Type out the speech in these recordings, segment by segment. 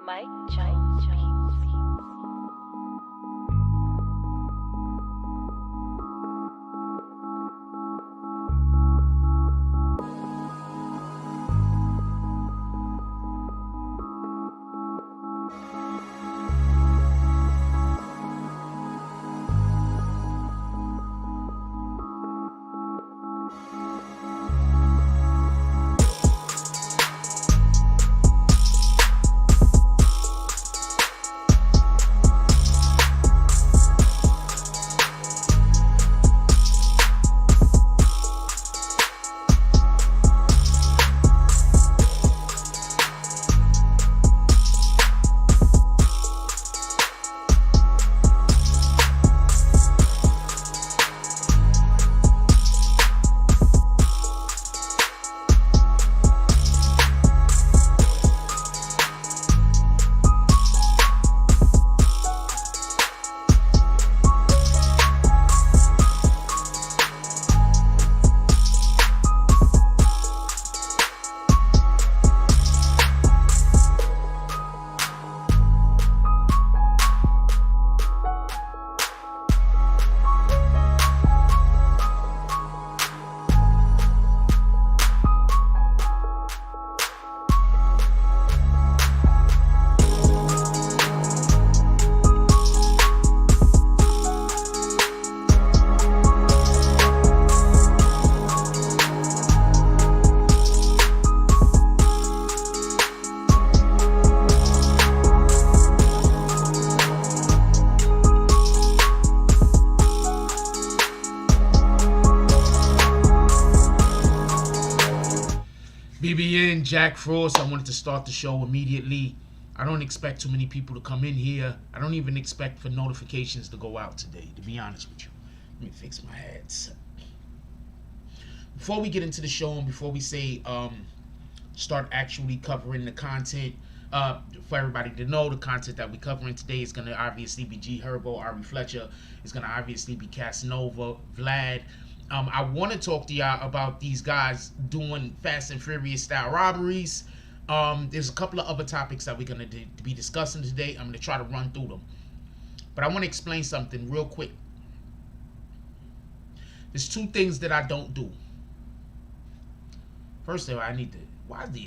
Mike Jones Beats. BBN, Jack Frost. I wanted to start the show immediately. I don't expect too many people to come in here. I don't even expect for notifications to go out today, to be honest with you. Let me fix my headset. Before we get into the show and before we say start actually covering the content, for everybody to know, the content that we're covering today is going to obviously be G Herbo, Ari Fletcher. It's going to obviously be Casanova, Vlad. I want to talk to y'all about these guys doing Fast and Furious style robberies. There's a couple of other topics that we're going to be discussing today. I'm going to try to run through them. But I want to explain something real quick. There's two things that I don't do. First of all, I need to... Why is there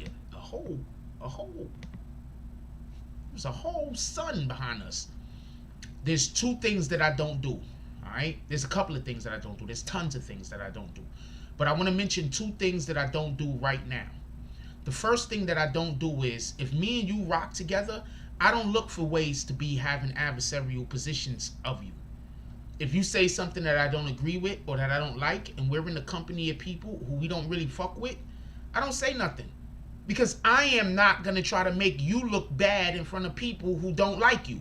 there's a whole sun behind us. There's two things that I don't do. Alright, there's a couple of things that I don't do. There's tons of things that I don't do. But I want to mention two things that I don't do right now. The first thing that I don't do is, if me and you rock together, I don't look for ways to be having adversarial positions of you. If you say something that I don't agree with or that I don't like, and we're in the company of people who we don't really fuck with, I don't say nothing. Because I am not going to try to make you look bad in front of people who don't like you.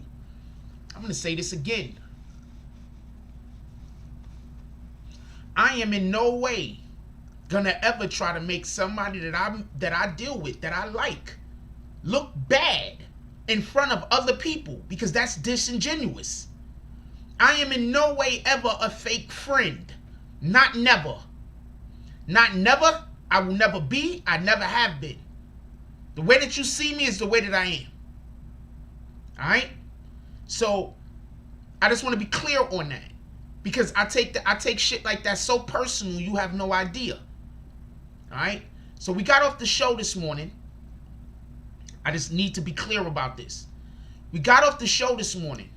I'm going to say this again. I am in no way gonna ever try to make somebody that I deal with, that I like, look bad in front of other people, because that's disingenuous. I am in no way ever a fake friend. Not never. Not never. I will never be. I never have been. The way that you see me is the way that I am. Alright? So I just want to be clear on that. Because I take shit like that so personal, you have no idea. Alright? So we got off the show this morning. I just need to be clear about this. We got off the show this morning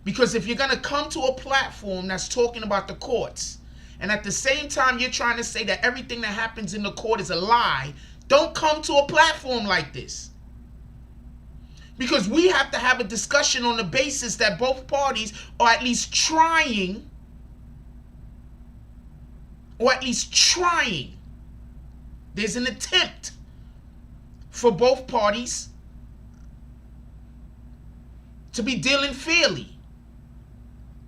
because if you're going to come to a platform that's talking about the courts, and at the same time you're trying to say that everything that happens in the court is a lie, don't come to a platform like this. Because we have to have a discussion on the basis that both parties are at least trying. There's an attempt for both parties to be dealing fairly.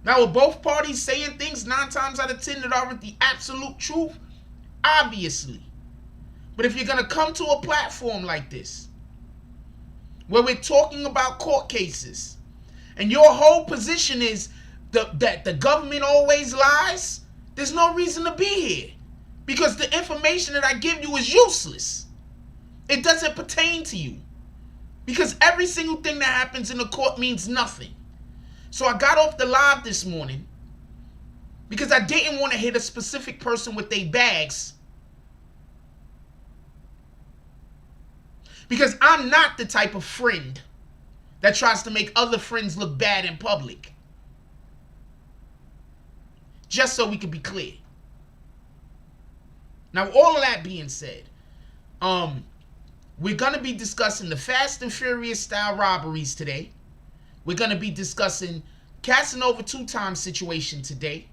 Now, are both parties saying things 9 times out of 10 that aren't the absolute truth? Obviously. But if you're going to come to a platform like this, where we're talking about court cases, and your whole position is that the government always lies, there's no reason to be here. Because the information that I give you is useless. It doesn't pertain to you. Because every single thing that happens in the court means nothing. So I got off the live this morning because I didn't want to hit a specific person with their bags. Because I'm not the type of friend that tries to make other friends look bad in public. Just so we can be clear. Now, all of that being said, we're going to be discussing the Fast and Furious style robberies today. We're going to be discussing Casanova 2-time situation today.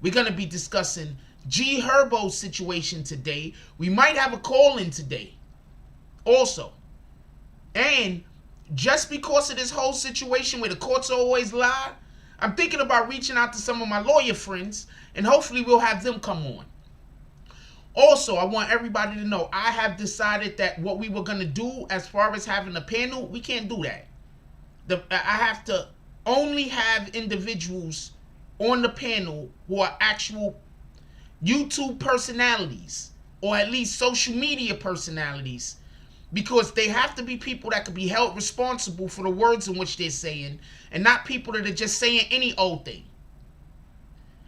We're going to be discussing G Herbo's situation today. We might have a call-in today also. And just because of this whole situation where the courts always lie, I'm thinking about reaching out to some of my lawyer friends, and hopefully we'll have them come on. Also, I want everybody to know I have decided that what we were going to do as far as having a panel, we can't do that. I have to only have individuals on the panel who are actual YouTube personalities or at least social media personalities, because they have to be people that can be held responsible for the words in which they're saying and not people that are just saying any old thing.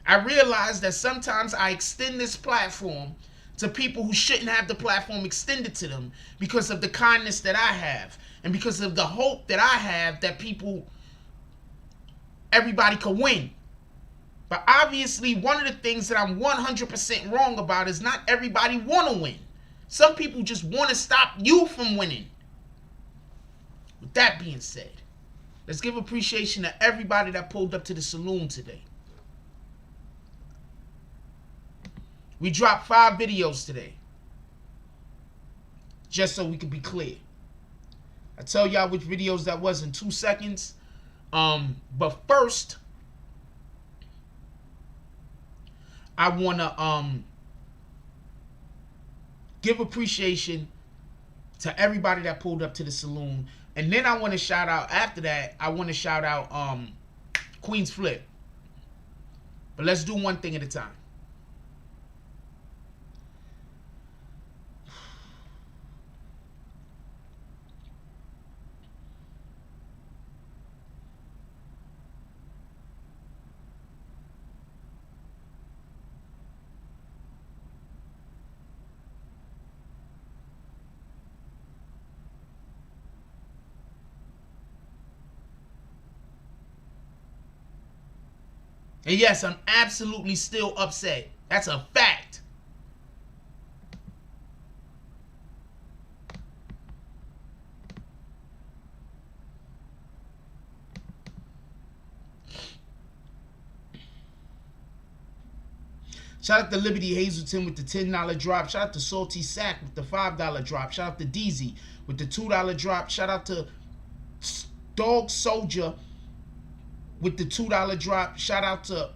I realize that sometimes I extend this platform to people who shouldn't have the platform extended to them because of the kindness that I have and because of the hope that I have that everybody can win. But obviously, one of the things that I'm 100% wrong about is not everybody want to win. Some people just want to stop you from winning. With that being said, let's give appreciation to everybody that pulled up to the saloon today. We dropped 5 videos today. Just so we can be clear. I tell y'all which videos that was in 2 seconds. But first, I want to give appreciation to everybody that pulled up to the saloon. And then I want to shout out, after that, I want to shout out Queen's Flip. But let's do one thing at a time. And yes, I'm absolutely still upset. That's a fact. Shout out to Liberty Hazelton with the $10 drop. Shout out to Salty Sack with the $5 drop. Shout out to Deezy with the $2 drop. Shout out to Dog Soldier with the $2 drop. Shout out to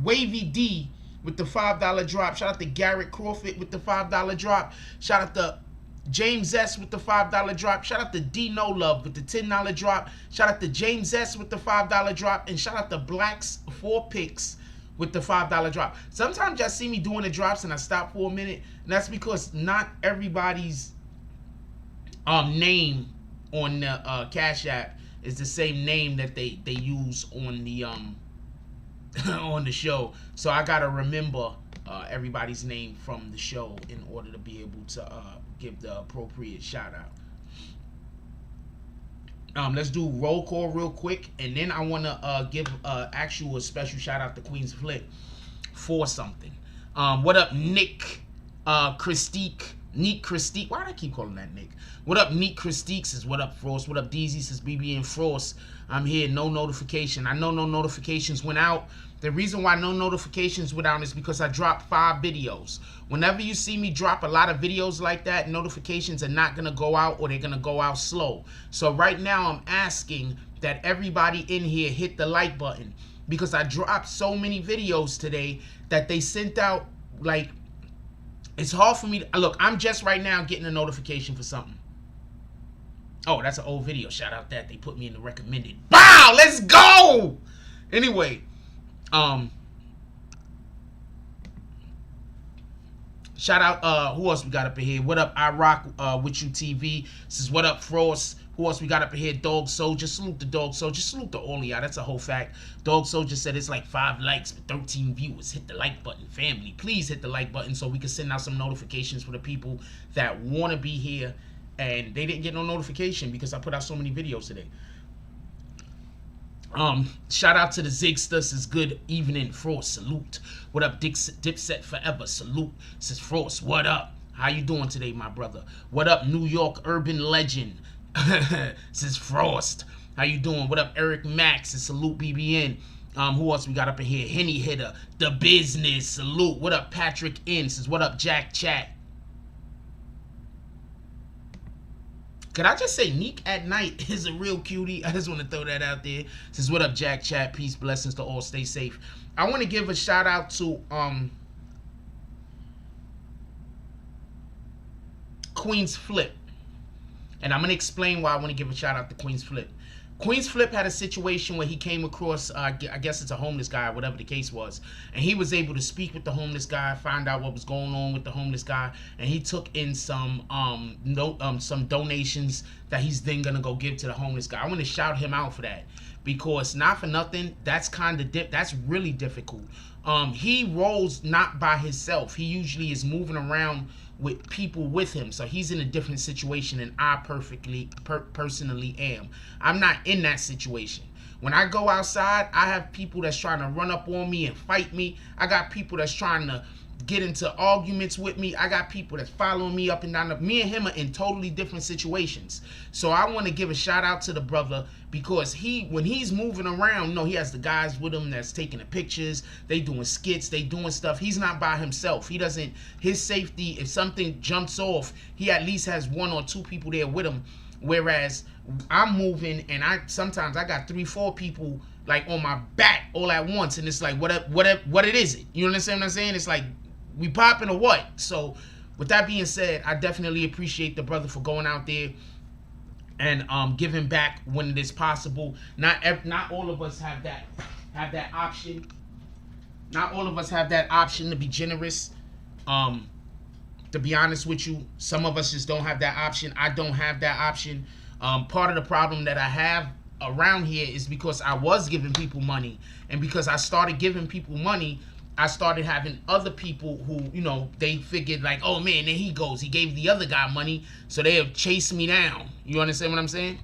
Wavy D with the $5 drop. Shout out to Garrett Crawford with the $5 drop. Shout out to James S with the $5 drop. Shout out to D No Love with the $10 drop. Shout out to James S with the $5 drop. And shout out to Blacks 4 Picks with the $5 drop. Sometimes y'all see me doing the drops and I stop for a minute. And that's because not everybody's name on the Cash App is the same name that they use on the on the show. So I gotta remember everybody's name from the show in order to be able to give the appropriate shout out. Let's do roll call real quick, and then I want to give actual special shout out to Queen's Flip for something. What up, Nick Christique? Neat Christique. Why do I keep calling that Nick? What up, Neat Christique? Says, what up, Frost? What up, DZ? Says, BB and Frost. I'm here. No notification. I know no notifications went out. The reason why no notifications went out is because I dropped 5 videos. Whenever you see me drop a lot of videos like that, notifications are not going to go out, or they're going to go out slow. So right now I'm asking that everybody in here hit the like button, because I dropped so many videos today that they sent out, like, it's hard for me to look. I'm just right now getting a notification for something. Oh, that's an old video. Shout out that they put me in the recommended. Wow, let's go. Anyway, shout out who else we got up in here? What up, I Rock with you TV? This is what up, Frost. Who else we got up in here? Dog Soldier. Salute the Dog Soldier. Salute to all of y'all. That's a whole fact. Dog Soldier said it's like 5 likes but 13 viewers. Hit the like button, family. Please hit the like button so we can send out some notifications for the people that want to be here and they didn't get no notification because I put out so many videos today. Shout out to the Zigster. Says good evening, Frost. Salute. What up, Dipset Forever? Salute. Says Frost. What up? How you doing today, my brother? What up, New York Urban Legend? Says Frost. How you doing? What up, Eric Max? Says salute, BBN. Who else we got up in here? Henny Hitter. The Business. Salute. What up, Patrick N? Says what up, Jack Chat? Could I just say Neek at Night is a real cutie? I just want to throw that out there. Says what up, Jack Chat? Peace, blessings to all. Stay safe. I want to give a shout out to Queen's Flip. And I'm going to explain why I want to give a shout out to Queen's Flip. Queen's Flip had a situation where he came across, I guess it's a homeless guy, whatever the case was. And he was able to speak with the homeless guy, find out what was going on with the homeless guy. And he took in some donations that he's then going to go give to the homeless guy. I want to shout him out for that. Because not for nothing, that's that's really difficult. He rolls not by himself. He usually is moving around with people with him, so he's in a different situation than I personally am. I'm not in that situation. When I go outside, I have people that's trying to run up on me and fight me. I got people that's trying to get into arguments with me. I got people that's following me up and down. Me and him are in totally different situations. So I want to give a shout out to the brother because when he's moving around, you know, he has the guys with him that's taking the pictures. They doing skits. They doing stuff. He's not by himself. He doesn't, his safety, if something jumps off, he at least has 1 or 2 people there with him. Whereas I'm moving and sometimes I got 3, 4 people like on my back all at once. And it's like, what it is it? You understand what I'm saying? It's like, we popping or what? So with that being said, I definitely appreciate the brother for going out there and giving back when it is possible. Not all of us have that option. Not all of us have that option to be generous. To be honest with you, some of us just don't have that option. I don't have that option. Part of the problem that I have around here is because I was giving people money, and because I started giving people money, I started having other people who, you know, they figured like, oh man, there he goes. He gave the other guy money, so they'll chase me down. You understand what I'm saying?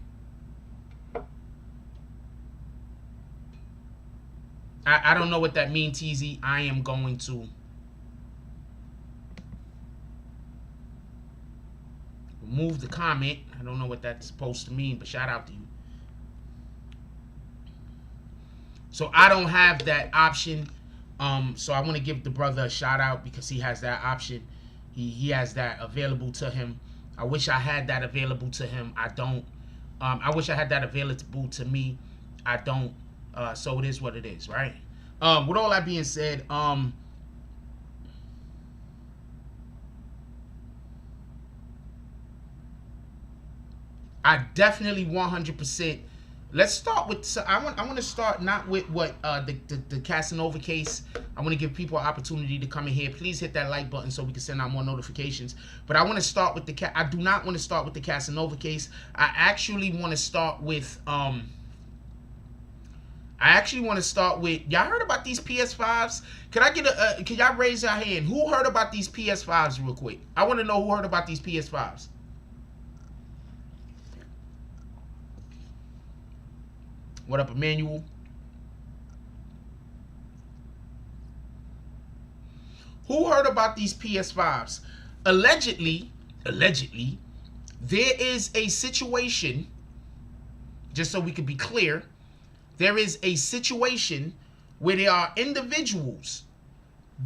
I don't know what that means, TZ. I am going to remove the comment. I don't know what that's supposed to mean, but shout out to you. So I don't have that option. So I want to give the brother a shout out because he has that option. He has that available to him. I wish I had that available to him. I don't. I wish I had that available to me. I don't. So it is what it is, right? With all that being said, I definitely 100%. Let's start with. So I want to start not with what the Casanova case. I want to give people an opportunity to come in here. Please hit that like button so we can send out more notifications. But I want to start with I do not want to start with the Casanova case. I actually want to start with y'all heard about these PS5s? Can I get can y'all raise your hand? Who heard about these PS5s real quick? I want to know who heard about these PS5s. What up, Emmanuel? Who heard about these PS5s? Allegedly, there is a situation, just so we can be clear, there is a situation where there are individuals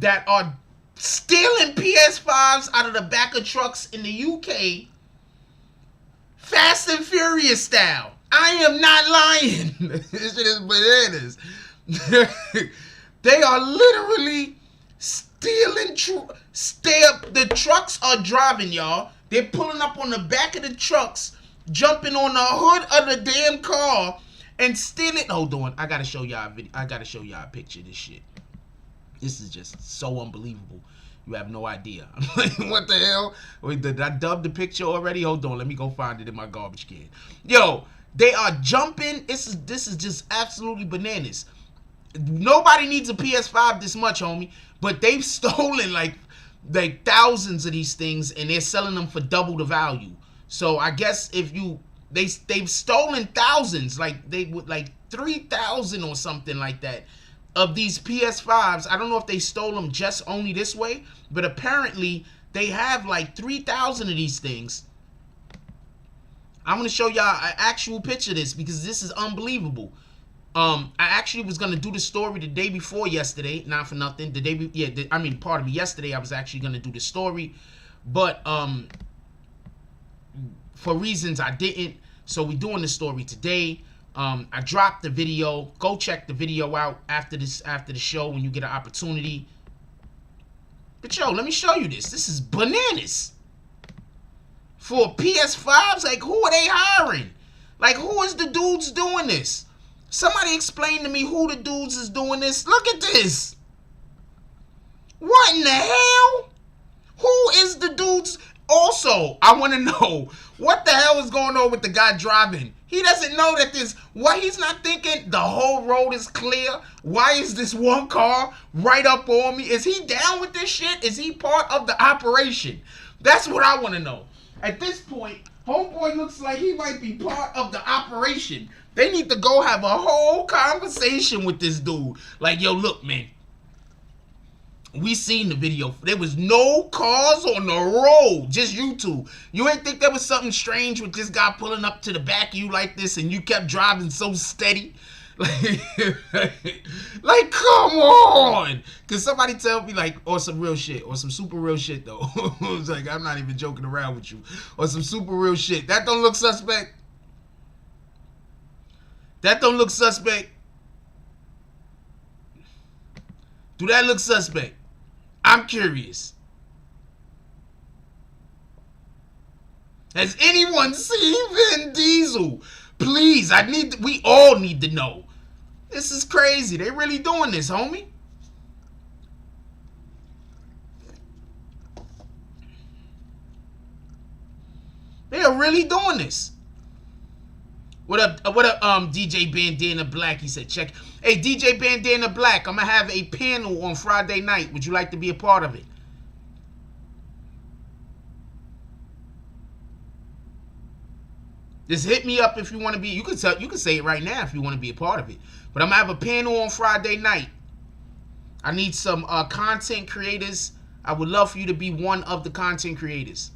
that are stealing PS5s out of the back of trucks in the UK, Fast and Furious style. I am not lying. This shit is bananas. They are literally stealing. The trucks are driving, y'all. They're pulling up on the back of the trucks, jumping on the hood of the damn car, and stealing. Hold on, I gotta show y'all a video. I gotta show y'all a picture of this shit. This is just so unbelievable. You have no idea. I'm like, what the hell? Wait, did I dub the picture already? Hold on, let me go find it in my garbage can. Yo, they are jumping. This is just absolutely bananas. Nobody needs a PS5 this much, homie. But they've stolen like thousands of these things, and they're selling them for double the value. So I guess if you they've stolen thousands, like they would like 3,000 or something like that of these PS5s. I don't know if they stole them just only this way, but apparently they have like 3,000 of these things. I'm gonna show y'all an actual picture of this because this is unbelievable. I actually was gonna do the story the day before yesterday, not for nothing. Yesterday I was actually gonna do the story, but for reasons I didn't. So we're doing the story today. I dropped the video. Go check the video out after the show when you get an opportunity. But yo, let me show you this. This is bananas. For PS5s, like who are they hiring? Like who is the dudes doing this? Somebody explain to me who the dudes is doing this. Look at this. What in the hell? Who is the dudes? Also, I want to know what the hell is going on with the guy driving. He doesn't know that why he's not thinking the whole road is clear. Why is this one car right up on me? Is he down with this shit? Is he part of the operation? That's what I want to know. At this point, homeboy looks like he might be part of the operation. They need to go have a whole conversation with this dude. Like, yo, look, man. We seen the video. There was no cars on the road. Just you two. You ain't think there was something strange with this guy pulling up to the back of you like this and you kept driving so steady? Like, come on. Cause somebody tell me like, or some real shit, or some super real shit though. It's like, I'm not even joking around with you. Or some super real shit. That don't look suspect. That don't look suspect. Do that look suspect? I'm curious. Has anyone seen Vin Diesel? Please, we all need to know. This is crazy. They really doing this, homie. They are really doing this. What up, DJ Bandana Black? He said, check. Hey, DJ Bandana Black, I'm going to have a panel on Friday night. Would you like to be a part of it? Just hit me up if you want to be. You can say it right now if you want to be a part of it. But I'm going to have a panel on Friday night. I need some content creators. I would love for you to be one of the content creators.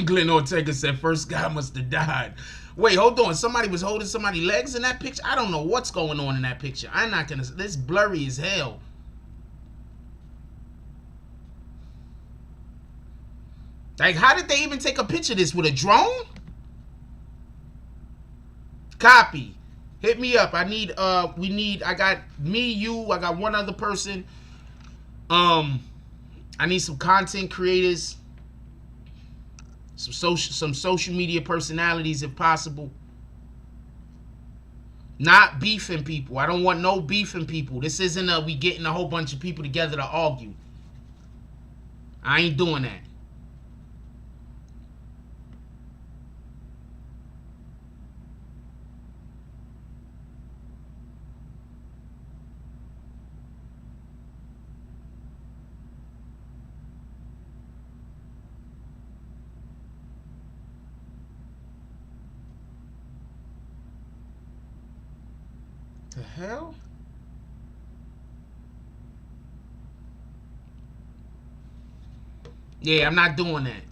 Glenn Ortega said, first guy must have died. Wait, hold on. Somebody was holding somebody's legs in that picture? I don't know what's going on in that picture. I'm not going to... This blurry as hell. Like, how did they even take a picture of this? With a drone? Copy. Hit me up. I got me, you, I got one other person. I need some content creators. Some social media personalities if possible. Not beefing people. I don't want no beefing people. This isn't we getting a whole bunch of people together to argue. I ain't doing that. The hell? Yeah, I'm not doing that.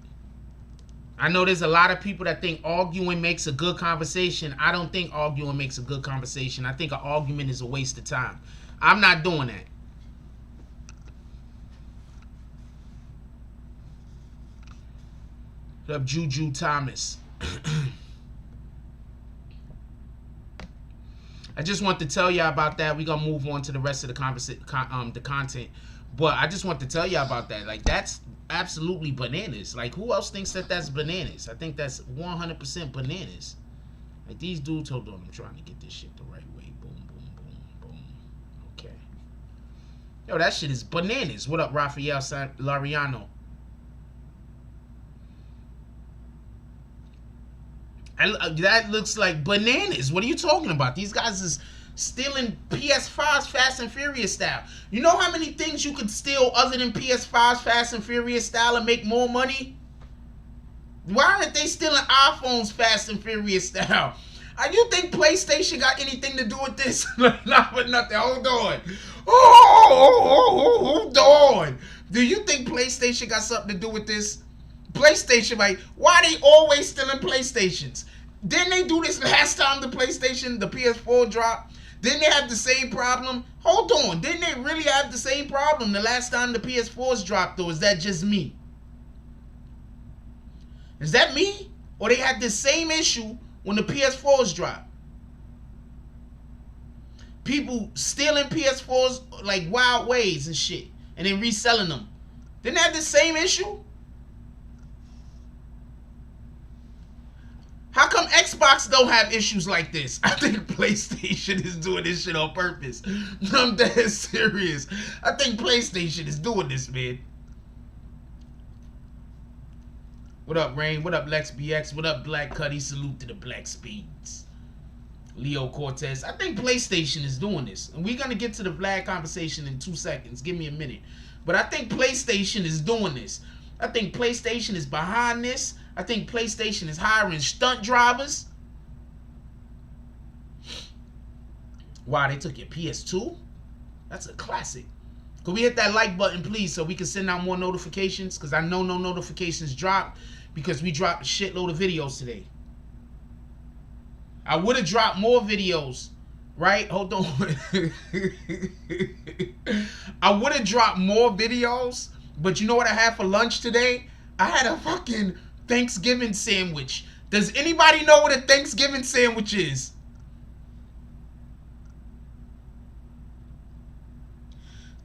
I know there's a lot of people that think arguing makes a good conversation. I don't think arguing makes a good conversation. I think an argument is a waste of time. I'm not doing that. What up, Juju Thomas? I just want to tell y'all about that. We're going to move on to the rest of the content. But I just want to tell y'all about that. Like, that's absolutely bananas. Like, who else thinks that that's bananas? I think that's 100% bananas. Like these dudes, hold on, I'm trying to get this shit the right way. Boom, boom, boom, boom. Okay. Yo, that shit is bananas. What up, Rafael Lariano? That looks like bananas. What are you talking about? These guys is stealing PS5's Fast and Furious style. You know how many things you could steal other than PS5's Fast and Furious style and make more money? Why aren't they stealing iPhones Fast and Furious style? You think PlayStation got anything to do with this? Not with nothing. Hold on. Hold on. Do you think PlayStation got something to do with this? PlayStation, like, why they always stealing PlayStations? Didn't they do this last time the PlayStation, the PS4 dropped? Didn't they have the same problem? Hold on. Didn't they really have the same problem the last time the PS4s dropped, or is that just me? Is that me? Or they had the same issue when the PS4s dropped? People stealing PS4s like wild ways and shit, and then reselling them. Didn't they have the same issue? How come Xbox don't have issues like this? I think PlayStation is doing this shit on purpose. I'm dead serious. I think PlayStation is doing this, man. What up, Rain? What up, Lex BX? What up, Black Cuddy? Salute to the Black Speeds. Leo Cortez. I think PlayStation is doing this. And we're going to get to the Vlad conversation in 2 seconds. Give me a minute. But I think PlayStation is doing this. I think PlayStation is behind this. I think PlayStation is hiring stunt drivers. Wow, they took your PS2? That's a classic. Could we hit that like button, please, so we can send out more notifications? Because I know no notifications dropped because we dropped a shitload of videos today. I would have dropped more videos, right? Hold on. I would have dropped more videos, but you know what I had for lunch today? I had a fucking Thanksgiving sandwich. Does anybody know what a Thanksgiving sandwich is?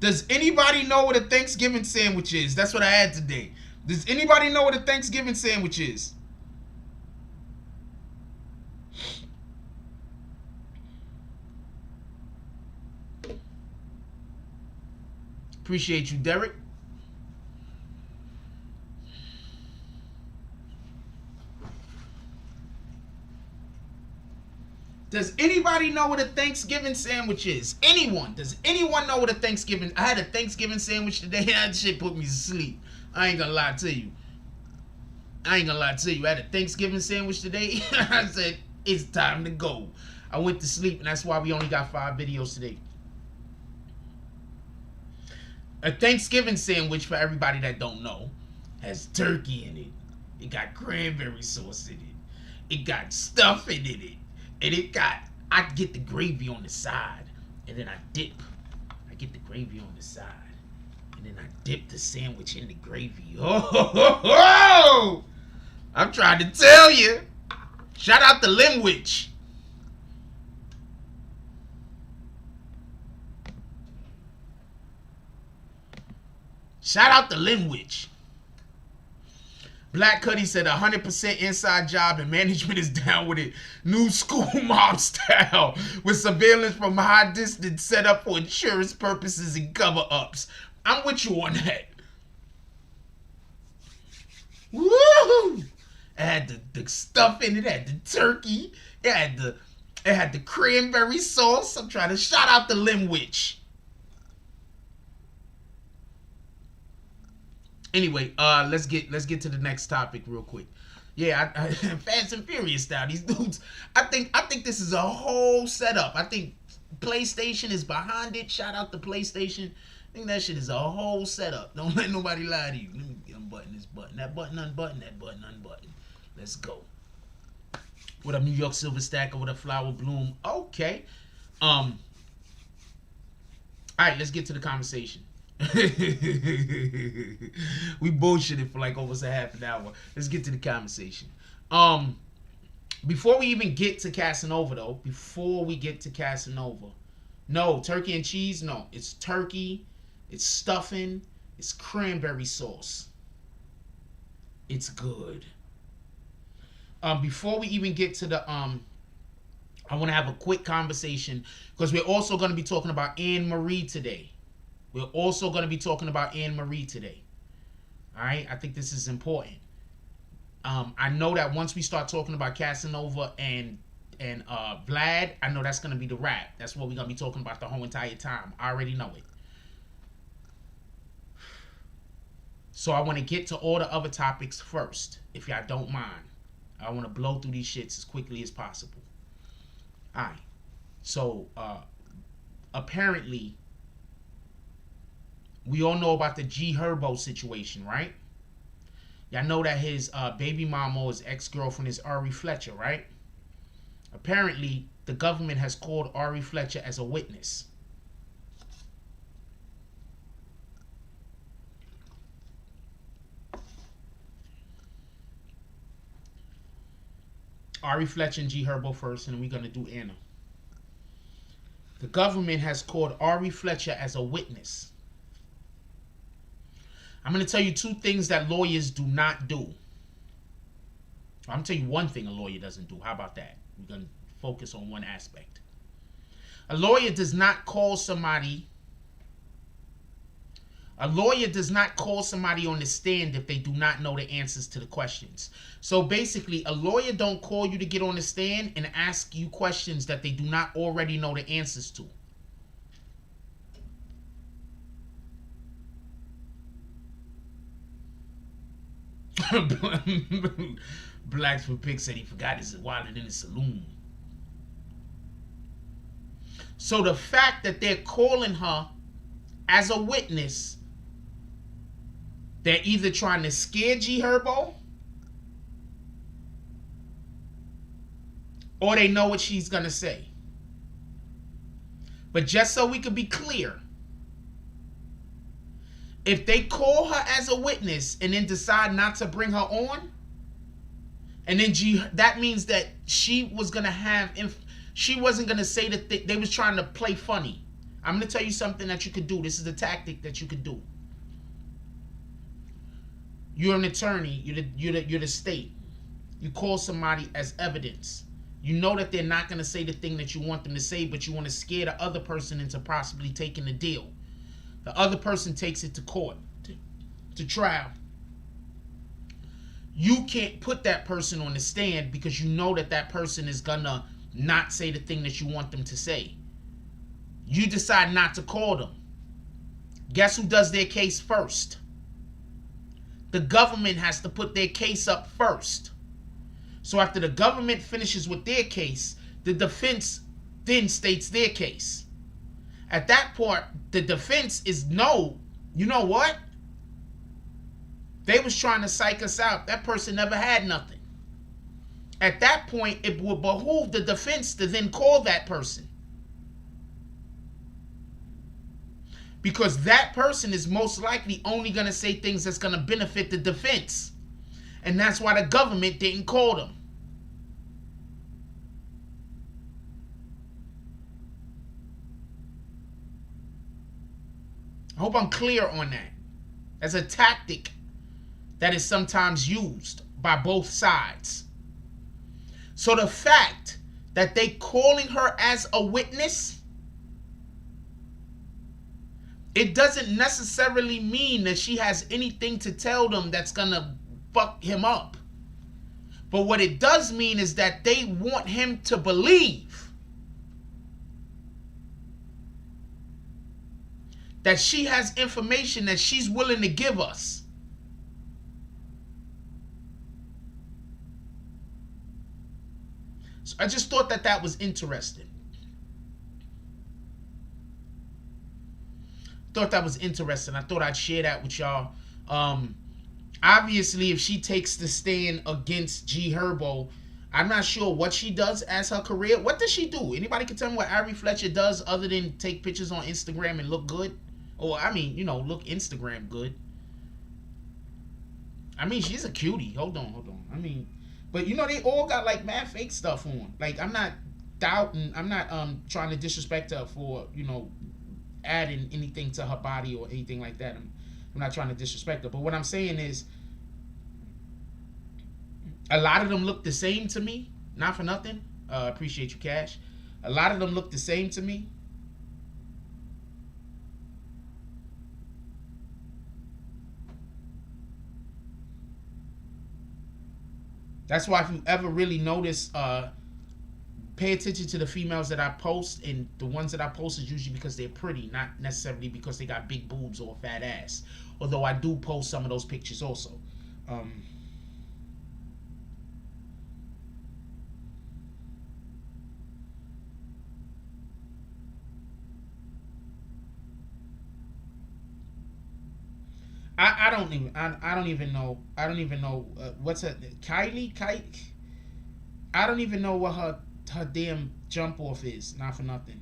Does anybody know what a Thanksgiving sandwich is? That's what I had today. Does anybody know what a Thanksgiving sandwich is? Appreciate you, Derek. Does anybody know what a Thanksgiving sandwich is? Anyone? Does anyone know what a Thanksgiving... I had a Thanksgiving sandwich today. That shit put me to sleep. I ain't gonna lie to you. I had a Thanksgiving sandwich today. I said, it's time to go. I went to sleep, and that's why we only got 5 videos today. A Thanksgiving sandwich, for everybody that don't know, has turkey in it. It got cranberry sauce in it. It got stuffing in it. And it got, I get the gravy on the side, and then I dip. I get the gravy on the side, and then I dip the sandwich in the gravy. Oh! I'm trying to tell you. Shout out to Limwich. Shout out to Limwich. Black Cuddy said 100% inside job and management is down with it. New school mob style with surveillance from high distance set up for insurance purposes and cover-ups. I'm with you on that. Woo! It had the stuff in it. It had the turkey. It had the cranberry sauce. I'm trying to shout out to Limwich. Anyway, let's get to the next topic real quick. Yeah, Fast and Furious style. These dudes, I think this is a whole setup. I think PlayStation is behind it. Shout out to PlayStation. I think that shit is a whole setup. Don't let nobody lie to you. Let me unbutton this button. That button unbutton. That button unbutton. Let's go. What up, New York Silver Stacker? What up, Flower Bloom? Okay. All right, let's get to the conversation. We bullshitted for like almost a half an hour. Let's get to the conversation. Before we even get to Casanova though, no, turkey and cheese, no. It's turkey, it's stuffing, it's cranberry sauce. It's good. Before we even get to the I want to have a quick conversation because we're also going to be talking about Anne Marie today. We're also going to be talking about Anne Marie today. All right? I think this is important. I know that once we start talking about Casanova and Vlad, I know that's going to be the wrap. That's what we're going to be talking about the whole entire time. I already know it. So I want to get to all the other topics first, if y'all don't mind. I want to blow through these shits as quickly as possible. All right. So apparently, we all know about the G Herbo situation, right? Y'all know that his baby mama, his ex-girlfriend, is Ari Fletcher, right? Apparently, the government has called Ari Fletcher as a witness. Ari Fletcher and G Herbo first, and we're going to do Anna. The government has called Ari Fletcher as a witness. I'm going to tell you two things that lawyers do not do. I'm going to tell you one thing a lawyer doesn't do. How about that? We're going to focus on one aspect. A lawyer does not call somebody... A lawyer does not call somebody on the stand if they do not know the answers to the questions. So basically, a lawyer don't call you to get on the stand and ask you questions that they do not already know the answers to. Blacks for Pig said he forgot his wallet in the saloon. So the fact that they're calling her as a witness, they're either trying to scare G Herbo, or they know what she's going to say. But just so we could be clear, if they call her as a witness and then decide not to bring her on, and then that means that she was going to have, she wasn't going to say that they was trying to play funny. I'm going to tell you something that you could do. This is a tactic that you could do. You're an attorney. You're the state. You call somebody as evidence. You know that they're not going to say the thing that you want them to say, but you want to scare the other person into possibly taking the deal. The other person takes it to court, to trial. You can't put that person on the stand because you know that that person is going to not say the thing that you want them to say. You decide not to call them. Guess who does their case first? The government has to put their case up first. So after the government finishes with their case, the defense then states their case. At that point, the defense is no, you know what? They was trying to psych us out. That person never had nothing. At that point, it would behoove the defense to then call that person. Because that person is most likely only going to say things that's going to benefit the defense. And that's why the government didn't call them. I hope I'm clear on that. As a tactic that is sometimes used by both sides. So the fact that they calling her as a witness, it doesn't necessarily mean that she has anything to tell them that's gonna fuck him up. But what it does mean is that they want him to believe that she has information that she's willing to give us. So I just thought that that was interesting. Thought that was interesting. I thought I'd share that with y'all. Obviously, if she takes the stand against G Herbo, I'm not sure what she does as her career. What does she do? Anybody can tell me what Ari Fletcher does other than take pictures on Instagram and look good? Or, I mean, you know, look Instagram good. I mean, she's a cutie. Hold on. I mean, but you know, they all got like mad fake stuff on. Like, I'm not doubting, I'm not trying to disrespect her for, you know, adding anything to her body or anything like that. I'm not trying to disrespect her. But what I'm saying is, a lot of them look the same to me. Not for nothing. Appreciate you, Cash. A lot of them look the same to me. That's why if you ever really notice, pay attention to the females that I post, and the ones that I post is usually because they're pretty, not necessarily because they got big boobs or a fat ass. Although I do post some of those pictures also. I don't even know what's her Kylie. I don't even know what her damn jump off is. Not for nothing.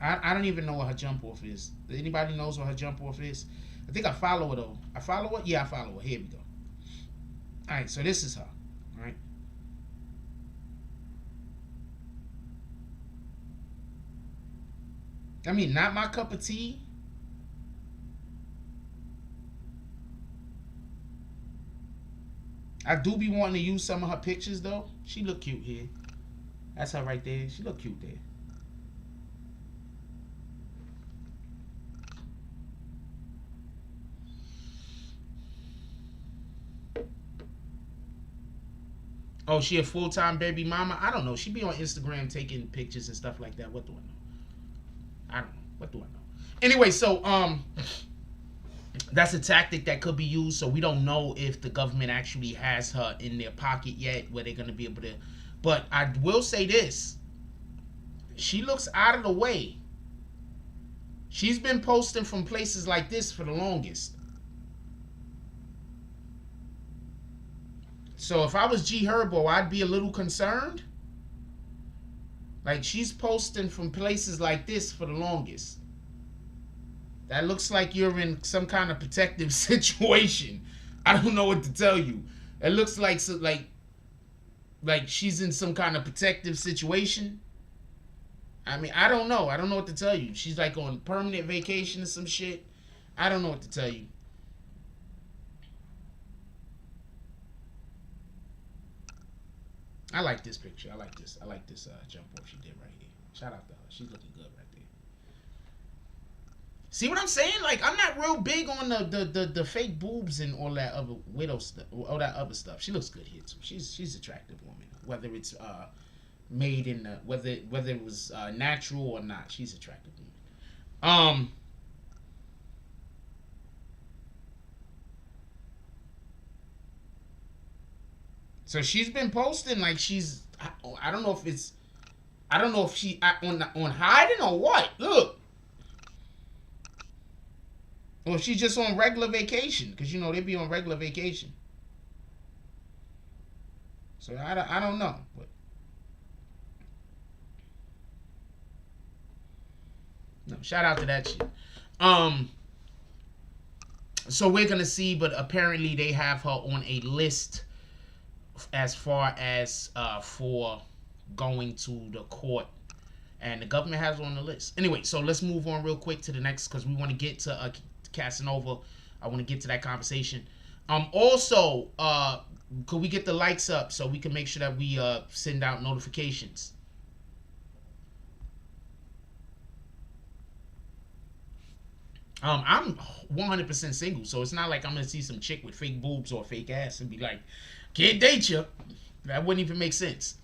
I don't even know what her jump off is. Anybody knows what her jump off is? I think I follow her though. I follow her? Yeah, I follow her. Here we go. Alright, so this is her. Alright. I mean, not my cup of tea. I do be wanting to use some of her pictures though. She look cute here. That's her right there. She look cute there. Oh, she a full-time baby mama? I don't know. She be on Instagram taking pictures and stuff like that. What do I know? I don't know. What do I know? Anyway, so that's a tactic that could be used. So we don't know if the government actually has her in their pocket yet, where they're gonna be able to. But I will say this: she looks out of the way. She's been posting from places like this for the longest. So if I was G Herbo, I'd be a little concerned. Like, she's posting from places like this for the longest. That looks like you're in some kind of protective situation. I don't know what to tell you. It looks like she's in some kind of protective situation. I mean, I don't know. I don't know what to tell you. She's like on permanent vacation or some shit. I don't know what to tell you. I like this picture. I like this jump off she did right here. Shout out to her. She's looking good right there. See what I'm saying? Like, I'm not real big on the fake boobs and all that other widow stuff, all that other stuff. She looks good here too. She's an attractive woman. Whether it's made in whether it was natural or not, she's an attractive woman. So she's been posting like she's. I don't know if it's. I don't know if she on hiding or what. Look. Or if she's just on regular vacation, because you know they be on regular vacation. So I don't know, but. No, shout out to that shit. So we're gonna see, but apparently they have her on a list as far as for going to the court, and the government has her on the list. Anyway, so let's move on real quick to the next, because we want to get to Casanova. I want to get to that conversation. Also, could we get the likes up so we can make sure that we send out notifications? I'm 100% single, so it's not like I'm gonna see some chick with fake boobs or fake ass and be like, can't date you. That wouldn't even make sense.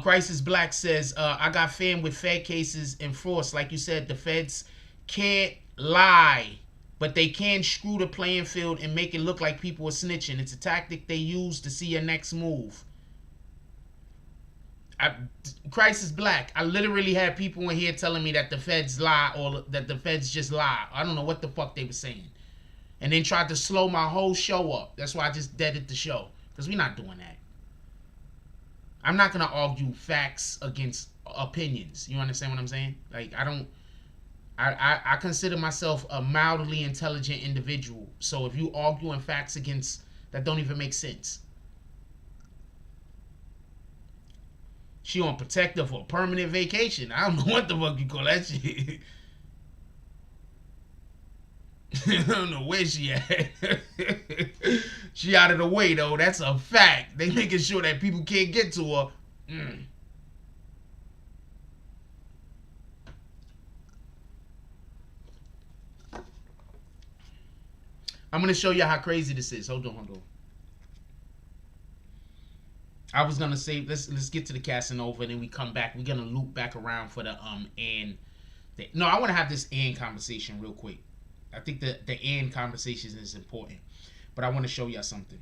Crisis Black says, I got fam with Fed cases enforced. Like you said, the feds can't lie, but they can screw the playing field and make it look like people are snitching. It's a tactic they use to see your next move. Crisis Black, I literally had people in here telling me that the feds lie, or that the feds just lie. I don't know what the fuck they were saying. And then tried to slow my whole show up. That's why I just deaded the show. Because we're not doing that. I'm not going to argue facts against opinions. You understand what I'm saying? Like, I consider myself a mildly intelligent individual. So if you arguing facts against, that don't even make sense. She on protective or permanent vacation. I don't know what the fuck you call that shit. I don't know where she at. She out of the way though. That's a fact. They making sure that people can't get to her. I'm gonna show you how crazy this is. Hold on. I was gonna say let's get to the Casanova and then we come back. We're gonna loop back around for the and no, I want to have this and conversation real quick. I think the and conversation is important, but I want to show y'all something.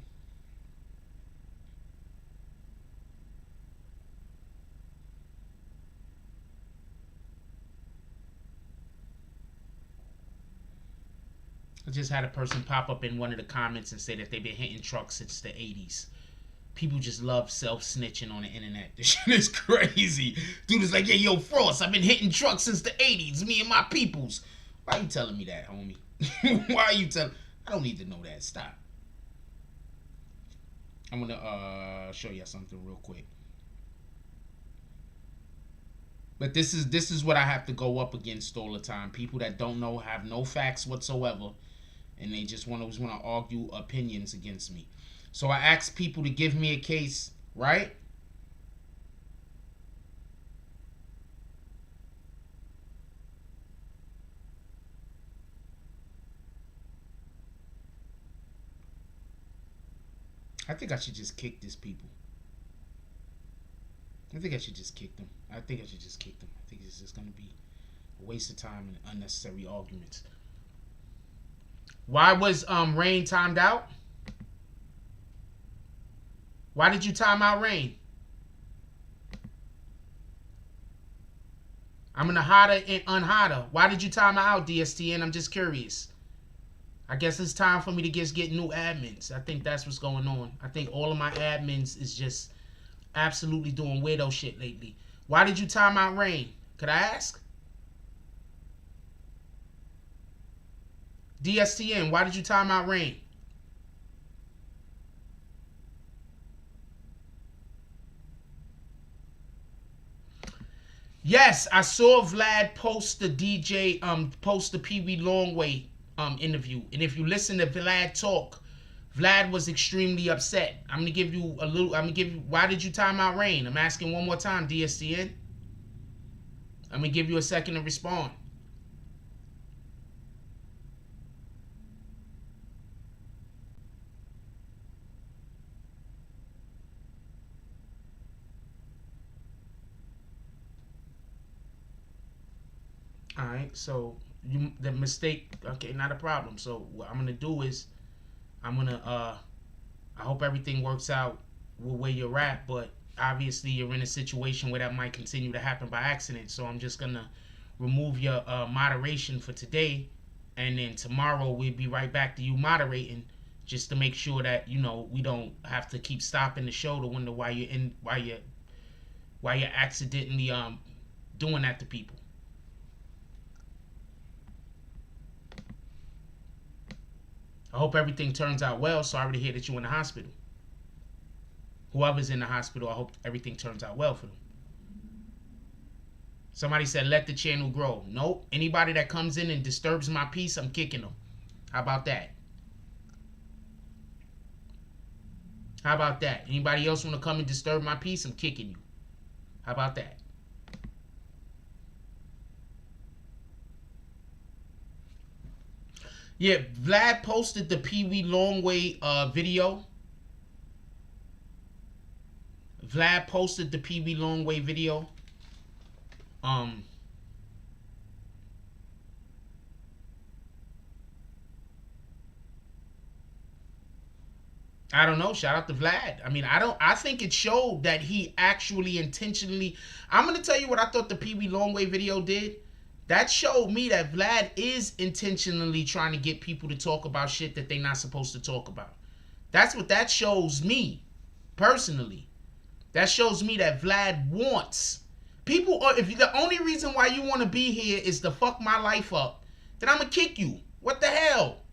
I just had a person pop up in one of the comments and say that they've been hitting trucks since the 80s. People just love self-snitching on the internet. This shit is crazy. Dude is like, yeah, yo, Frost, I've been hitting trucks since the 80s. Me and my peoples. Why are you telling me that, homie? Why are you telling... I don't need to know that. Stop. I'm going to show you something real quick. But this is what I have to go up against all the time. People that don't know, have no facts whatsoever, and they just want to argue opinions against me. So I asked people to give me a case, right? I think I should just kick these people. I think I should just kick them. I think it's just going to be a waste of time and unnecessary arguments. Why was Rain timed out? Why did you time out Rain? I'm gonna hotter and unhotter. Why did you time out DSTN? I'm just curious. I guess it's time for me to just get new admins. I think that's what's going on. I think all of my admins is just absolutely doing weirdo shit lately. Why did you time out Rain? Could I ask? DSTN, why did you time out Rain? Yes, I saw Vlad post the DJ, post the Pee Wee Longway interview. And if you listen to Vlad talk, Vlad was extremely upset. I'm gonna give you why did you time out Rain? I'm asking one more time, DSTN. I'm gonna give you a second to respond. Alright, so the mistake, okay, not a problem. So what I'm gonna do is I'm gonna I hope everything works out with where you're at, but obviously you're in a situation where that might continue to happen by accident. So I'm just gonna remove your moderation for today, and then tomorrow we'll be right back to you moderating, just to make sure that we don't have to keep stopping the show to wonder why you're accidentally doing that to people. I hope everything turns out well. Sorry to hear that you're in the hospital. Whoever's in the hospital, I hope everything turns out well for them. Somebody said, let the channel grow. Nope. Anybody that comes in and disturbs my peace, I'm kicking them. How about that? How about that? Anybody else want to come and disturb my peace, I'm kicking you. How about that? Yeah, Vlad posted the Pee Wee Longway video. Vlad posted the Pee Wee Longway video. I don't know. Shout out to Vlad. I mean, I think it showed that he actually intentionally. I'm gonna tell you what I thought the Pee Wee Longway video did. That showed me that Vlad is intentionally trying to get people to talk about shit that they're not supposed to talk about. That's what that shows me, personally. That shows me that Vlad wants people. Or if the only reason why you want to be here is to fuck my life up, then I'm gonna kick you. What the hell?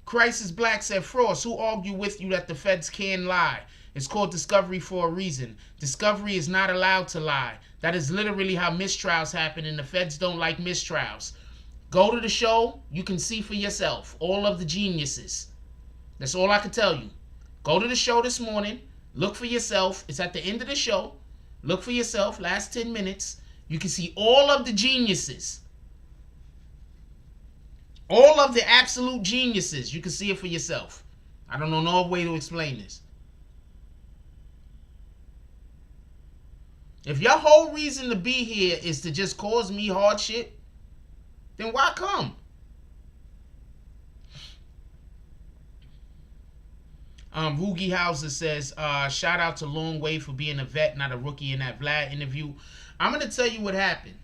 Crisis Black said, Frost, who argued with you that the feds can lie? It's called discovery for a reason. Discovery is not allowed to lie. That is literally how mistrials happen, and the feds don't like mistrials. Go to the show. You can see for yourself all of the geniuses. That's all I can tell you. Go to the show this morning. Look for yourself. It's at the end of the show. Look for yourself. Last 10 minutes. You can see all of the geniuses. All of the absolute geniuses. You can see it for yourself. I don't know no way to explain this. If your whole reason to be here is to just cause me hardship, then why come? Woogie Hauser says, shout out to Long Way for being a vet, not a rookie in that Vlad interview. I'm going to tell you what happened.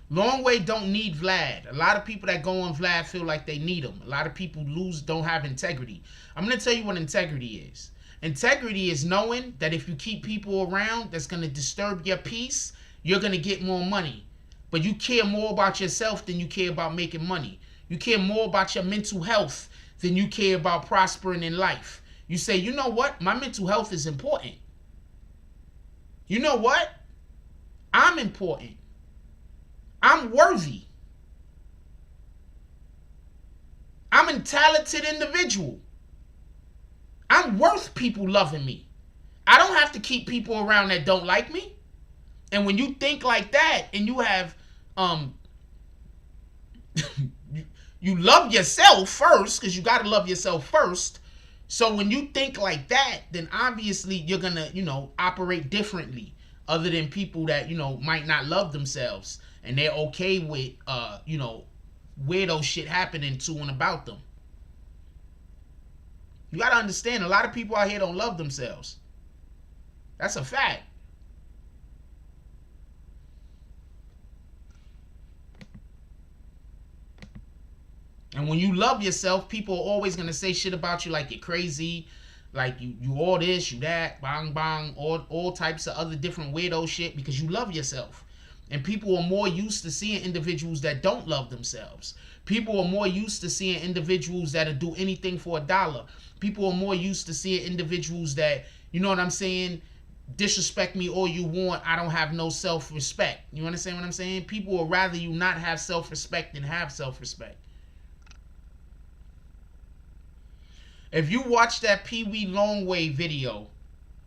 Long Way don't need Vlad. A lot of people that go on Vlad feel like they need him. A lot of people don't have integrity. I'm going to tell you what integrity is. Integrity is knowing that if you keep people around that's going to disturb your peace, you're going to get more money. But you care more about yourself than you care about making money. You care more about your mental health than you care about prospering in life. You say, you know what? My mental health is important. You know what? I'm important. I'm worthy. I'm a talented individual. I'm worth people loving me. I don't have to keep people around that don't like me. And when you think like that and you have you love yourself first, because you got to love yourself first. So when you think like that, then obviously you're going to, operate differently other than people that, might not love themselves and they're okay with, weirdo shit happening to and about them. You got to understand, a lot of people out here don't love themselves. That's a fact. And when you love yourself, people are always going to say shit about you like you're crazy, like you all this, you that, bang, bang, all types of other different weirdo shit because you love yourself. And people are more used to seeing individuals that don't love themselves. People are more used to seeing individuals that'll do anything for $1. People are more used to seeing individuals that, you know what I'm saying, disrespect me all you want, I don't have no self-respect. You understand what I'm saying? People would rather you not have self-respect than have self-respect. If you watch that Pee Wee Longway video,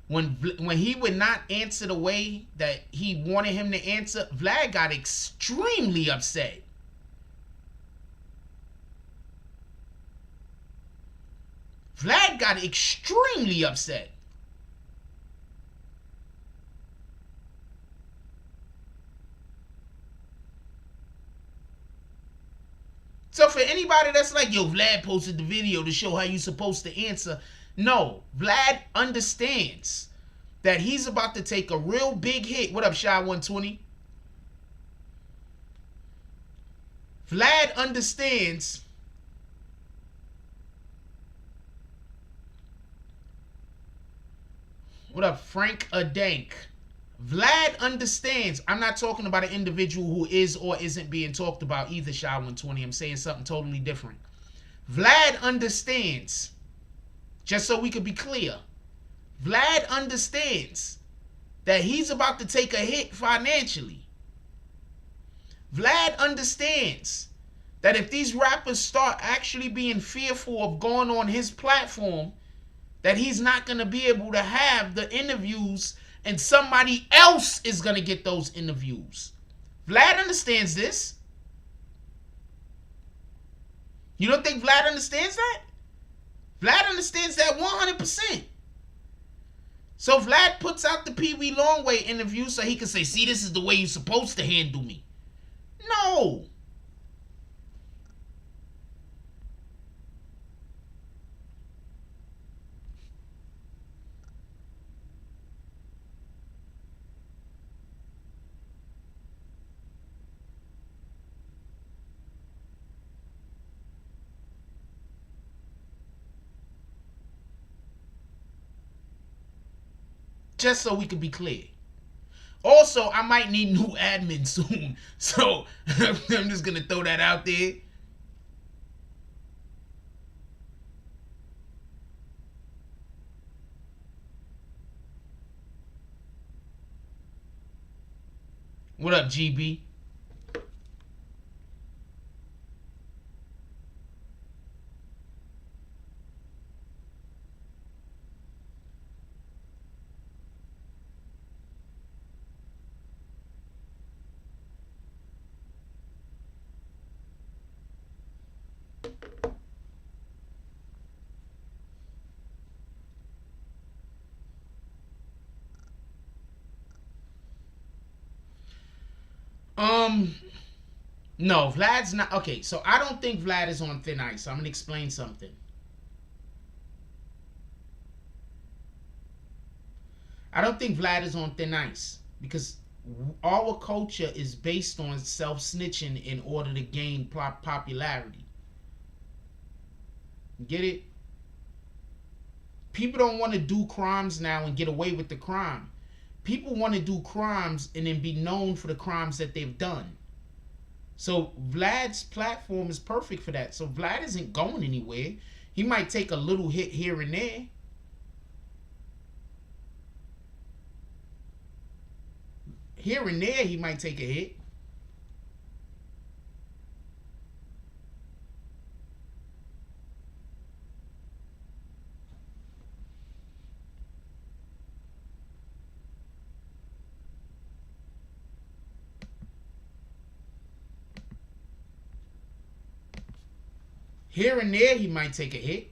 when he would not answer the way that he wanted him to answer, Vlad got extremely upset. Vlad got extremely upset. So for anybody that's like, yo, Vlad posted the video to show how you supposed to answer. No, Vlad understands that he's about to take a real big hit. What up, Shy 120? Vlad understands what up, Frank Adank? Vlad understands. I'm not talking about an individual who is or isn't being talked about either, Shy 120. I'm saying something totally different. Vlad understands, just so we could be clear, Vlad understands that he's about to take a hit financially. Vlad understands that if these rappers start actually being fearful of going on his platform, that he's not going to be able to have the interviews and somebody else is going to get those interviews. Vlad understands this. You don't think Vlad understands that? Vlad understands that 100%. So Vlad puts out the Pee Wee Longway interview so he can say, see, this is the way you're supposed to handle me. No. Just so we can be clear. Also, I might need new admin soon. So, I'm just going to throw that out there. What up, GB? No, Vlad's not. Okay, so I don't think Vlad is on thin ice. So I'm gonna explain something. I don't think Vlad is on thin ice because our culture is based on self-snitching in order to gain popularity. Get it? People don't want to do crimes now and get away with the crime. People want to do crimes and then be known for the crimes that they've done. So Vlad's platform is perfect for that. So Vlad isn't going anywhere. He might take a little hit here and there. Here and there, he might take a hit. Here and there, he might take a hit.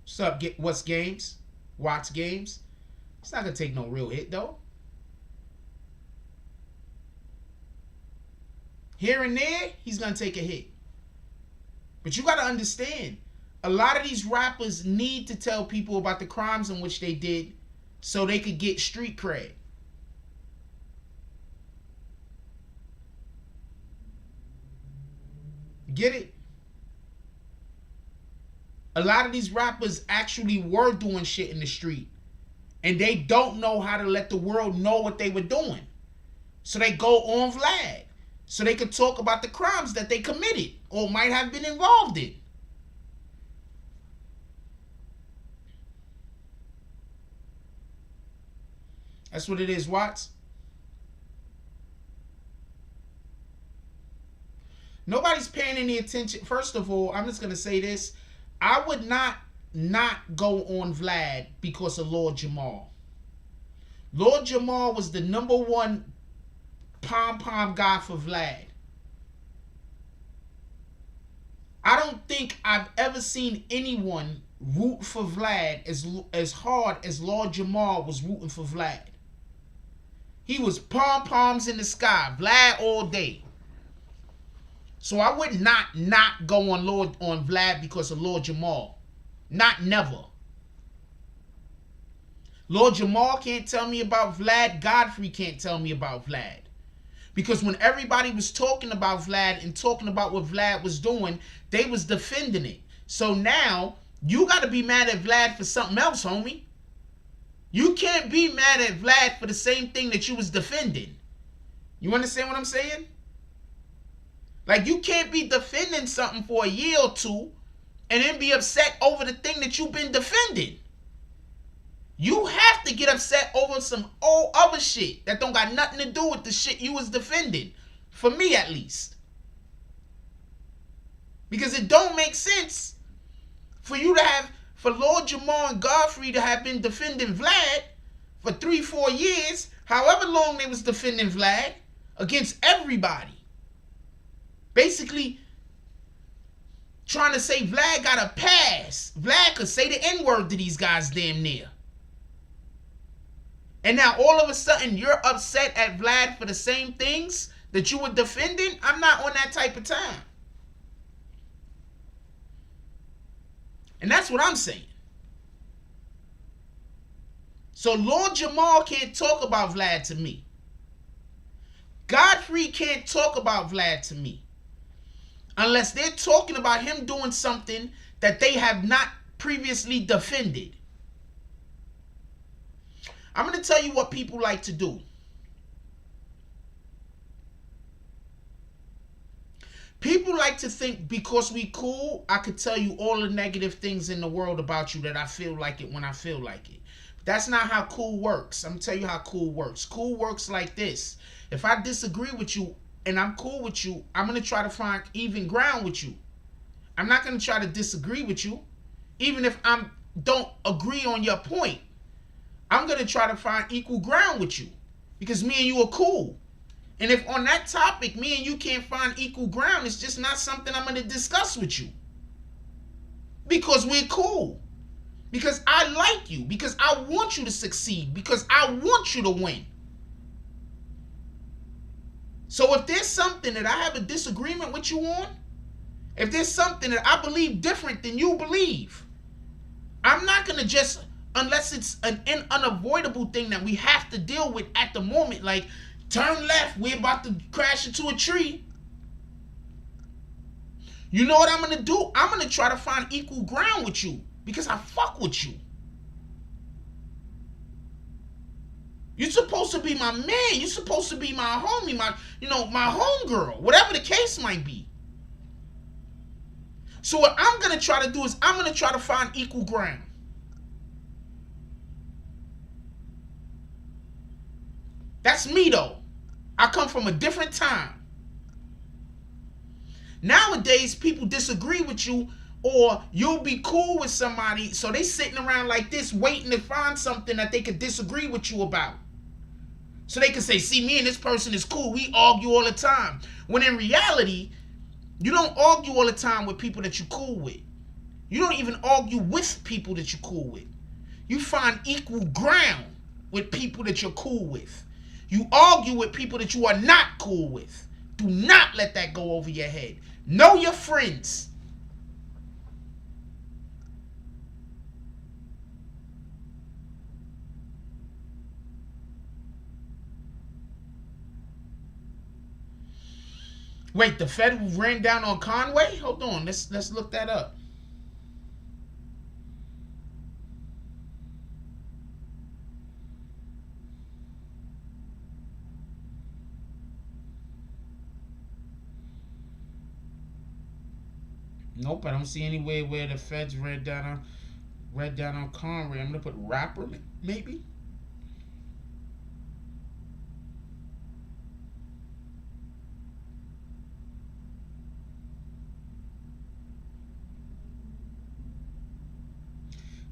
What's up? What's games? Watch games. It's not gonna take no real hit though. Here and there, he's gonna take a hit. But you gotta understand, a lot of these rappers need to tell people about the crimes in which they did so they could get street cred. Get it? A lot of these rappers actually were doing shit in the street. And they don't know how to let the world know what they were doing. So they go on Vlad. So they could talk about the crimes that they committed or might have been involved in. That's what it is, Watts. Nobody's paying any attention. First of all, I'm just going to say this. I would not go on Vlad because of Lord Jamal. Lord Jamal was the #1 pom-pom guy for Vlad. I don't think I've ever seen anyone root for Vlad as hard as Lord Jamal was rooting for Vlad. He was pom-poms in the sky, Vlad all day. So I would not go on Vlad because of Lord Jamal. Never. Lord Jamal can't tell me about Vlad. Godfrey can't tell me about Vlad. Because when everybody was talking about Vlad and talking about what Vlad was doing, they was defending it. So now, you got to be mad at Vlad for something else, homie. You can't be mad at Vlad for the same thing that you was defending. You understand what I'm saying? Like, you can't be defending something for a year or two and then be upset over the thing that you've been defending. You have to get upset over some old other shit that don't got nothing to do with the shit you was defending. For me, at least. Because it don't make sense for Lord Jamal and Godfrey to have been defending Vlad for 3-4 years, however long they was defending Vlad, against everybody. Basically, trying to say Vlad got a pass. Vlad could say the N-word to these guys damn near. And now all of a sudden you're upset at Vlad for the same things that you were defending? I'm not on that type of time. And that's what I'm saying. So Lord Jamal can't talk about Vlad to me. Godfrey can't talk about Vlad to me. Unless they're talking about him doing something that they have not previously defended. I'm going to tell you what people like to do. People like to think because we cool, I could tell you all the negative things in the world about you that I feel like it when I feel like it. But That's not how cool works. I'm gonna tell you how cool works. Cool works like this. If I disagree with you and I'm cool with you, I'm gonna try to find even ground with you. I'm not gonna try to disagree with you, even if I don't agree on your point. I'm gonna try to find equal ground with you because me and you are cool. And if on that topic me and you can't find equal ground, it's just not something I'm gonna discuss with you. Because we're cool. Because I like you. Because I want you to succeed. Because I want you to win. So if there's something that I have a disagreement with you on, if there's something that I believe different than you believe, I'm not going to just, unless it's an unavoidable thing that we have to deal with at the moment, like turn left, we're about to crash into a tree. You know what I'm going to do? I'm going to try to find equal ground with you because I fuck with you. You're supposed to be my man. You're supposed to be my homie, my homegirl, whatever the case might be. So what I'm going to try to do is I'm going to try to find equal ground. That's me though. I come from a different time. Nowadays, people disagree with you, or you'll be cool with somebody, so they sitting around like this waiting to find something that they could disagree with you about. So they can say, see, me and this person is cool. We argue all the time. When in reality, you don't argue all the time with people that you're cool with. You don't even argue with people that you're cool with. You find equal ground with people that you're cool with. You argue with people that you are not cool with. Do not let that go over your head. Know your friends. Wait, the Fed ran down on Conway? Hold on, let's look that up. Nope, I don't see anywhere where the Feds read down on Conway. I'm gonna put rapper, maybe.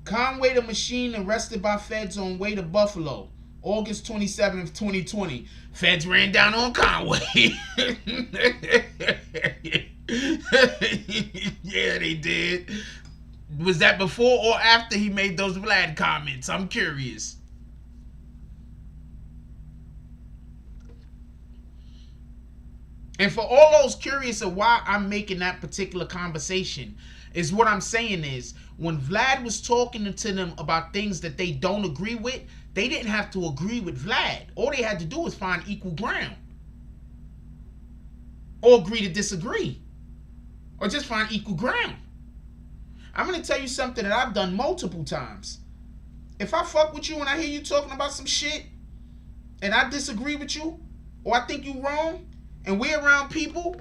Conway the Machine arrested by Feds on way to Buffalo, August 27th, 2020. Feds ran down on Conway. Yeah, they did. Was that before or after he made those Vlad comments? I'm curious. And for all those curious of why I'm making that particular conversation, is what I'm saying is, when Vlad was talking to them about things that they don't agree with, they didn't have to agree with Vlad. All they had to do was find equal ground. Or agree to disagree. Or just find equal ground. I'm going to tell you something that I've done multiple times. If I fuck with you and I hear you talking about some shit, and I disagree with you, or I think you wrong, and we're around people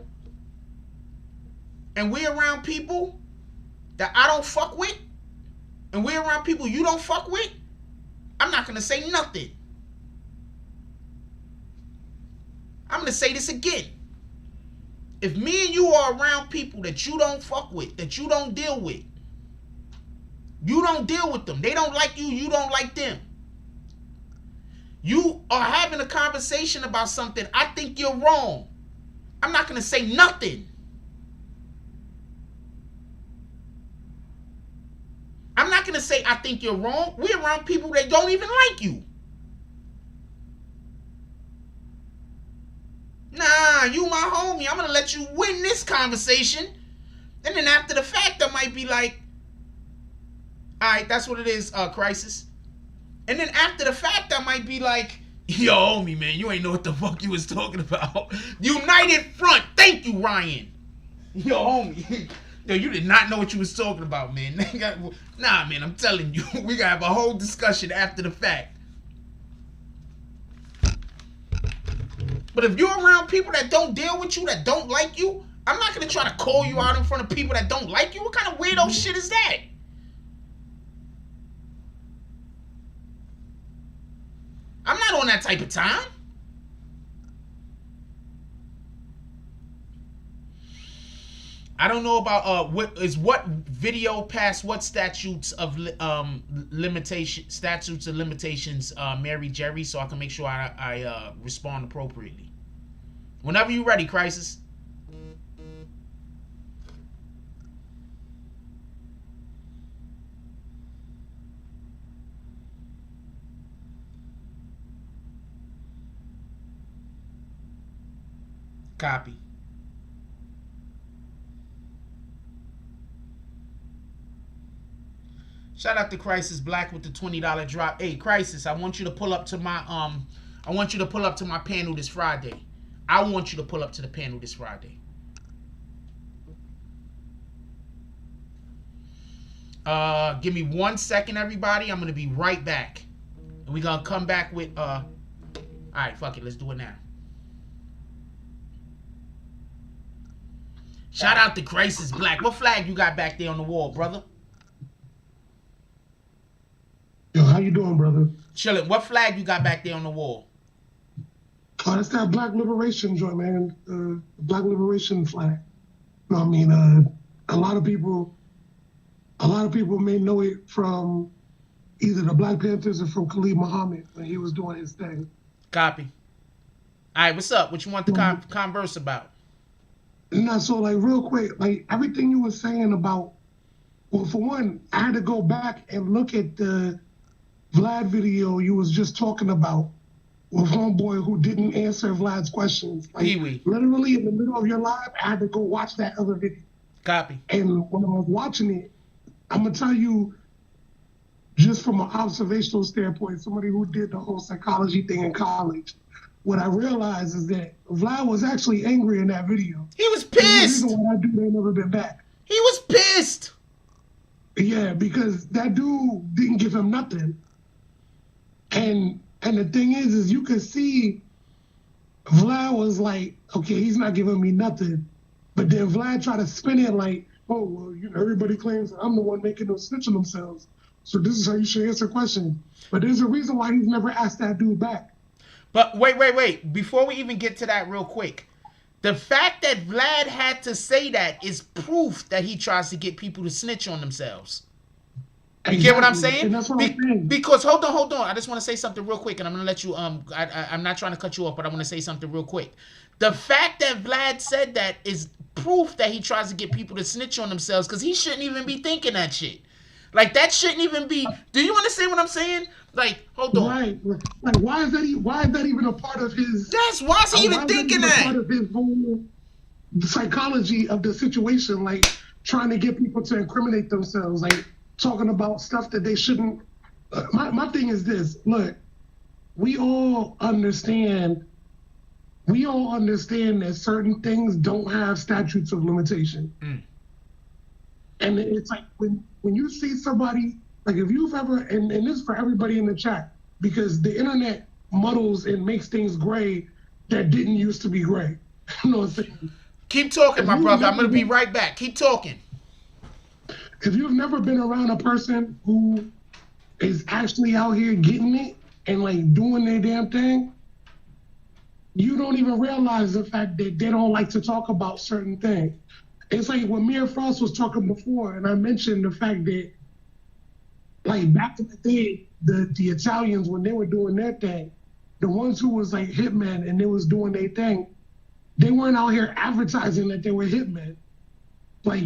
that I don't fuck with, and we're around people you don't fuck with, I'm not going to say nothing. I'm going to say this again. If me and you are around people that you don't fuck with, that you don't deal with, you don't deal with them. They don't like you, you don't like them. You are having a conversation about something, I think you're wrong. I'm not going to say nothing. I'm not going to say I think you're wrong. We're around people that don't even like you. Nah, you my homie. I'm going to let you win this conversation. And then after the fact, I might be like, all right, that's what it is, Crisis. And then after the fact, I might be like, yo, homie, man, you ain't know what the fuck you was talking about. United Front. Thank you, Ryan. Yo, homie. Yo, you did not know what you was talking about, man. Nah, man, I'm telling you. We gotta have a whole discussion after the fact. But if you're around people that don't deal with you, that don't like you, I'm not gonna try to call you out in front of people that don't like you. What kind of weirdo shit is that? that type of time. I don't know about what video past what statutes of limitations, Mary Jerry, so I can make sure I respond appropriately. Whenever you're ready, Crisis. Copy. Shout out to Crisis Black with the $20 drop. Hey, Crisis, I want you to pull up to my panel this Friday. I want you to pull up to the panel this Friday. Give me 1 second, everybody. I'm gonna be right back. And we're gonna come back with alright, fuck it, let's do it now. Shout out to Crisis Black. What flag you got back there on the wall, brother? Yo, how you doing, brother? Chillin'. What flag you got back there on the wall? Oh, that's that Black Liberation joint, man. Black Liberation flag. You know what I mean? A lot of people may know it from either the Black Panthers or from Khalid Muhammad when he was doing his thing. Copy. All right, what's up? What you want to converse about? No, so like real quick, like everything you were saying about, well, for one, I had to go back and look at the Vlad video you was just talking about with homeboy who didn't answer Vlad's questions. Like literally in the middle of your live, I had to go watch that other video. Copy. And when I was watching it, I'm gonna tell you, just from an observational standpoint, somebody who did the whole psychology thing in college, what I realized is that Vlad was actually angry in that video. He was pissed. The reason why that dude ain't never been back. He was pissed. Yeah, because that dude didn't give him nothing. And the thing is you could see Vlad was like, okay, he's not giving me nothing. But then Vlad tried to spin it like, oh, well, you know, everybody claims that I'm the one making them snitch on themselves. So this is how you should answer questions. But there's a reason why he's never asked that dude back. But wait. Before we even get to that real quick, the fact that Vlad had to say that is proof that he tries to get people to snitch on themselves. You get what I'm saying? And that's what I'm saying. Because hold on. I just want to say something real quick, and I'm gonna let you. I'm not trying to cut you off, but I want to say something real quick. The fact that Vlad said that is proof that he tries to get people to snitch on themselves, because he shouldn't even be thinking that shit. Like that shouldn't even be. Do you understand what I'm saying? Like, hold on. Right. Like, why is that even a part of his? Why is he even thinking that? Part of his whole psychology of the situation, like trying to get people to incriminate themselves, like talking about stuff that they shouldn't. My thing is this. Look, we all understand that certain things don't have statutes of limitation. And it's like when you see somebody, like if you've ever, and this is for everybody in the chat, because the internet muddles and makes things gray that didn't used to be gray. You know what I'm saying? Keep talking, my brother. I'm going to be right back. Keep talking. If you've never been around a person who is actually out here getting it and like doing their damn thing, you don't even realize the fact that they don't like to talk about certain things. It's like when me and Frost was talking before, and I mentioned the fact that, like back in the day, the Italians, when they were doing their thing, the ones who was like hitmen and they was doing their thing, they weren't out here advertising that they were hitmen. Like,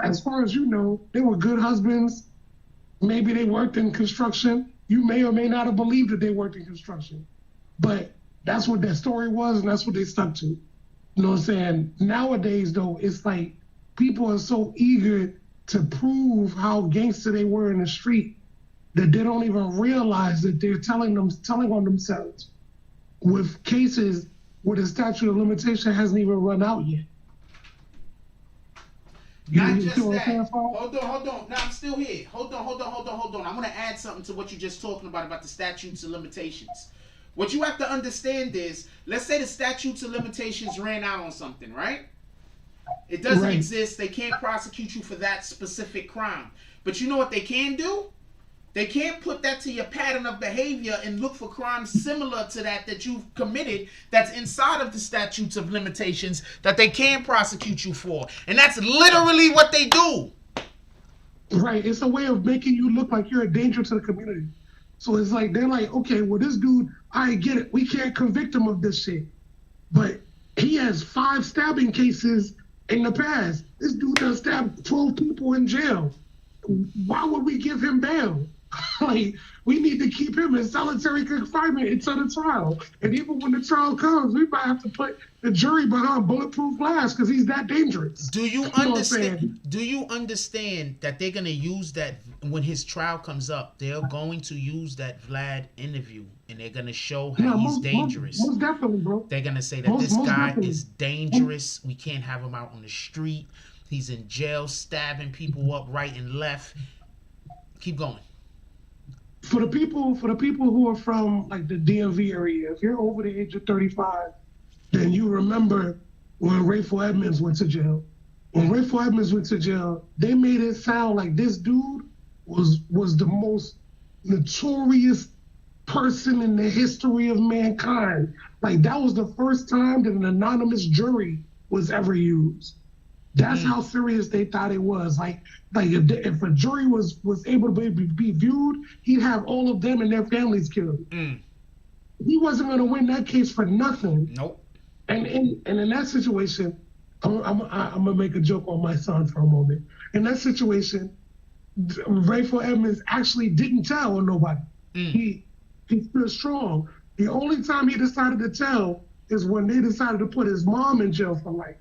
as far as you know, they were good husbands. Maybe they worked in construction. You may or may not have believed that they worked in construction. But that's what their story was, and that's what they stuck to. You know what I'm saying? Nowadays, though, it's like people are so eager to prove how gangster they were in the street that they don't even realize that they're telling on themselves with cases where the statute of limitation hasn't even run out yet. Not just that. Hold on. No, I'm still here. Hold on. I'm going to add something to what you're just talking about the statutes of limitations. What you have to understand is, let's say the statutes of limitations ran out on something, right? It doesn't exist. They can't prosecute you for that specific crime. But you know what they can do? They can't put that to your pattern of behavior and look for crimes similar to that you've committed that's inside of the statutes of limitations that they can prosecute you for. And that's literally what they do. Right. It's a way of making you look like you're a danger to the community. So it's like, they're like, okay, well, this dude, I get it. We can't convict him of this shit. But he has 5 stabbing cases in the past. This dude done stabbed 12 people in jail. Why would we give him bail? Like, we need to keep him in solitary confinement until the trial. And even when the trial comes, we might have to put the jury behind bulletproof glass because he's that dangerous. Do you understand? Do you understand that they're gonna use that when his trial comes up? They're going to use that Vlad interview, and they're gonna show how he's dangerous. Most definitely, bro. They're gonna say that this guy is dangerous. We can't have him out on the street. He's in jail, stabbing people up right and left. Keep going. For the people who are from like the DMV area, if you're over the age of 35, then you remember when Rayful Edmonds went to jail. When Rayful Edmonds went to jail, they made it sound like this dude was the most notorious person in the history of mankind. Like, that was the first time that an anonymous jury was ever used. That's how serious they thought it was. Like if a jury was able to be viewed, he'd have all of them and their families killed. He wasn't going to win that case for nothing. Nope. And in that situation, I'm gonna make a joke on my son for a moment. In that situation, Rayful Edmonds actually didn't tell on nobody. He stood strong. The only time he decided to tell is when they decided to put his mom in jail for life.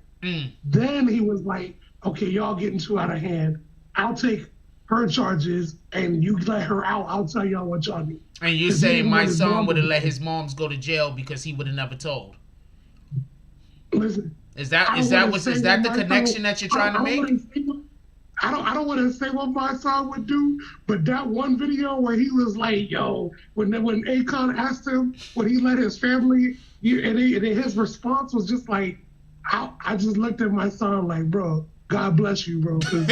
Then he was like, okay, y'all getting too out of hand. I'll take her charges and you let her out. I'll tell y'all what y'all need. And you say my son would have let his moms go to jail because he would have never told. Listen, is that the connection that you're trying to make? I don't want to say what my son would do, but that one video where he was like, yo, when Akon asked him, would he let his family, and his response was just like, I just looked at my son like, bro, God bless you, bro. Because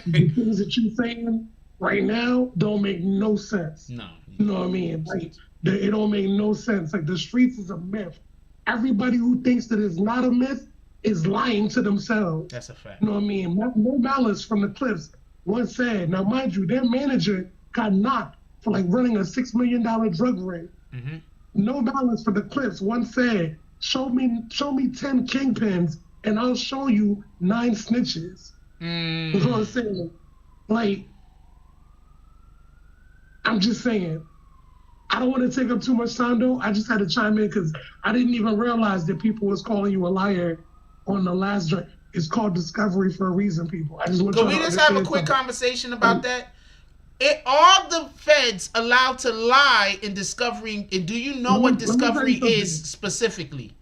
the things that you're saying right now don't make no sense. No. You know what I mean? Like, it don't make no sense. Like, the streets is a myth. Everybody who thinks that it's not a myth is lying to themselves. That's a fact. You know what I mean? Mo Malice from the Clips once said, now mind you, their manager got knocked for like running a $6 million drug ring. No Malice from the Clips once said, show me 10 kingpins and I'll show you 9 snitches. That's what I'm saying. Like, I'm just saying, I don't want to take up too much time though. I just had to chime in because I didn't even realize that people was calling you a liar on the last drink. It's called discovery for a reason, people. I just want to just have a quick conversation about that? Are the feds allowed to lie in discovery? And do you know what discovery is specifically?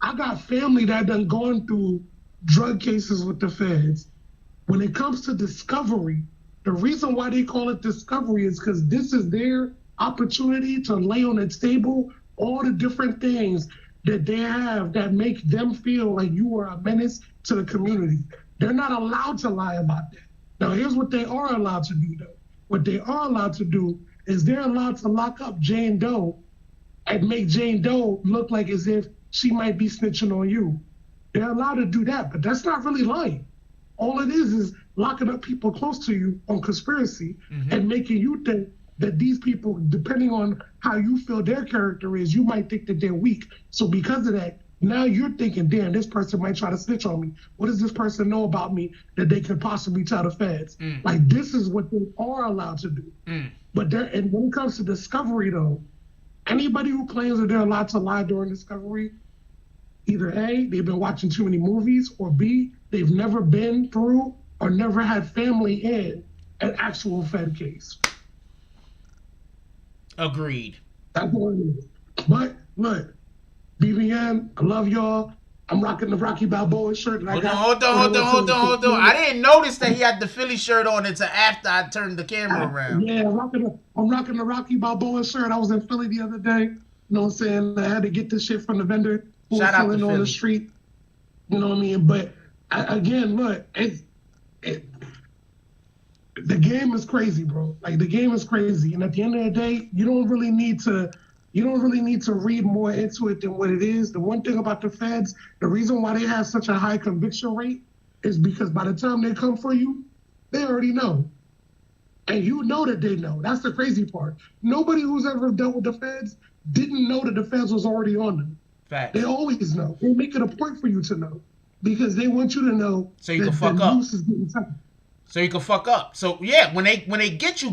I got family that done gone through drug cases with the feds. When it comes to discovery, the reason why they call it discovery is because this is their opportunity to lay on the table all the different things that they have that make them feel like you are a menace to the community. They're not allowed to lie about that. Now, here's what they are allowed to do, though. What they are allowed to do is they're allowed to lock up Jane Doe and make Jane Doe look like as if she might be snitching on you. They're allowed to do that, but that's not really lying. All it is locking up people close to you on conspiracy and making you think that these people, depending on how you feel their character is, you might think that they're weak. So because of that, now you're thinking, damn, this person might try to snitch on me. What does this person know about me that they could possibly tell the feds? Like, this is what they are allowed to do. But and when it comes to discovery, though, anybody who claims that they're allowed to lie during discovery, either A, they've been watching too many movies, or B, they've never been through or never had family in an actual Fed case. Agreed. That's what it is. But look, BBN, I love y'all. I'm rocking the Rocky Balboa shirt. Hold on. I didn't notice that he had the Philly shirt on until after I turned the camera around. Yeah, I'm rocking the Rocky Balboa shirt. I was in Philly the other day. You know what I'm saying? I had to get this shit from the vendor who was selling on the street. You know what I mean? But again, look, The game is crazy, bro. Like the game is crazy, and at the end of the day, you don't really need to read more into it than what it is. The one thing about the feds, the reason why they have such a high conviction rate is because by the time they come for you, they already know. And you know that they know. That's the crazy part. Nobody who's ever dealt with the feds didn't know that the feds was already on them. Facts. They always know. They make it a point for you to know because they want you to know so you that can fuck the up. noose is getting tight. So you can fuck up. So yeah, when they get you,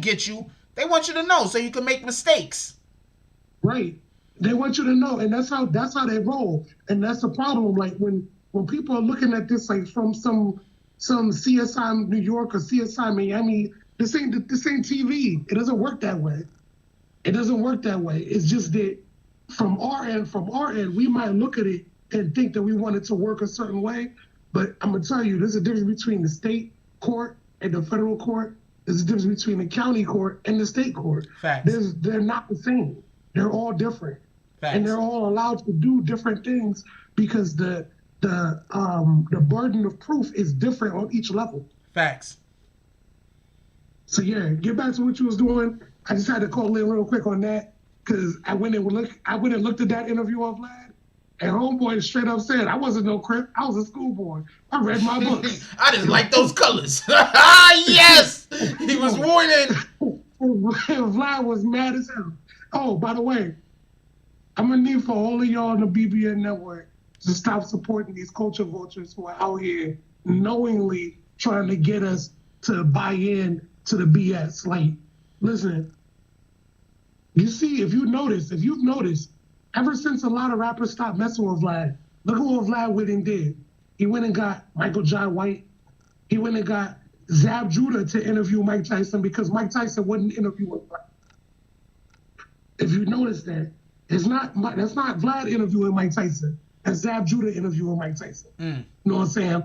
they want you to know so you can make mistakes. Right. They want you to know, and that's how they roll. And that's the problem. Like when people are looking at this like from some CSI New York or CSI Miami, this ain't TV. It doesn't work that way. It doesn't work that way. It's just that from our end, we might look at it and think that we want it to work a certain way. But I'm gonna tell you, there's a difference between the state court and the federal court. There's a difference between the county court and the state court. Facts. They're not the same. They're all different. Facts. And they're all allowed to do different things because the burden of proof is different on each level. Facts. So yeah, get back to what you was doing. I just had to call in real quick on that because I went and looked at that interview of Vlad, and homeboy straight up said, I wasn't no crip. I was a schoolboy. I read my books. I just like those colors. Yes! He was warning. Vlad was mad as hell. Oh, by the way, I'm going to need for all of y'all in the BBN network to stop supporting these culture vultures who are out here knowingly trying to get us to buy in to the BS. Like, listen, you see, if you've noticed, ever since a lot of rappers stopped messing with Vlad, look at what Vlad went and did. He went and got Michael Jai White. He went and got Zab Judah to interview Mike Tyson because Mike Tyson wouldn't interview with Vlad. If you notice that, that's not Vlad interviewing Mike Tyson. That's Zab Judah interviewing Mike Tyson. You know what I'm saying?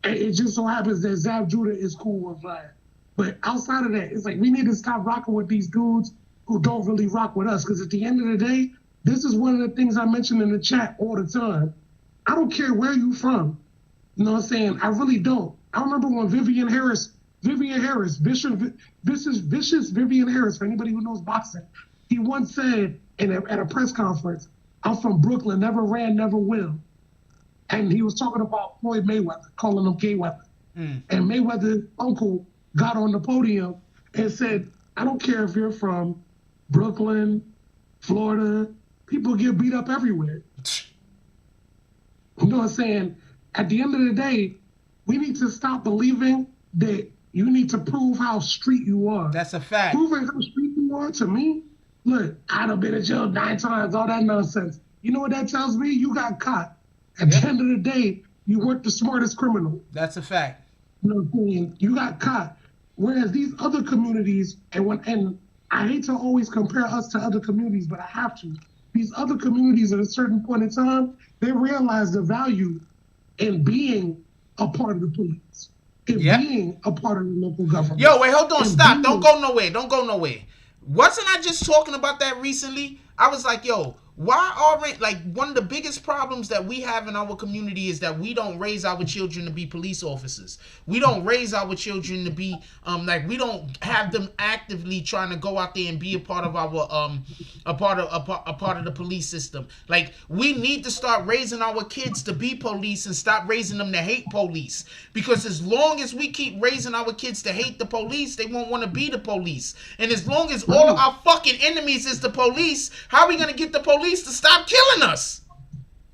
It just so happens that Zab Judah is cool with Vlad. But outside of that, it's like we need to stop rocking with these dudes who don't really rock with us. Because at the end of the day, this is one of the things I mention in the chat all the time. I don't care where you from. You know what I'm saying? I really don't. I remember when Vivian Harris, vicious Vivian Harris, for anybody who knows boxing, he once said at a press conference, I'm from Brooklyn, never ran, never will. And he was talking about Floyd Mayweather, calling him gay weather. And Mayweather's uncle got on the podium and said, I don't care if you're from Brooklyn, Florida, people get beat up everywhere. You know what I'm saying? At the end of the day, we need to stop believing that you need to prove how street you are. That's a fact. Proving how street you are to me, look, I'd have been in jail 9 times, all that nonsense. You know what that tells me? You got caught. At the end of the day, you weren't the smartest criminal. That's a fact. You know what I'm saying? You got caught. Whereas these other communities, and I hate to always compare us to other communities, but I have to. These other communities at a certain point in time, they realize the value in being a part of the police, in being a part of the local government. Yo, wait, hold on, stop. Don't go nowhere. Wasn't I just talking about that recently? I was like, yo, why are like one of the biggest problems that we have in our community is that we don't raise our children to be police officers. We don't raise our children to be like we don't have them actively trying to go out there and be a part of our a part of the police system. Like we need to start raising our kids to be police and stop raising them to hate police. Because as long as we keep raising our kids to hate the police, they won't want to be the police. And as long as all of our fucking enemies is the police, how are we gonna get the police to stop killing us?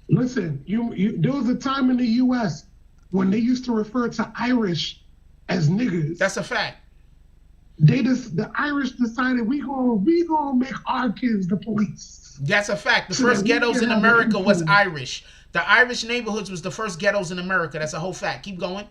Listen, there was a time in the U.S. when they used to refer to Irish as niggers. That's a fact. The Irish decided we gonna make our kids the police. That's a fact. The first ghettos in America was Irish. The Irish neighborhoods was the first ghettos in America. That's a whole fact. Keep going.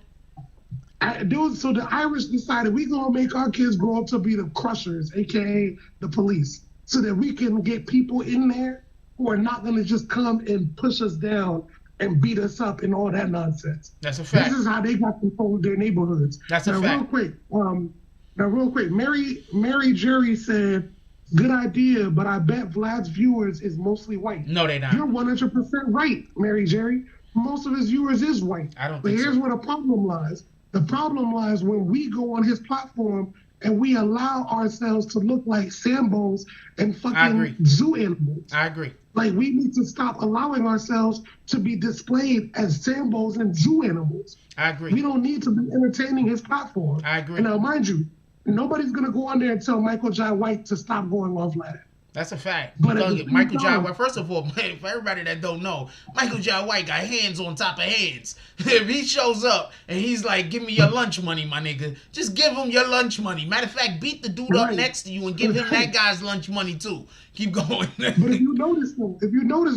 So the Irish decided we gonna make our kids grow up to be the crushers, aka the police, so that we can get people in there who are not going to just come and push us down and beat us up and all that nonsense. That's a fact. This is how they got control of their neighborhoods. That's a fact. Real quick, Mary Jerry said, good idea, but I bet Vlad's viewers is mostly white. No, they not. You're 100% right, Mary Jerry. Most of his viewers is white. I don't But think here's so. where the problem lies. The problem lies when we go on his platform and we allow ourselves to look like Sambos and fucking zoo animals. I agree. Like, we need to stop allowing ourselves to be displayed as Sambos and zoo animals. I agree. We don't need to be entertaining his platform. I agree. And now, mind you, nobody's going to go on there and tell Michael Jai White to stop going off Vlad. That's a fact. But Because Michael Jai White, first of all, for everybody that don't know, Michael Jai White got hands on top of hands. If he shows up and he's like, give me your lunch money, my nigga, just give him your lunch money. Matter of fact, beat the dude up next to you and give him that guy's lunch money too. Keep going. But if you notice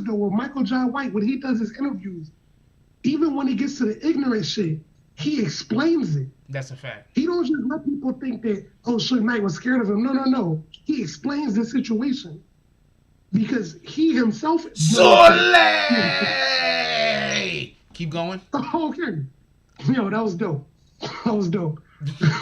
though, with Michael Jai White, when he does his interviews, even when he gets to the ignorant shit, he explains it. That's a fact. He don't just let people think that, oh, Suge Knight was scared of him. No. He explains the situation. Because he himself... Soleil! Keep going. Okay. Yo, that was dope.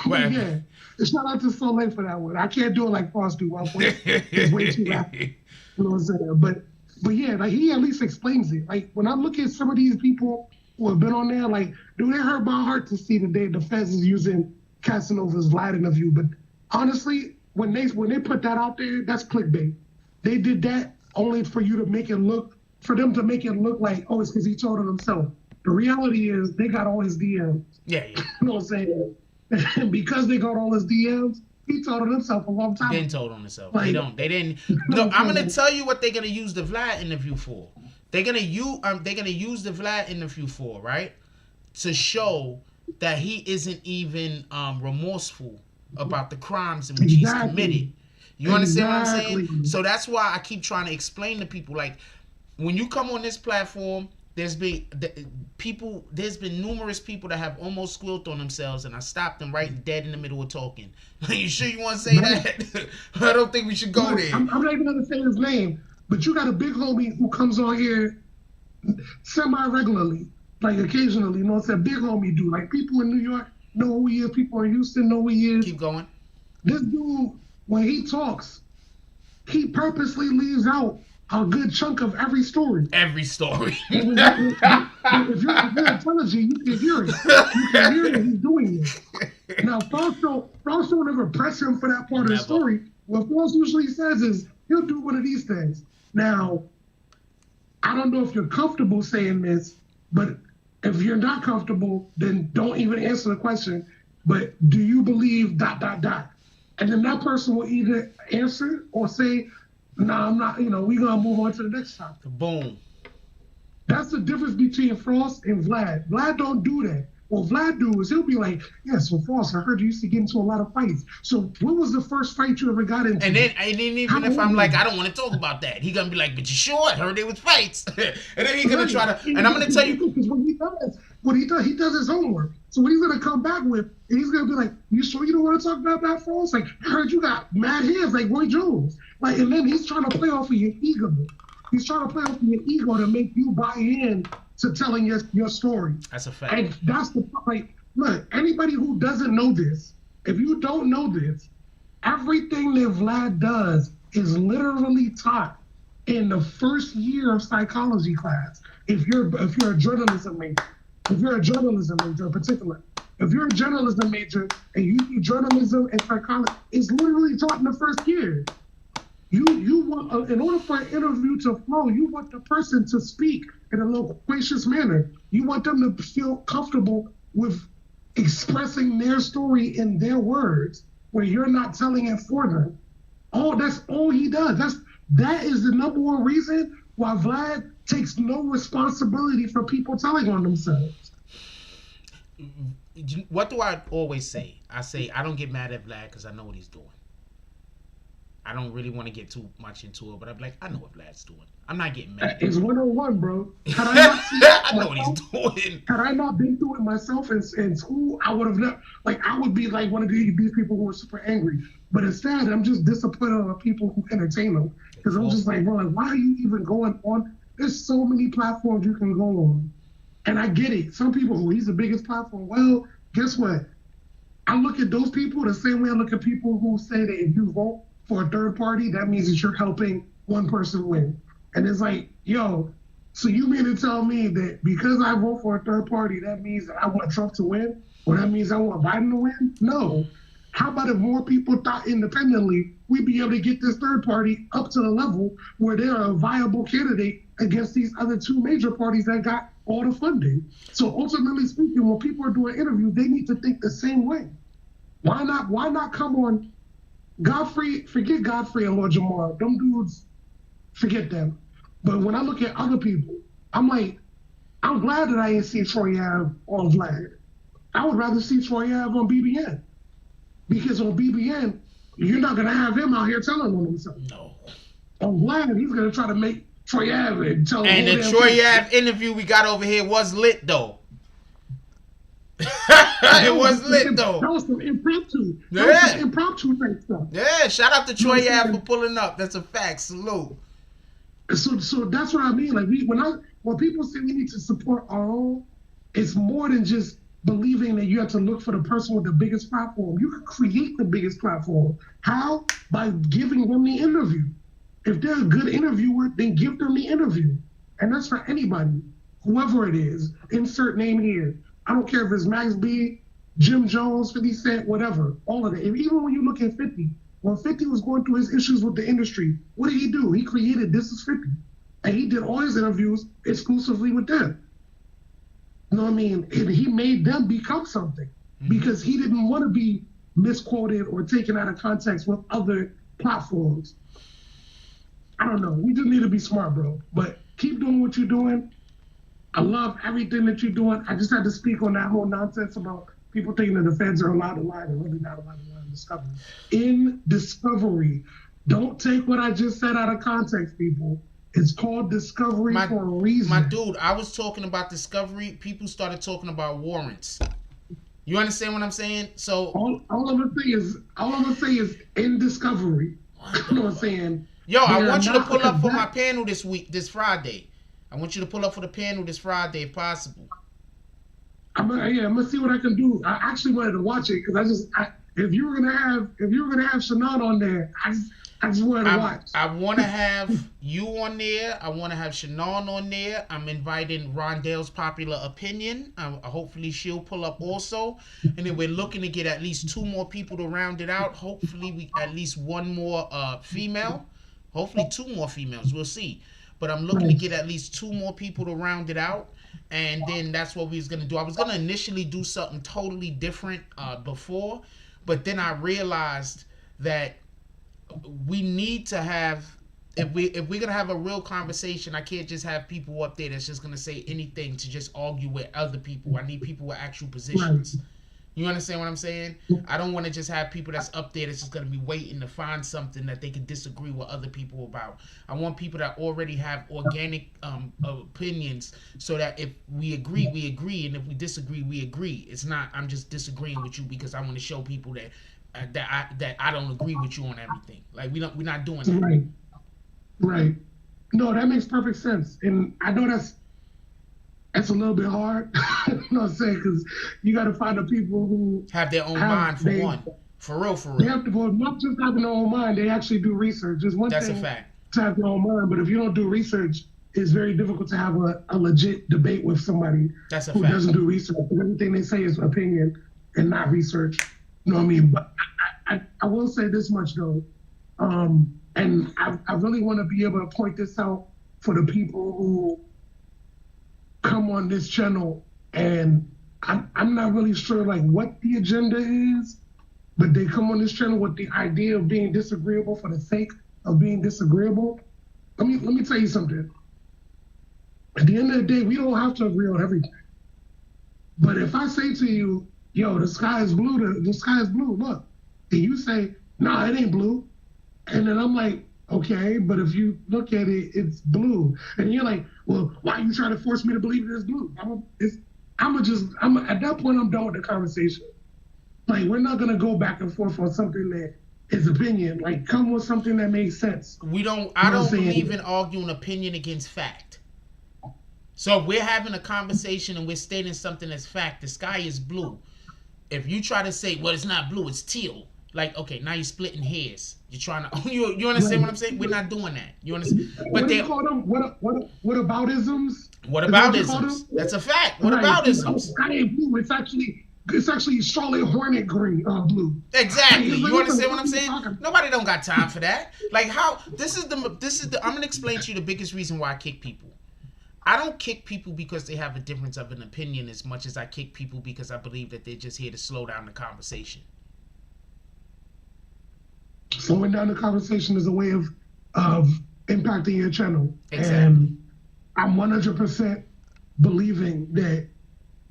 But yeah. Shout out to Soleil for that one. I can't do it like Frost do. My voice is way too loud. You know what I'm saying? But yeah, like, he at least explains it. Like, when I look at some of these people who have been on there, like, dude, it hurt my heart to see today the feds is using Casanova's Vlad interview. But honestly, when they put that out there, that's clickbait. They did that only for you to make it look, for them to make it look like, oh, it's because he told it himself. The reality is they got all his DMs. Yeah. You know what I'm saying? And because they got all his DMs, he told it himself a long time. Been told on himself. Like, they didn't. No, I'm gonna tell you what they're gonna use the Vlad interview for. They're gonna use the Vlad interview for, right? To show that he isn't even remorseful about the crimes in which he's committed. You understand what I'm saying? So that's why I keep trying to explain to people, like, when you come on this platform, there's been numerous people that have almost squealed on themselves, and I stopped them right dead in the middle of talking. You sure you want to say that? I don't think we should go there. I'm not even going to say his name, but you got a big homie who comes on here semi-regularly, like occasionally, you know what I'm saying? Big homie dude. Like, people in New York know who he is. People in Houston know who he is. Keep going. This dude, when he talks, he purposely leaves out a good chunk of every story. Every story. If you're intelligent, you can hear it. You can hear that he's doing it. Now, Frost don't ever press him for that part of the story. What Frost usually says is, he'll do one of these things. Now, I don't know if you're comfortable saying this, but if you're not comfortable, then don't even answer the question. But do you believe ... And then that person will either answer or say, nah, I'm not, we're going to move on to the next topic. Boom. That's the difference between Frost and Vlad. Vlad don't do that. What Vlad do is he'll be like, yeah, so Frost, I heard you used to get into a lot of fights. So what was the first fight you ever got into? And then even if I'm like, I don't want to talk about that, he going to be like, but you sure? I heard there was fights. And then he's going to try to, and I'm going to tell you. Because he does his homework. So what he's going to come back with, he's going to be like, you sure you don't want to talk about that, Frost? Like, I heard you got mad hands like Roy Jones. Like, and then he's trying to play off of your ego. He's trying to play off of your ego to make you buy in to telling your story. That's a fact. And that's the, like, look, anybody who doesn't know this, if you don't know this, everything that Vlad does is literally taught in the first year of psychology class. If you're a journalism major, in particular, if you're a journalism major and you do journalism and psychology, it's literally taught in the first year. You want, in order for an interview to flow, you want the person to speak in a loquacious manner. You want them to feel comfortable with expressing their story in their words, where you're not telling it for them. That's all he does. That is the number one reason why Vlad takes no responsibility for people telling on themselves. What do I always say? I say I don't get mad at Vlad because I know what he's doing. I don't really want to get too much into it, but I'm like, I know what Vlad's doing. I'm not getting mad. It's 101, bro. Had I not seen I know what he's doing. Had I not been through it myself in school, I would have never, I would be like one of these people who are super angry. But instead, I'm just disappointed on people who entertain them. Because I'm just like, bro, why are you even going on? There's so many platforms you can go on. And I get it. Some people who he's the biggest platform. Well, guess what? I look at those people the same way I look at people who say that if you vote for a third party, that means that you're helping one person win. And it's like, yo, so you mean to tell me that because I vote for a third party, that means that I want Trump to win? Well, that means I want Biden to win? No. How about if more people thought independently, we'd be able to get this third party up to the level where they're a viable candidate against these other two major parties that got all the funding? So ultimately speaking, when people are doing interviews, they need to think the same way. Why not come on Godfrey, forget Godfrey and Lord Jamar. Them dudes, forget them. But when I look at other people, I'm like, I'm glad that I ain't see Troy Ave on Vlad. I would rather see Troy Ave on BBN. Because on BBN, you're not going to have him out here telling on himself. No. On Vlad, he's going to try to make Troy Ave and tell him. And the Troy Ave interview we got over here was lit, though. It was lit, though. That was some impromptu. Yeah. That was some impromptu type stuff. Yeah, shout out to Troy Ave for pulling up. That's a fact. Salute. So that's what I mean. Like when people say we need to support our own, it's more than just believing that you have to look for the person with the biggest platform. You can create the biggest platform. How? By giving them the interview. If they're a good interviewer, then give them the interview. And that's for anybody, whoever it is. Insert name here. I don't care if it's Max B, Jim Jones, 50 Cent, whatever. All of it. Even when you look at 50, when 50 was going through his issues with the industry, what did he do? He created This Is 50. And he did all his interviews exclusively with them. You know what I mean? And he made them become something because he didn't want to be misquoted or taken out of context with other platforms. I don't know. We just need to be smart, bro. But keep doing what you're doing. I love everything that you're doing. I just had to speak on that whole nonsense about people thinking that the feds are allowed to lie. They're really not allowed to lie in discovery. In discovery, don't take what I just said out of context, people. It's called discovery for a reason. My dude, I was talking about discovery. People started talking about warrants. You understand what I'm saying? So all I'm gonna say is in discovery. You know what I'm saying? Yo, I want you to pull up for my panel this Friday. I want you to pull up for the panel this Friday if possible. I'm gonna see what I can do. I actually wanted to watch it because if you were gonna have Shannon on there, I just wanted to watch. I want to have you on there. I want to have Shannon on there. I'm inviting Rondell's Popular Opinion. Hopefully she'll pull up also. And then we're looking to get at least 2 more people to round it out. Hopefully we at least 1 more female. Hopefully 2 more females. We'll see. But I'm looking to get at least 2 more people to round it out. And then that's what we was going to do. I was going to initially do something totally different before. But then I realized that we need to have, if we're gonna have a real conversation, I can't just have people up there that's just gonna say anything to just argue with other people. I need people with actual positions. You understand what I'm saying? I don't want to just have people that's up there that's just gonna be waiting to find something that they can disagree with other people about. I want people that already have organic opinions, so that if we agree, we agree, and if we disagree, we agree. It's not I'm just disagreeing with you because I want to show people that I don't agree with you on everything. Like we're not doing that. Right. No, that makes perfect sense, and I know that's a little bit hard. You know what I'm saying? Because you got to find the people who have their own mind for one. For real. They have to, well, not just having their own mind. They actually do research. There's one That's thing a fact. to have your own mind, but if you don't do research, it's very difficult to have a legit debate with somebody who doesn't do research. Everything they say is opinion and not research. You know what I mean? But I will say this much though, and I really want to be able to point this out for the people who come on this channel, and I'm not really sure like what the agenda is, but they come on this channel with the idea of being disagreeable for the sake of being disagreeable. Let me tell you something. At the end of the day, we don't have to agree on everything. But if I say to you, yo, the sky is blue, the sky is blue, look. And you say, nah, it ain't blue. And then I'm like, okay, but if you look at it, it's blue. And you're like, well, why are you trying to force me to believe it is blue? At that point, I'm done with the conversation. Like, we're not going to go back and forth on something that is opinion. Like, come with something that makes sense. I don't believe in arguing opinion against fact. So if we're having a conversation and we're stating something as fact, the sky is blue. If you try to say, well, it's not blue, it's teal. Like, okay, now you're splitting hairs. You're trying to, you understand what I'm saying? We're not doing that. You understand? But what do you call them? What aboutisms? What aboutisms? That's a fact. What aboutisms? Sky ain't blue. It's actually it's actually Charlotte Hornet green, blue. Exactly. Like, You understand what I'm are you saying? talking? Nobody don't got time for that. Like how this is the I'm gonna explain to you the biggest reason why I kick people. I don't kick people because they have a difference of an opinion as much as I kick people because I believe that they're just here to slow down the conversation. Slowing down the conversation is a way of impacting your channel. Exactly. And I'm 100% believing that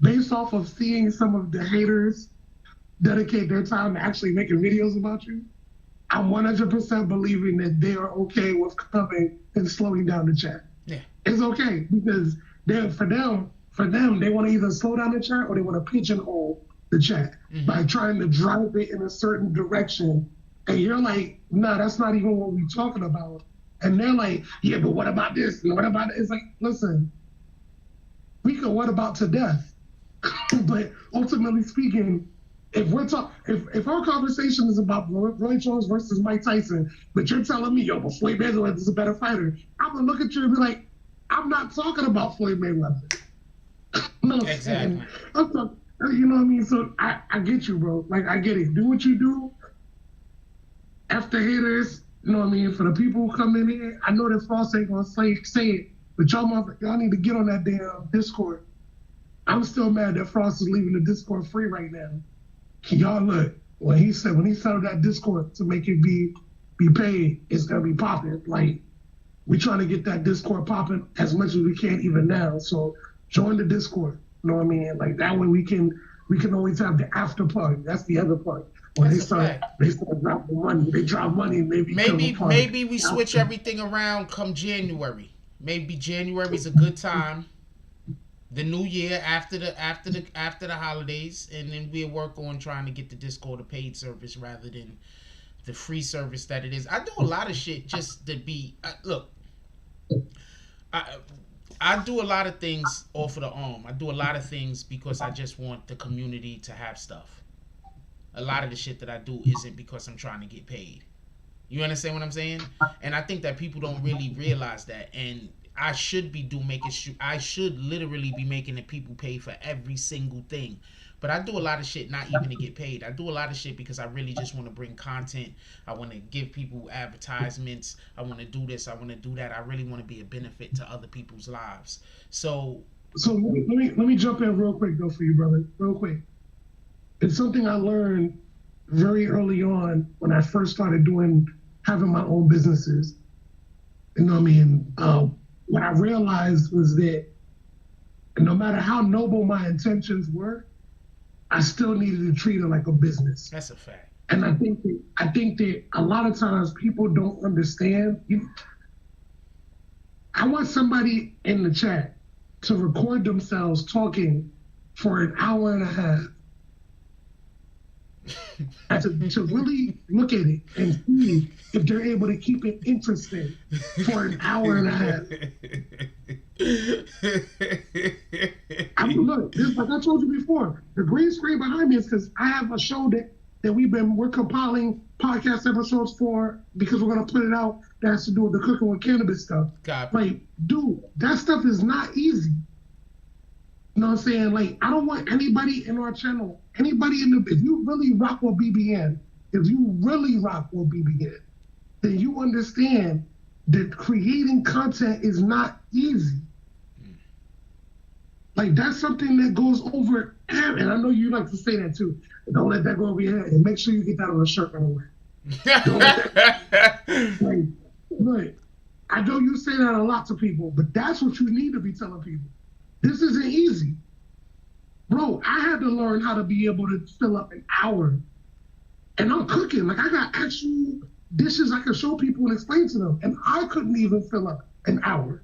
based off of seeing some of the haters dedicate their time to actually making videos about you, I'm 100% believing that they are okay with coming and slowing down the chat. Yeah. It's okay because for them, they want to either slow down the chat or they want to pigeonhole the chat by trying to drive it in a certain direction. And you're like, nah, that's not even what we're talking about. And they're like, yeah, but what about this? And what about it? It's like, listen, we could what about to death? But ultimately speaking, if our conversation is about Roy Jones versus Mike Tyson, but you're telling me, yo, but Floyd Mayweather is a better fighter, I'm gonna look at you and be like, I'm not talking about Floyd Mayweather. No, Exactly. I'm talking, you know what I mean? So I get you, bro. Like I get it. Do what you do. After haters, you know what I mean? For the people who come in here, I know that Frost ain't gonna say it, but y'all need to get on that damn Discord. I'm still mad that Frost is leaving the Discord free right now. Y'all look, when he set up that Discord to make it be paid, it's gonna be popping. Like we trying to get that Discord popping as much as we can even now. So join the Discord. You know what I mean? Like that way we can always have the after party. That's the other part. When they start dropping money, they drop money. Maybe we switch everything around come January. Maybe January's a good time. The new year after the holidays, and then we'll work on trying to get the Discord a paid service rather than the free service that it is. I do a lot of shit just to be look. I do a lot of things off of the arm. I do a lot of things because I just want the community to have stuff. A lot of the shit that I do isn't because I'm trying to get paid. You understand what I'm saying? And I think that people don't really realize that. And I should literally be making the people pay for every single thing. But I do a lot of shit not even to get paid. I do a lot of shit because I really just want to bring content. I want to give people advertisements. I want to do this. I want to do that. I really want to be a benefit to other people's lives. So let me jump in real quick though for you, brother. Real quick. It's something I learned very early on when I first started having my own businesses. You know what I mean? What I realized was that no matter how noble my intentions were, I still needed to treat it like a business. That's a fact. And I think that a lot of times people don't understand. I want somebody in the chat to record themselves talking for an hour and a half. And to really look at it and see if they're able to keep it interesting for an hour and a half. Look, like I told you before, the green screen behind me is because I have a show that we're compiling podcast episodes for because we're gonna put it out that has to do with the cooking with cannabis stuff. Like, dude, that stuff is not easy. You know what I'm saying? Like, I don't want anybody in our channel, if you really rock with BBN, then you understand that creating content is not easy. Like, that's something that goes over, and I know you like to say that too. Don't let that go over your head, and make sure you get that on a shirt right away. Like, I know you say that a lot to people, but that's what you need to be telling people. This isn't easy. Bro, I had to learn how to be able to fill up an hour. And I'm cooking. Like, I got actual dishes I can show people and explain to them. And I couldn't even fill up an hour.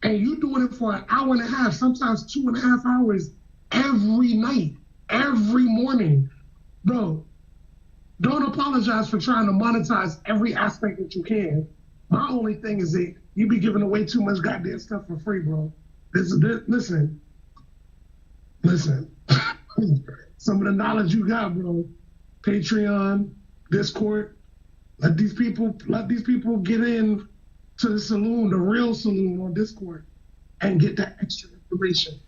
And you doing it for an hour and a half, sometimes 2.5 hours every night, every morning. Bro, don't apologize for trying to monetize every aspect that you can. My only thing is that you be giving away too much goddamn stuff for free, bro. Listen. Some of the knowledge you got, bro. Patreon, Discord. Let these people get in to the saloon, the real saloon on Discord, and get that extra information.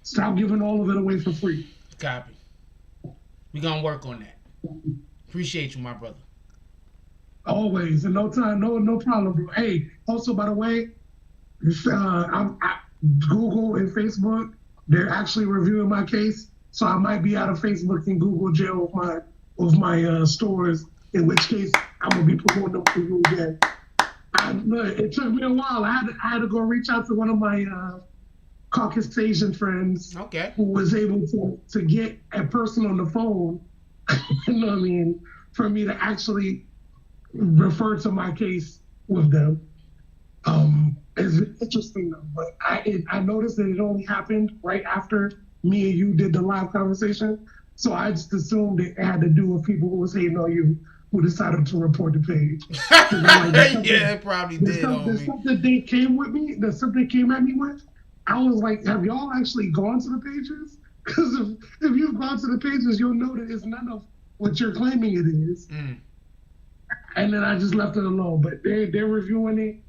Stop giving all of it away for free. Copy. We gonna work on that. Appreciate you, my brother. Always, and no time, no problem, bro. Hey, also by the way, Google and Facebook, they're actually reviewing my case, so I might be out of Facebook and Google jail with my stores. In which case, I'm gonna be promoting them for you again. Look, it took me a while. I had to go reach out to one of my Caucasian friends, who was able to get a person on the phone. You know what I mean? For me to actually refer to my case with them. It's interesting though, but I noticed that it only happened right after me and you did the live conversation. So I just assumed it had to do with people who was hating on you, who decided to report the page. Yeah, it probably did. There's something they came with me. There's something they came at me with. I was like, have y'all actually gone to the pages? Because if you've gone to the pages, you'll know that it's none of what you're claiming it is. And then I just left it alone. But they're reviewing it.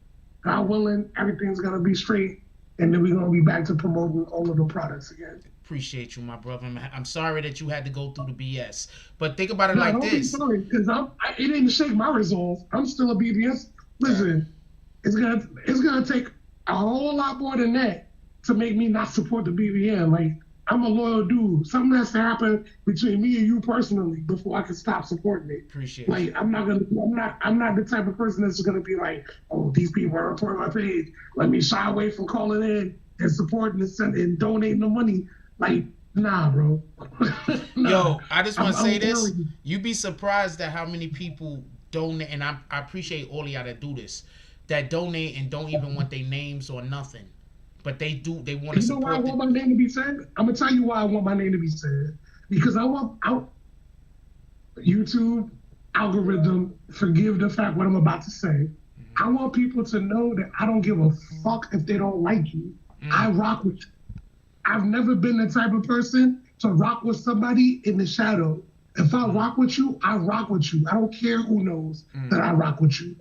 God willing, everything's gonna be straight, and then we're gonna be back to promoting all of the products again. Appreciate you, my brother. I'm sorry that you had to go through the BS, but think about it like this. Sorry, because it didn't shake my resolve. I'm still a BBS. Listen, it's gonna take a whole lot more than that to make me not support the BBN. Like, I'm a loyal dude. Something has to happen between me and you personally before I can stop supporting it. Appreciate like, you. I'm not the type of person that's gonna be like, oh, these people are reporting my page. Let me shy away from calling in and supporting and donating the money. Like, nah, bro. Nah. Yo, I just want to say this. You'd be surprised at how many people donate, and I appreciate all of y'all that do this, that donate and don't even want their names or nothing. But they do. They want to support. You know why I want my name to be said? I'm gonna tell you why I want my name to be said. Because I want YouTube algorithm. Forgive the fact what I'm about to say. I want people to know that I don't give a fuck if they don't like you. I rock with you. I've never been the type of person to rock with somebody in the shadow. If I rock with you, I rock with you. I don't care who knows that I rock with you.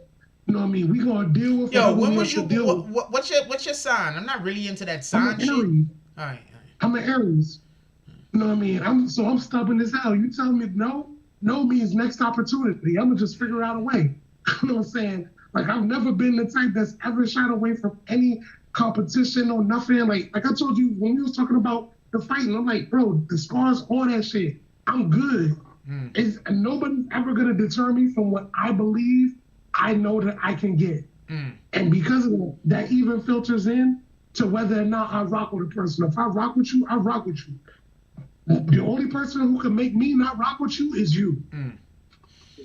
You know what I mean? We gonna deal with. Yo, when was you? What's your sign? I'm not really into that sign shit. All right. I'm an Aries. You know what I mean? I'm stubborn as hell. You tell me no means next opportunity. I'm gonna just figure out a way. You know what I'm saying? Like, I've never been the type that's ever shied away from any competition or nothing. Like I told you when we was talking about the fighting, I'm like, bro, the scars, all that shit, I'm good. Nobody's ever gonna deter me from what I believe I know that I can get. And because of that even filters in to whether or not I rock with a person. If I rock with you, I rock with you. The only person who can make me not rock with you is you.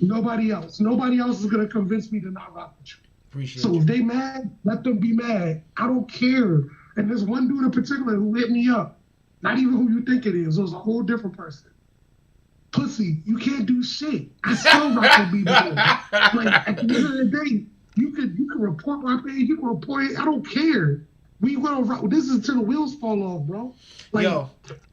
Nobody else. Nobody else is gonna convince me to not rock with you. Appreciate so you. If they mad, let them be mad. I don't care. And there's one dude in particular who hit me up. Not even who you think it is. It was a whole different person. Pussy, you can't do shit. I still rock with BBN. Like, at the end of the day, you can report my page. You can report it. I don't care. We gonna rock. This is until the wheels fall off, bro. Like, yo,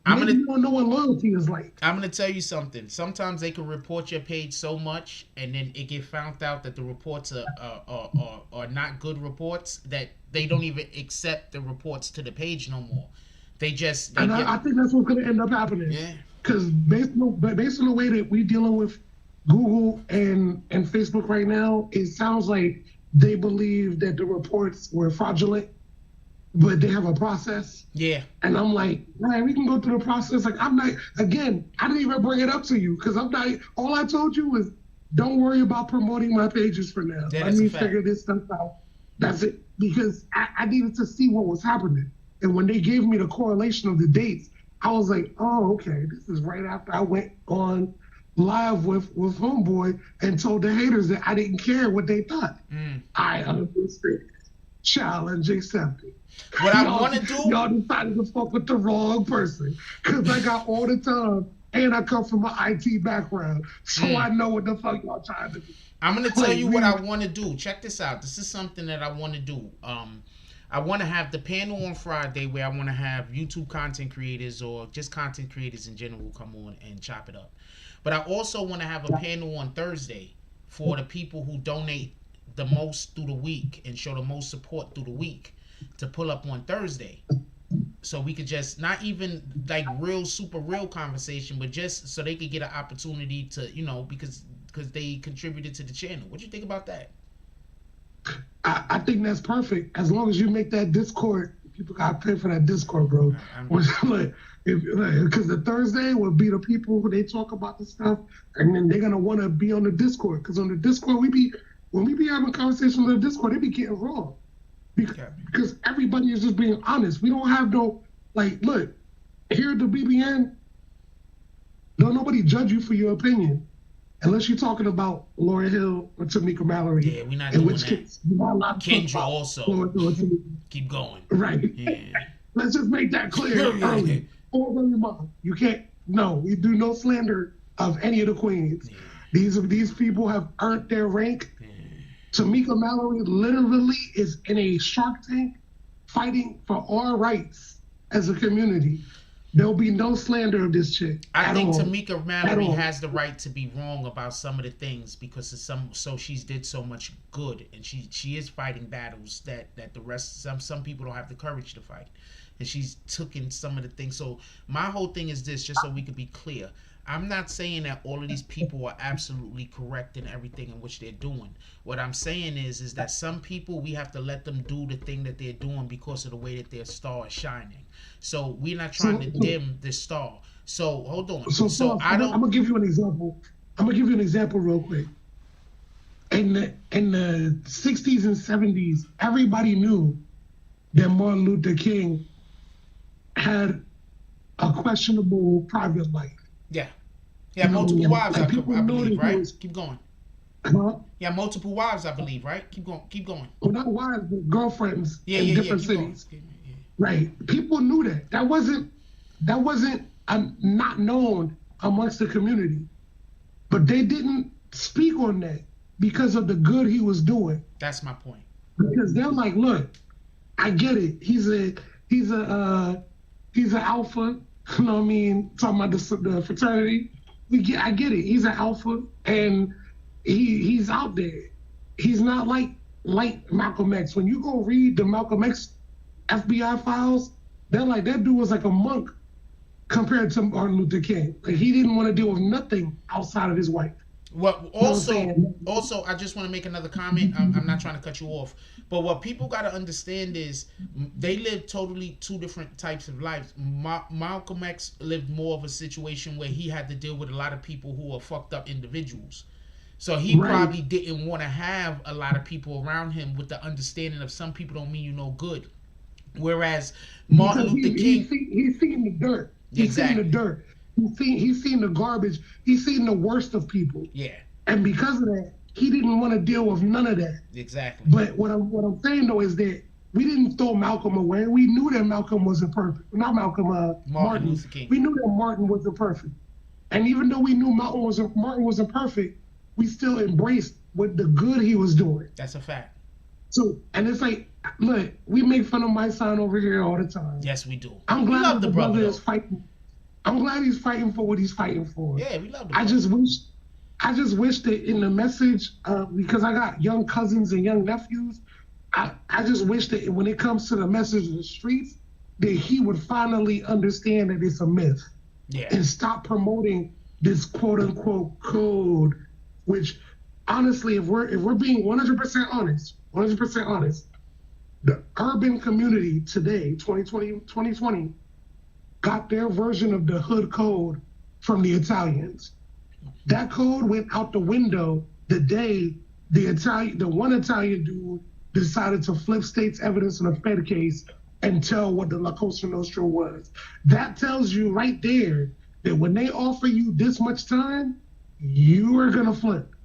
you don't know what loyalty is like. I'm gonna tell you something. Sometimes they can report your page so much, and then it get found out that the reports are not good reports, that they don't even accept the reports to the page no more. I think that's what's gonna end up happening. Yeah. Because based on the way that we're dealing with Google and Facebook right now, it sounds like they believe that the reports were fraudulent, but they have a process. Yeah. And I'm like, man, we can go through the process. Like, I'm not, again, I didn't even bring it up to you because I'm not, all I told you was don't worry about promoting my pages for now. Let me figure this stuff out. That's it. Because I needed to see what was happening. And when they gave me the correlation of the dates, I was like, oh, okay, this is right after I went on live with Homeboy and told the haters that I didn't care what they thought. I understand. Challenge accepted. What I want to do? Y'all decided to fuck with the wrong person because I got all the time and I come from an IT background, so I know what the fuck y'all trying to do. I'm gonna tell you what I want to do. Check this out. This is something that I want to do. I want to have the panel on Friday where I want to have YouTube content creators or just content creators in general come on and chop it up. But I also want to have a panel on Thursday for the people who donate the most through the week and show the most support through the week to pull up on Thursday. so we could just not even like real super real conversation, but just so they could get an opportunity to, you know, because they contributed to the channel. What do you think about that? I think that's perfect. As long as you make that Discord, people got to pay for that Discord, bro. Because the Thursday will be the people who they talk about the stuff, and then they're gonna want to be on the Discord. Because on the Discord, when we be having conversations on the Discord, they be getting wrong. Because everybody is just being honest. We don't have no, like, look, here at the BBN, don't nobody judge you for your opinion. Unless you're talking about Laura Hill or Tamika Mallory. Yeah, we're not doing that. Case, you're not allowed to Kendra also. Keep going. Right. Yeah. Let's just make that clear early. You can't, no, we do no slander of any of the queens. Yeah. These people have earned their rank. Yeah. Tamika Mallory literally is in a Shark Tank fighting for our rights as a community. There'll be no slander of this chick. I think Tamika Mallory has the right to be wrong about some of the things because of so she's did so much good, and she is fighting battles that the rest some people don't have the courage to fight, and she's taken some of the things. So my whole thing is this, just so we could be clear. I'm not saying that all of these people are absolutely correct in everything in which they're doing. What I'm saying is that some people, we have to let them do the thing that they're doing because of the way that their star is shining. So we're not trying to dim the star. So hold on. So I'm gonna give you an example. I'm gonna give you an example real quick. In the 60s and 70s, everybody knew that Martin Luther King had a questionable private life. Yeah. Yeah, multiple wives, I believe, right? Keep going. Huh? Yeah, multiple wives, I believe, right? Keep going. Well, not wives, but girlfriends in different cities. Right. People knew that. That wasn't not known amongst the community. But they didn't speak on that because of the good he was doing. That's my point. Because they're like, look, I get it. He's an alpha. You know what I mean? Talking about the fraternity. I get it. He's an alpha, and he's out there. He's not like Malcolm X. When you go read the Malcolm X FBI files, they're like, that dude was like a monk compared to Martin Luther King. Like, he didn't want to deal with nothing outside of his wife. Well, also, I just want to make another comment. I'm not trying to cut you off, but what people got to understand is they live totally two different types of lives. Malcolm X lived more of a situation where he had to deal with a lot of people who are fucked up individuals. So he probably didn't want to have a lot of people around him with the understanding of some people don't mean you no good. Whereas Martin Luther King... He's seen the dirt. He's seen the dirt. He's seen the garbage. He's seen the worst of people. Yeah. And because of that, he didn't want to deal with none of that. Exactly. But what I'm saying though is that we didn't throw Malcolm away. We knew that Malcolm wasn't perfect. Not Malcolm, Martin Luther King. We knew that Martin wasn't perfect. And even though we knew Martin wasn't perfect, we still embraced what the good he was doing. That's a fact. So, and it's like, look, we make fun of my son over here all the time. Yes, we do. I'm glad the brother is fighting. I'm glad he's fighting for what he's fighting for. Yeah, we love the brother. I just wish that in the message, because I got young cousins and young nephews, I just wish that when it comes to the message of the streets, that he would finally understand that it's a myth. Yeah. And stop promoting this quote unquote code, which honestly, if we're being 100% honest, the urban community today, 2020, got their version of the hood code from the Italians. That code went out the window the day the one Italian dude decided to flip state's evidence in a Fed case and tell what the La Cosa Nostra was. That tells you right there that when they offer you this much time, you are gonna flip.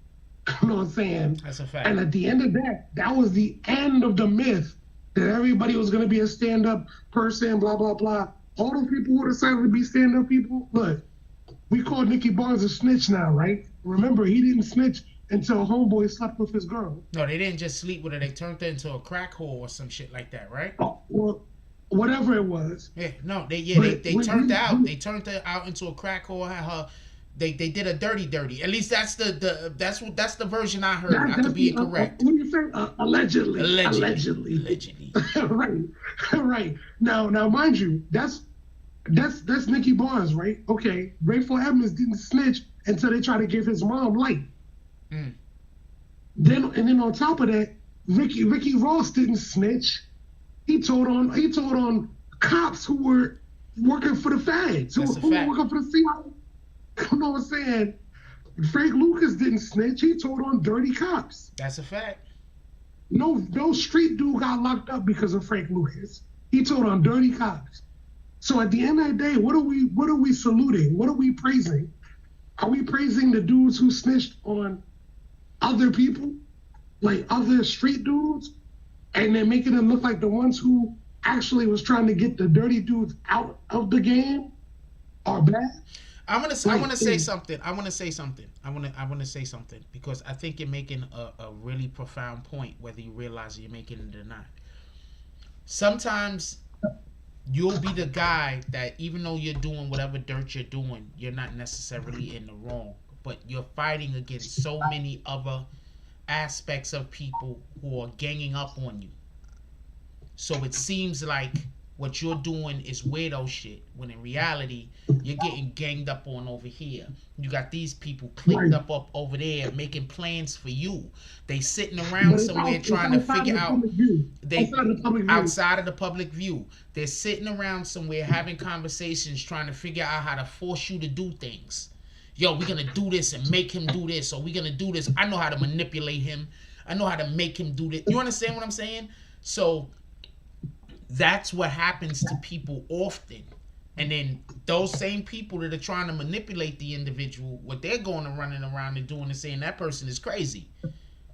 You know what I'm saying? That's a fact. And at the end of that was the end of the myth that everybody was gonna be a stand-up person, blah, blah, blah. All those people who decided to be stand-up people, look, we call Nicky Barnes a snitch now, right? Remember, he didn't snitch until homeboy slept with his girl. No, they didn't just sleep with her. They turned her into a crack whore or some shit like that, right? Oh, well, whatever it was. Yeah, no, they turned her out into a crack whore. Had her, they did a dirty. At least that's the version I heard. I could be incorrect. Let me said allegedly. Allegedly. Right, right. Now, mind you, that's Nicky Barnes, right? Okay, Rayful Edmonds didn't snitch until they tried to give his mom light. Mm. Then on top of that, Ricky Ross didn't snitch. He told on cops who were working for the feds, who were working for the CIA. You know what I'm saying? Frank Lucas didn't snitch. He told on dirty cops. That's a fact. No street dude got locked up because of Frank Lucas. He told on dirty cops. So at the end of the day, what are we saluting? What are we praising? Are we praising the dudes who snitched on other people, like other street dudes, and then making them look like the ones who actually was trying to get the dirty dudes out of the game are bad? I want to say something because I think you're making a really profound point, whether you realize you're making it or not. Sometimes you'll be the guy that, even though you're doing whatever dirt you're doing, you're not necessarily in the wrong, but you're fighting against so many other aspects of people who are ganging up on you. So it seems like what you're doing is weirdo shit, when in reality, you're getting ganged up on over here. You got these people clicked up over there making plans for you. They sitting around somewhere trying to figure out, outside of the public view. They're sitting around somewhere having conversations trying to figure out how to force you to do things. Yo, we're going to do this and make him do this, or we're going to do this. I know how to manipulate him. I know how to make him do this. You understand what I'm saying? So that's what happens to people often. And then those same people that are trying to manipulate the individual, what they're going and running around and doing is saying that person is crazy.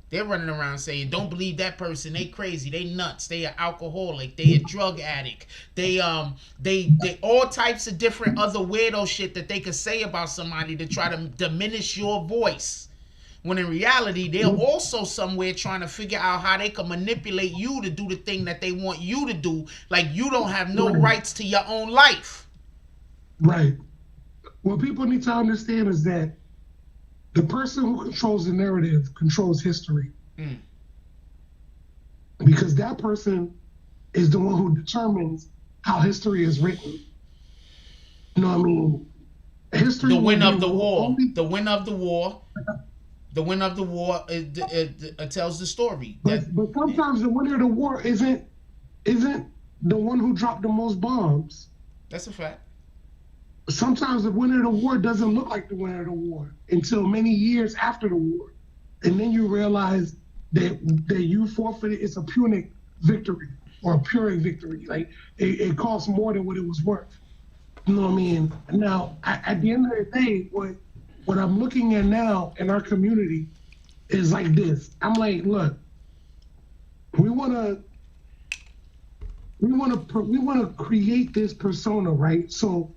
They're running around saying, don't believe that person, they crazy, they nuts, they are alcoholic, they a drug addict, they all types of different other weirdo shit that they could say about somebody to try to diminish your voice. When in reality, they're also somewhere trying to figure out how they can manipulate you to do the thing that they want you to do, like you don't have no rights to your own life. Right. What people need to understand is that the person who controls the narrative controls history. Mm. Because that person is the one who determines how history is written. You know what I mean? History. The winner of the war. The winner of the war. The winner of the war tells the story. But sometimes the winner of the war isn't the one who dropped the most bombs. That's a fact. Sometimes the winner of the war doesn't look like the winner of the war until many years after the war. And then you realize that you forfeited. It's a Punic victory or a Pyrrhic victory. Like it cost more than what it was worth. You know what I mean? Now, at the end of the day, what I'm looking at now in our community is like this. I'm like, look, we want to create this persona, right? So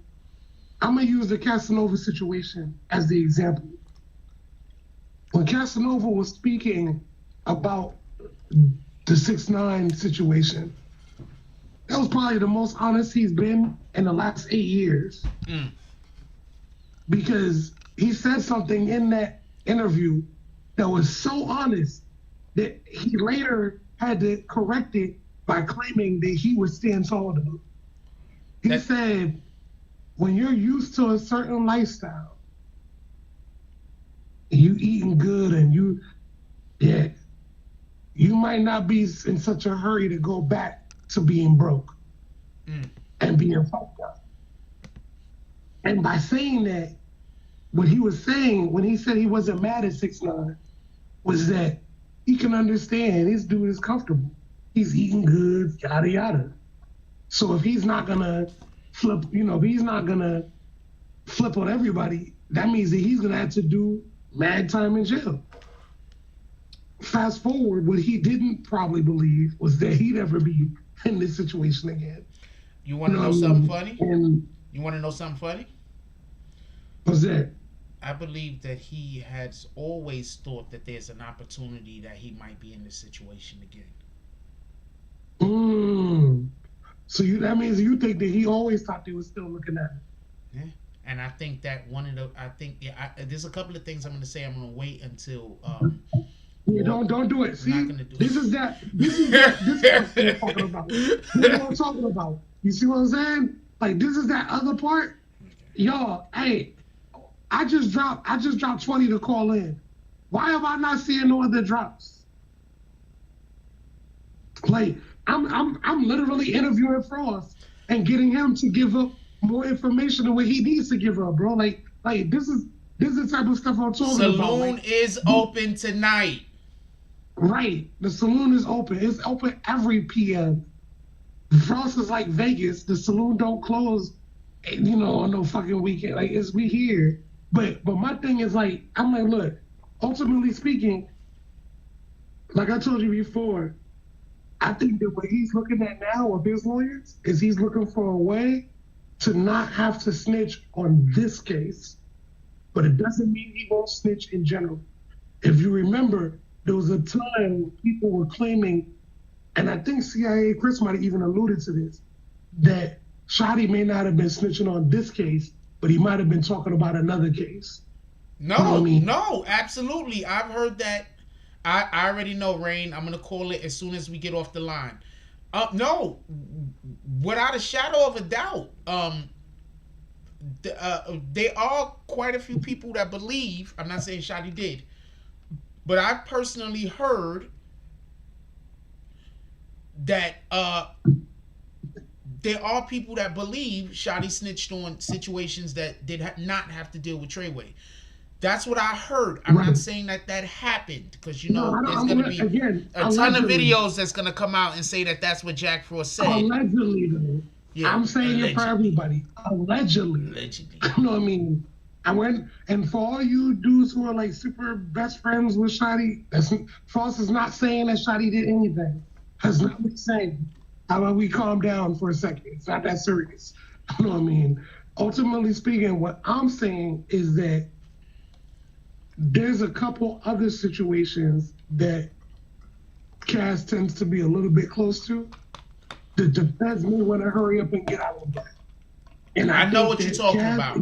I'm gonna use the Casanova situation as the example. When Casanova was speaking about the 6ix9ine situation, that was probably the most honest he's been in the last 8 years. Mm. Because he said something in that interview that was so honest that he later had to correct it by claiming that he would stand tall to him. He said, when you're used to a certain lifestyle, you eating good and you might not be in such a hurry to go back to being broke and being fucked up. And by saying that, what he was saying when he said he wasn't mad at 6ix9ine was that he can understand this dude is comfortable. He's eating good, yada, yada. So if he's not gonna flip, if he's not gonna flip on everybody, that means that he's gonna have to do mad time in jail. Fast forward, what he didn't probably believe was that he'd ever be in this situation again. You want to know something funny? You want to know something funny? What's that? I believe that he has always thought that there's an opportunity that he might be in this situation again. So that means you think that he always thought they were still looking at it. Yeah. And I think that there's a couple of things I'm going to say. I'm going to wait until Yeah, don't do it. See, not gonna do this it. is that. This is that. This is what I'm talking about. This is what I'm talking about. You see what I'm saying? Like this is that other part. Y'all, hey, I just dropped 20 to call in. Why am I not seeing no other drops? Like I'm literally interviewing Frost and getting him to give up more information than what he needs to give up, bro. Like this is the type of stuff I'm talking about. Saloon like, is open tonight. Right. The saloon is open. It's open every PM. Frost is like Vegas. The saloon don't close, on no fucking weekend. Like we here. But my thing is like, I'm like, look, ultimately speaking, like I told you before, I think that what he's looking at now with his lawyers is he's looking for a way to not have to snitch on this case. But it doesn't mean he won't snitch in general. If you remember, there was a time people were claiming, and I think CIA Chris might have even alluded to this, that Shotty may not have been snitching on this case, but he might have been talking about another case. No, You know what I mean? no, absolutely. I've heard that. I already know, Rain. I'm gonna call it as soon as we get off the line. No, without a shadow of a doubt. There are quite a few people that believe. I'm not saying Shotty did, but I've personally heard that there are people that believe Shotty snitched on situations that did not have to deal with Treyway. That's what I heard. I'm not saying that happened because there's going to be a ton of videos that's going to come out and say that that's what Jack Frost said. Allegedly, though. Yeah, I'm saying it for everybody. Allegedly. You know what I mean? And for all you dudes who are like super best friends with Shotty, Frost is not saying that Shotty did anything. That's not what he's saying. How about we calm down for a second? It's not that serious. You know what I mean? Ultimately speaking, what I'm saying is that there's a couple other situations that Cass tends to be a little bit close to. The defense may want to hurry up and get out of that. And I know what you're talking about.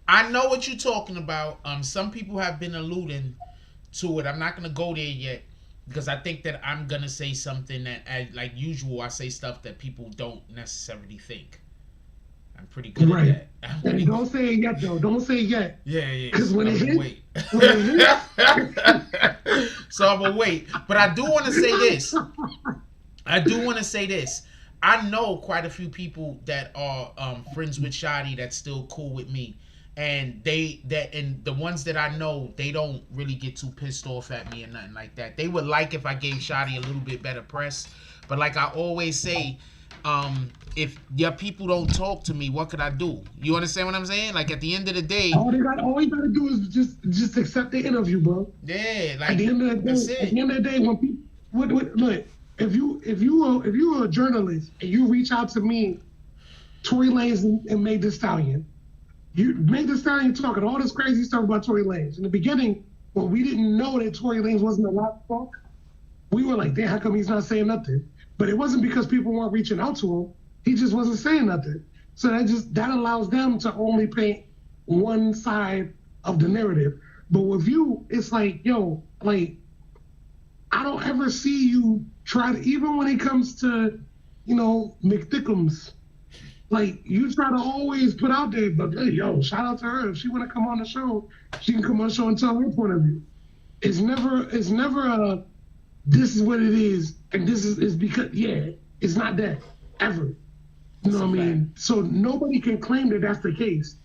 I know what you're talking about. Some people have been alluding to it. I'm not going to go there yet because I think that I'm going to say something that, like usual, I say stuff that people don't necessarily think. I'm pretty good at that. And don't say it yet, though. Don't say it yet. Yeah. Because when it hits, wait. So I'm going to wait. But I do want to say this. I know quite a few people that are friends with Shotty that's still cool with me. And the ones that I know, they don't really get too pissed off at me or nothing like that. They would like if I gave Shotty a little bit better press. But like I always say, if your people don't talk to me, what could I do? You understand what I'm saying? Like at the end of the day, all you gotta do is just accept the interview, bro. Yeah, like at the end of the day, that's it. At the end of the day, when people look, if you are a journalist and you reach out to me, Tory Lanez and Meg Thee Stallion, you Meg Thee Stallion talking all this crazy stuff about Tory Lanez. In the beginning, when we didn't know that Tory Lanez wasn't allowed to talk, we were like, damn, how come he's not saying nothing? But it wasn't because people weren't reaching out to him. He just wasn't saying nothing. So that allows them to only paint one side of the narrative. But with you, it's like, yo, like, I don't ever see you try to, even when it comes to, McThickums, like, you try to always put out there, but hey, yo, shout out to her. If she want to come on the show, she can come on the show and tell her point of view. It's never a, this is what it is, and this is because, it's not that, ever. You know what I mean? So nobody can claim that that's the case.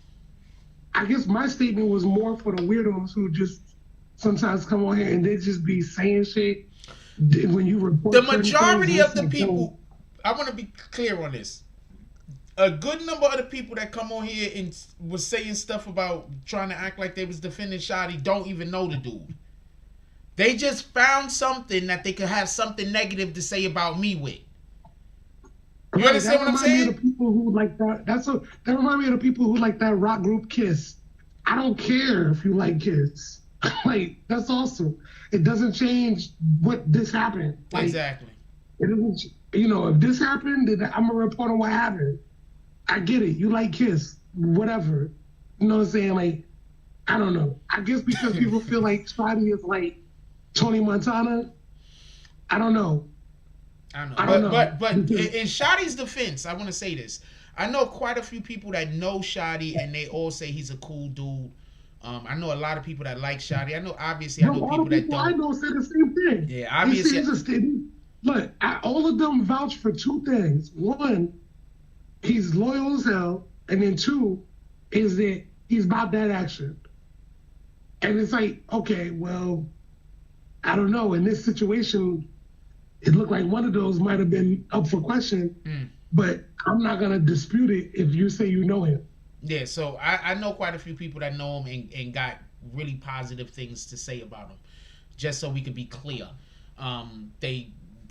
I guess my statement was more for the weirdos who just sometimes come on here and they just be saying shit when you report. The majority of the people, I want to be clear on this. A good number of the people that come on here and was saying stuff about trying to act like they was defending Shotty don't even know the dude. They just found something that they could have something negative to say about me with. You understand what I'm saying? That reminds me of the people who like that. That reminds me of the people who like that rock group Kiss. I don't care if you like Kiss. Like, that's awesome. It doesn't change what this happened. Like, exactly. It doesn't, if this happened, then I'm gonna report on what happened. I get it. You like Kiss, whatever. You know what I'm saying? Like, I don't know. I guess because people feel like Shotty is like Tony Montana, I don't know. I I don't don't know. know. But in Shotty's defense, I want to say this. I know quite a few people that know Shotty, and they all say he's a cool dude. I know a lot of people that like Shotty. I know, obviously, I know All people the that people I don't. know say the same thing. Yeah, He obviously. seems to stay. Look, all of them vouch for two things. One, he's loyal as hell, and then two, is that he's about that action. And it's like, okay, well, I don't know. In this situation, it looked like one of those might have been up for question, but I'm not gonna dispute it if you say you know him. Yeah, so I know quite a few people that know him and got really positive things to say about him. Just so we could be clear,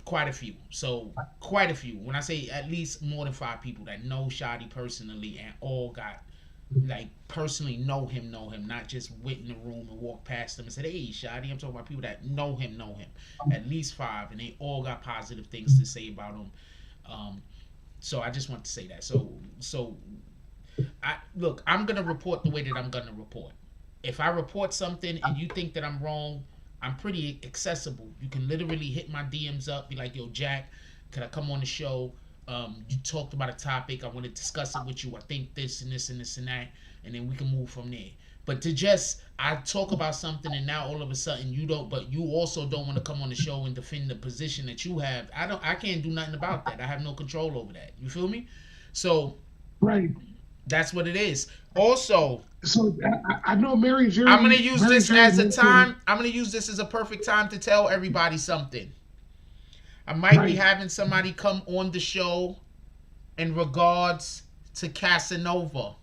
quite a few. So quite a few. When I say at least more than 5 people that know Shotty personally and all got like personally know him, not just went in the room and walked past him and said, "Hey, Shotty." I'm talking about people that know him. At least 5, and they all got positive things to say about him. So I just want to say that. So look, I'm gonna report the way that I'm gonna report. If I report something and you think that I'm wrong, I'm pretty accessible. You can literally hit my DMs up, be like, "Yo, Jack, could I come on the show? You talked about a topic. I want to discuss it with you. I think this and this and this and that," and then we can move from there. But to just I talk about something and now all of a sudden you don't, but you also don't want to come on the show and defend the position that you have. I can't do nothing about that. I have no control over that. You feel me? So Right. that's what it is. Also, so I know Mary Jerry. I'm gonna use Mary this Jerry as a mentioned- time. I'm gonna use this as a perfect time to tell everybody something. I might be having somebody come on the show in regards to Casanova.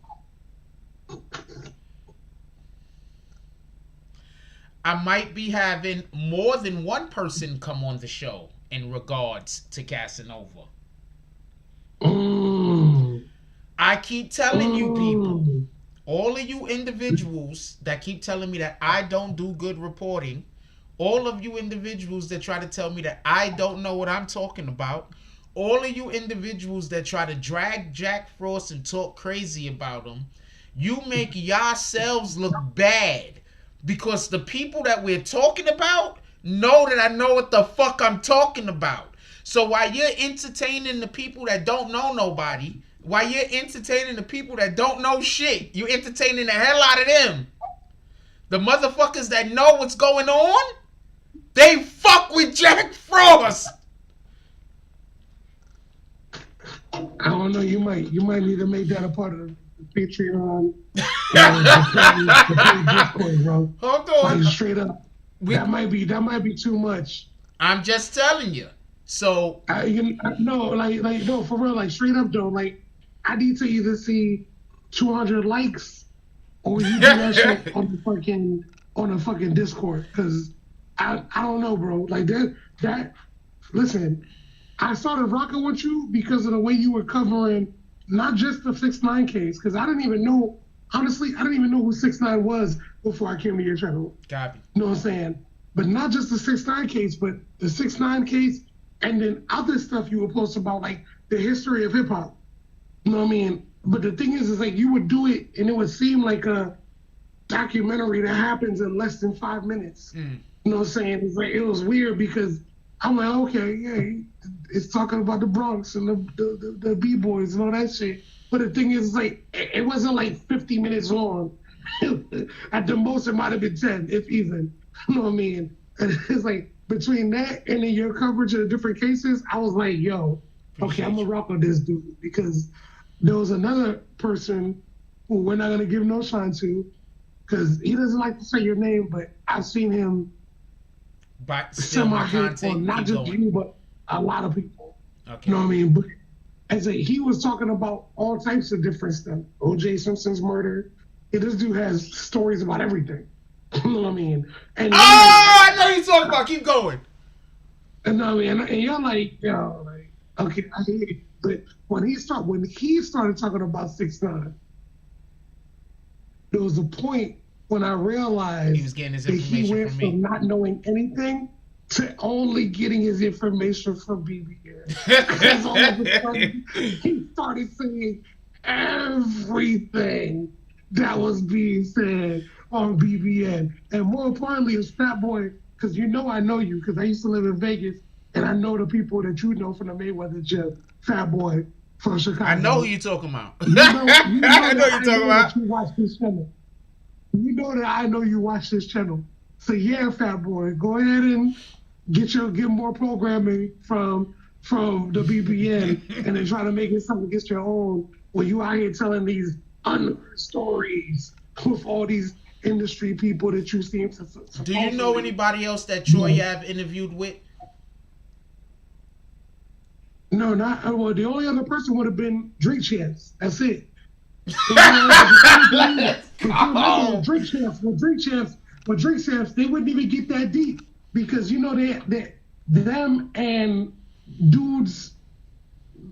I might be having more than one person come on the show in regards to Casanova. I keep telling you people, all of you individuals that keep telling me that I don't do good reporting, all of you individuals that try to tell me that I don't know what I'm talking about, all of you individuals that try to drag Jack Frost and talk crazy about him, you make yourselves look bad because the people that we're talking about know that I know what the fuck I'm talking about. So while you're entertaining the people that don't know nobody, while you're entertaining the people that don't know shit, you're entertaining the hell out of them. The motherfuckers that know what's going on, they fuck with Jack Frost. I don't know. You might need to make that a part of the Patreon. the Discord, bro. Hold on. Like, straight up, that might be too much. I'm just telling you. So no, for real, like straight up though, like I need to either see 200 likes or you do that shit on the fucking Discord, because I don't know, bro. Like that. Listen, I started rocking with you because of the way you were covering not just the 6ix9ine case, because I didn't even know. Honestly, I didn't even know who 6ix9ine was before I came to your channel. Copy. You know what I'm saying? But not just the 6ix9ine case, but the 6ix9ine case, and then other stuff you were posting about, like the history of hip hop. You know what I mean? But the thing is like you would do it, and it would seem like a documentary that happens in less than 5 minutes. You know what I'm saying? It's like it was weird because I'm like, okay, yeah, it's talking about the Bronx and the B-boys and all that shit. But the thing is, like, it wasn't like 50 minutes long. At the most, it might have been 10, if even. You know what I mean? And it's like, between that and then your coverage of the different cases, I was like, yo, okay, I'm going to rock with this dude. Because there was another person who we're not going to give no shine to, because he doesn't like to say your name, but I've seen him semi-hit on not just you, but a lot of people. Okay. You know what I mean? But he was talking about all types of different stuff. O.J. Simpson's murder. Yeah, this dude has stories about everything. You know what I mean? And I know you're talking about. Keep going. And I mean, and you're like, yo, like, okay, I hear it. But when he started talking about 6ix9ine, there was a point when I realized he was getting his that information he went from me. from not knowing anything to only getting his information from BBN. Because all of a sudden, he started saying everything that was being said on BBN. And more importantly, his Fat Boy because you know I know you, because I used to live in Vegas, and I know the people that you know from the Mayweather gym, Fat Boy from Chicago. I know who you talking about. You know I know you talking about. You watch this channel. You know that I know you watch this channel. So yeah, Fat Boy, go ahead and get more programming from the BBN, and then try to make it something against your own. When you out here telling these unheard stories with all these industry people that you seem to. Do you know anybody else that Troy have interviewed with? No, not well. The only other person would have been Drink Champs. That's it. Drink Champs, they wouldn't even get that deep because you know that them and dude's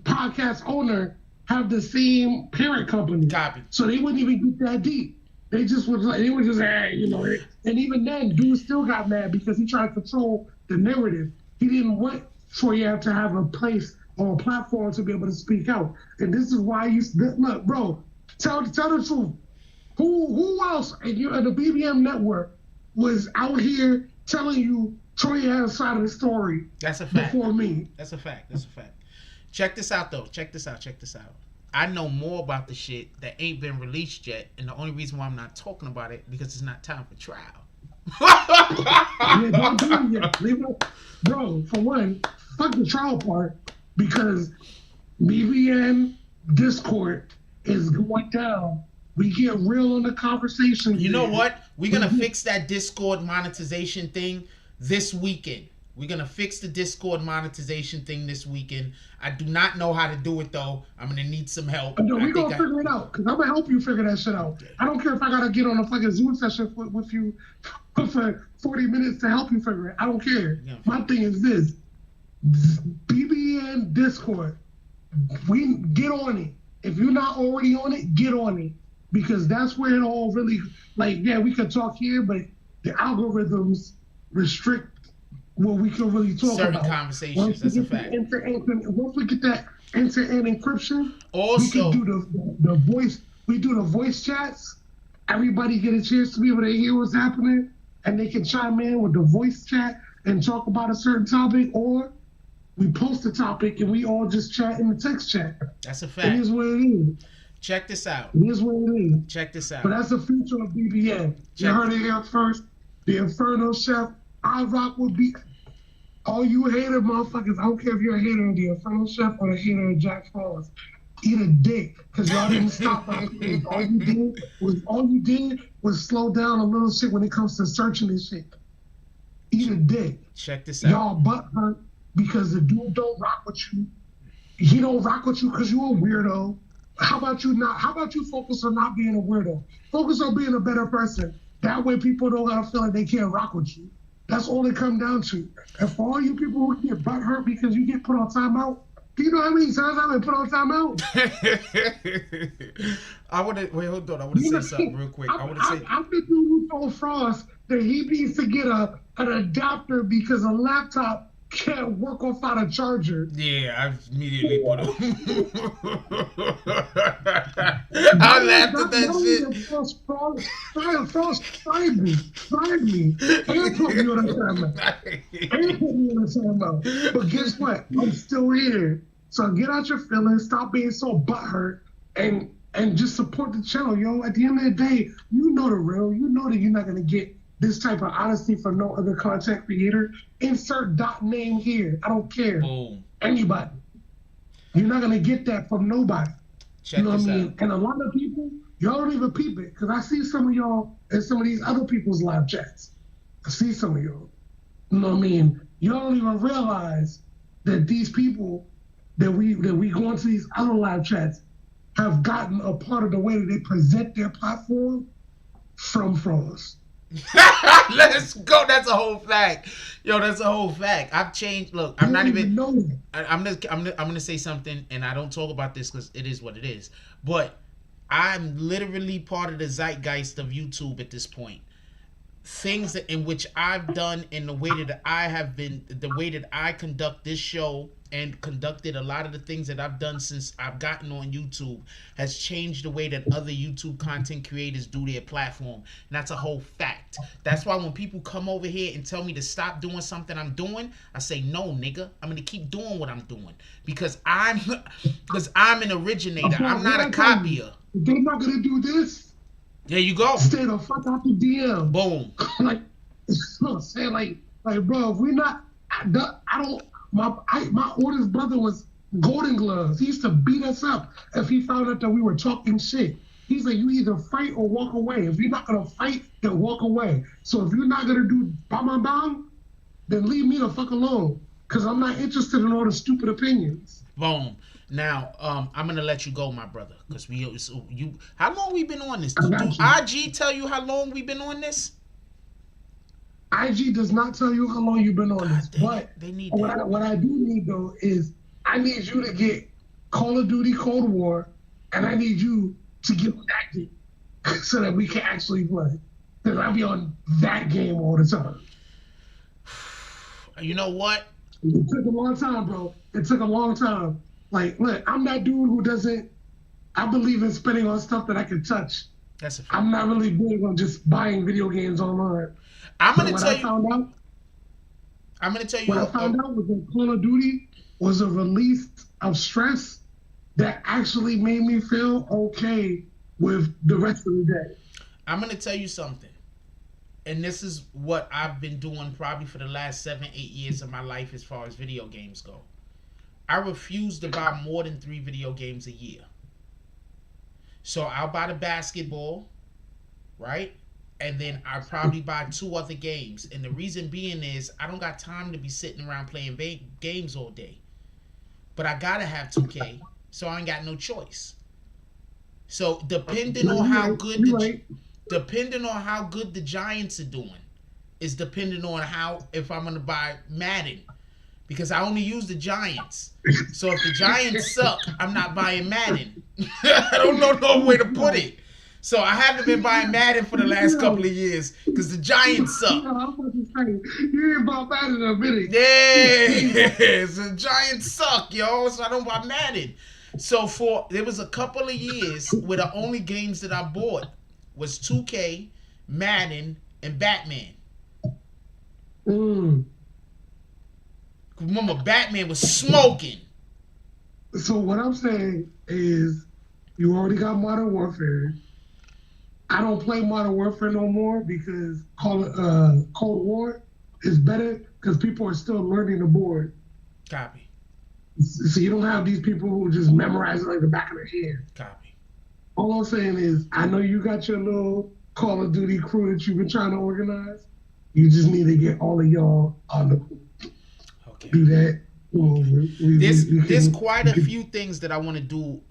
podcast owner have the same parent company. Copy. So they wouldn't even get that deep. They just was like, hey, you know. And even then, dude still got mad because he tried to control the narrative. He didn't want Troyev to have a place or a platform to be able to speak out. And this is why look, bro, tell the truth. Who else in the BBM network was out here telling you Troyev's side of the story? That's a fact. Before me. That's a fact. Check this out, though. Check this out. I know more about the shit that ain't been released yet, and the only reason why I'm not talking about it because it's not time for trial. Yeah, don't do it yet. Leave it. Bro, for one, fuck the trial part because BBN Discord is going down. We get real on the conversation. You know what? We're going to fix that Discord monetization thing this weekend. We're going to fix the Discord monetization thing this weekend. I do not know how to do it, though. I'm going to need some help. No, we're going to figure it out, because I'm going to help you figure that shit out. Okay. I don't care if I got to get on a fucking Zoom session with you for 40 minutes to help you figure it. I don't care. Yeah. My thing is this. BBN Discord. We get on it. If you're not already on it, get on it. Because that's where it all really, like, yeah, we could talk here, but the algorithms restrict what we can really talk certain about. Conversations, that's a fact. Once we get that end-to-end encryption, also, we can do the voice. We do the voice chats. Everybody get a chance to be able to hear what's happening, and they can chime in with the voice chat and talk about a certain topic, or we post a topic and we all just chat in the text chat. That's a fact. It is what it is. Check this out. It is what it is. Check this out. But that's the future of BBN. You heard it here first. The Inferno Chef. I rock with Beatz. All you hater motherfuckers, I don't care if you're a hater of the Inferno Chef or a hater of Jack Frost. Eat a dick, because y'all didn't stop my things. All you did was slow down a little shit when it comes to searching this shit. Eat a dick. Check this out. Y'all butt hurt because the dude don't rock with you. He don't rock with you because you a weirdo. How about you focus on not being a weirdo? Focus on being a better person. That way people don't gotta feel like they can't rock with you. That's all it come down to. And for all you people who get butt hurt because you get put on timeout, do you know how many times I've been put on timeout? I want to say something real quick. I'm the dude who told Frost that he needs to get an adapter because a laptop can't work without a charger. Yeah, I immediately put him. I laughed at that shit. Frost tried me. And put me on a timeout. But guess what? I'm still here. So get out your feelings. Stop being so butthurt and just support the channel, yo. At the end of the day, you know the real. You know that you're not going to get this type of honesty from no other content creator. Insert .name here. I don't care. Boom. Anybody. You're not going to get that from nobody. Check you know what I mean? out. And a lot of people, y'all don't even peep it. Because I see some of y'all in some of these other people's live chats. I see some of y'all. You know what I mean? Y'all don't even realize that these people that we go into these other live chats have gotten a part of the way that they present their platform from Frost. Let's go. That's a whole fact. Yo, that's a whole fact. I've changed. Look, I'm not even. I'm gonna say something, and I don't talk about this because it is what it is. But I'm literally part of the zeitgeist of YouTube at this point. things in which I've done and the way that the way that I conduct this show and conducted a lot of the things that I've done since I've gotten on YouTube has changed the way that other YouTube content creators do their platform. And that's a whole fact. That's why when people come over here and tell me to stop doing something I'm doing, I say, no, nigga, I'm going to keep doing what I'm doing because I'm an originator. I'm not a copier. They're not going to do this. There you go. Stay the fuck out the DM. Boom. Like, say like, bro, if we're not, I don't. My oldest brother was Golden Gloves. He used to beat us up if he found out that we were talking shit. He's like, you either fight or walk away. If you're not gonna fight, then walk away. So if you're not gonna do bam bam, then leave me the fuck alone. Cause I'm not interested in all the stupid opinions. Boom. Now, I'm gonna let you go, my brother, because how long we been on this? Do IG tell you how long we been on this? IG does not tell you how long you've been on this, but they need what I do need though is I need you to get Call of Duty Cold War, and I need you to get active so that we can actually play. Because I'll be on that game all the time. You know what? It took a long time, bro. It took a long time. Like, look, I'm that dude who doesn't. I believe in spending on stuff that I can touch. That's a fact. I'm not really big on just buying video games online. I'm gonna tell you. What I found out was that Call of Duty was a release of stress that actually made me feel okay with the rest of the day. I'm gonna tell you something, and this is what I've been doing probably for the last 7-8 years of my life as far as video games go. I refuse to buy more than 3 video games a year. So I'll buy the basketball, right? And then I probably buy 2 other games. And the reason being is I don't got time to be sitting around playing games all day. But I gotta have 2K, so I ain't got no choice. So depending on how good the Giants are doing is depending on if I'm gonna buy Madden. Because I only use the Giants. So if the Giants suck, I'm not buying Madden. I don't know no way to put it. So I haven't been buying Madden for the last couple of years because the Giants suck. I'm about to say, you ain't bought Madden in a minute. Yeah, the Giants suck, yo. So I don't buy Madden. So there was a couple of years where the only games that I bought was 2K, Madden, and Batman. Remember, Batman was smoking. So what I'm saying is, you already got Modern Warfare. I don't play Modern Warfare no more because Cold War is better because people are still learning the board. Copy. So you don't have these people who just memorize it like the back of their hand. Copy. All I'm saying is, I know you got your little Call of Duty crew that you've been trying to organize. You just need to get all of y'all on the Okay. do that. There's quite a few things that I want to do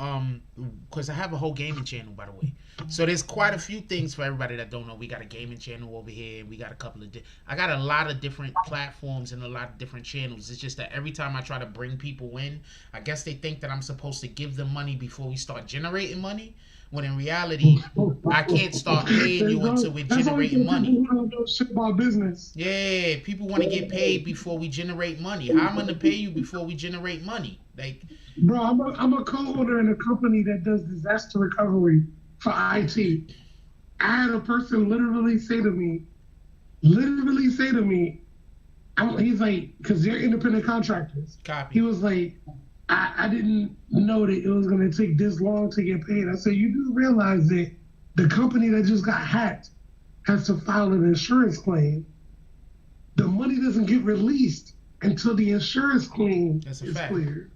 because I have a whole gaming channel, by the way. So there's quite a few things for everybody that don't know. We got a gaming channel over here. We got a couple of I got a lot of different platforms and a lot of different channels. It's just that every time I try to bring people in, I guess they think that I'm supposed to give them money before we start generating money. When in reality, I can't start paying you until we're generating money. People don't know shit about business. Yeah, people want to get paid before we generate money. How am I going to pay you before we generate money? Like, bro, I'm a co-owner in a company that does disaster recovery for IT. I had a person literally say to me, he's like, because they're independent contractors. Copy. He was like, I didn't know that it was going to take this long to get paid. I said, you do realize that the company that just got hacked has to file an insurance claim. The money doesn't get released until the insurance claim is cleared.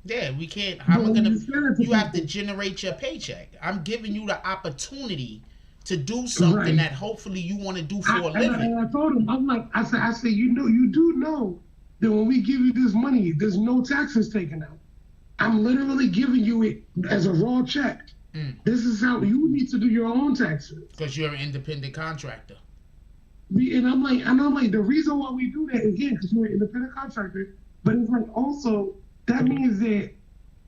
Yeah, we can't. You have to generate your paycheck. I'm giving you the opportunity to do something that hopefully you want to do for a living. And I told him, I said, you do know that when we give you this money, there's no taxes taken out. I'm literally giving you it as a raw check. This is how you need to do your own taxes. Because you're an independent contractor. And I'm like, the reason why we do that, again, because you're an independent contractor, but it's like also, that means that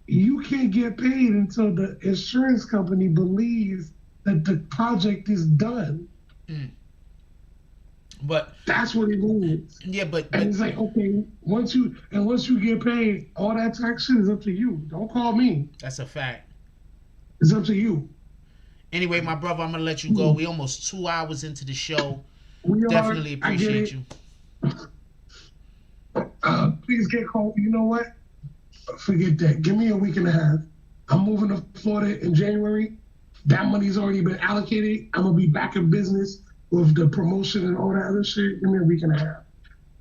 you can't get paid until the insurance company believes that the project is done. Mm. But That's what it means. yeah, but And it's like, okay, once you get paid, all that tax shit is up to you. Don't call me. that's a fact. It's up to you. Anyway, my brother, I'm gonna let you go. We almost 2 hours into the show. We Definitely are. I get appreciate it. you. Please get called. You know what? Forget that. Give me a week and a half. I'm moving to Florida in January. That money's already been allocated. I'm gonna be back in business with the promotion and all that other shit. Give me a week and a half.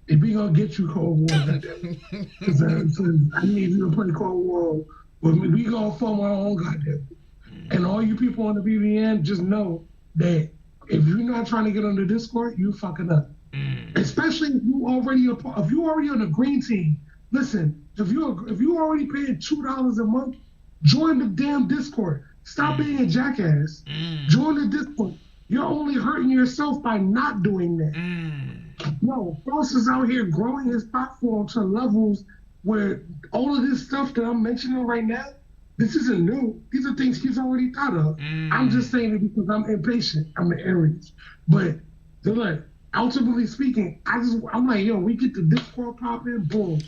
If we gonna get you Cold War, goddamn, because I need you to play Cold War with me. We gonna form our own goddamn. And all you people on the BBN, just know that if you're not trying to get on the Discord, you fucking up. Especially if you already on the green team. Listen, if you already paying $2 a month, join the damn Discord. Stop being a jackass. Join the Discord. You're only hurting yourself by not doing that. No, Frost is out here growing his platform to levels where all of this stuff that I'm mentioning right now, this isn't new. These are things he's already thought of. I'm just saying it because I'm impatient. I'm an Aries. But look, ultimately speaking, I'm like, yo, we get the Discord popping, boom.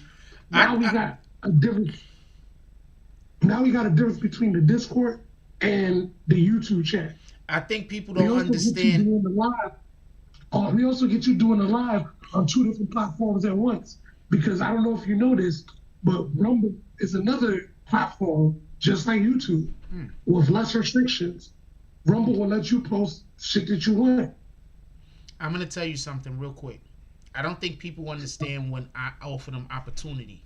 Now we got a difference. Now we got a difference between the Discord and the YouTube chat. I think people don't understand. We also get you doing a live on 2 different platforms at once. Because I don't know if you know this, but Rumble is another platform just like YouTube with less restrictions. Rumble will let you post shit that you want. I'm going to tell you something real quick. I don't think people understand when I offer them opportunity.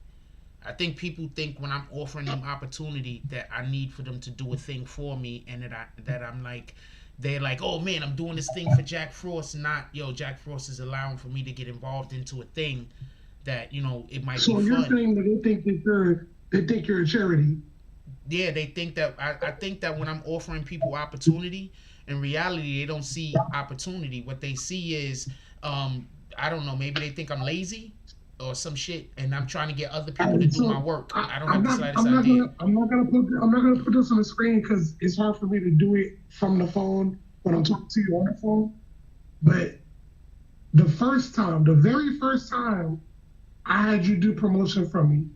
I think people think when I'm offering them opportunity that I need for them to do a thing for me, and that I'm like, they're like, oh man, I'm doing this thing for Jack Frost. Not, yo, Jack Frost is allowing for me to get involved into a thing that, you know, it might be fun. So you're saying that they think you're a charity? Yeah, they think that. I think that when I'm offering people opportunity, in reality, they don't see opportunity. What they see is, I don't know, maybe they think I'm lazy or some shit, and I'm trying to get other people to do my work. I don't have the slightest idea. I'm not gonna put this on the screen because it's hard for me to do it from the phone when I'm talking to you on the phone. But the very first time I had you do promotion for me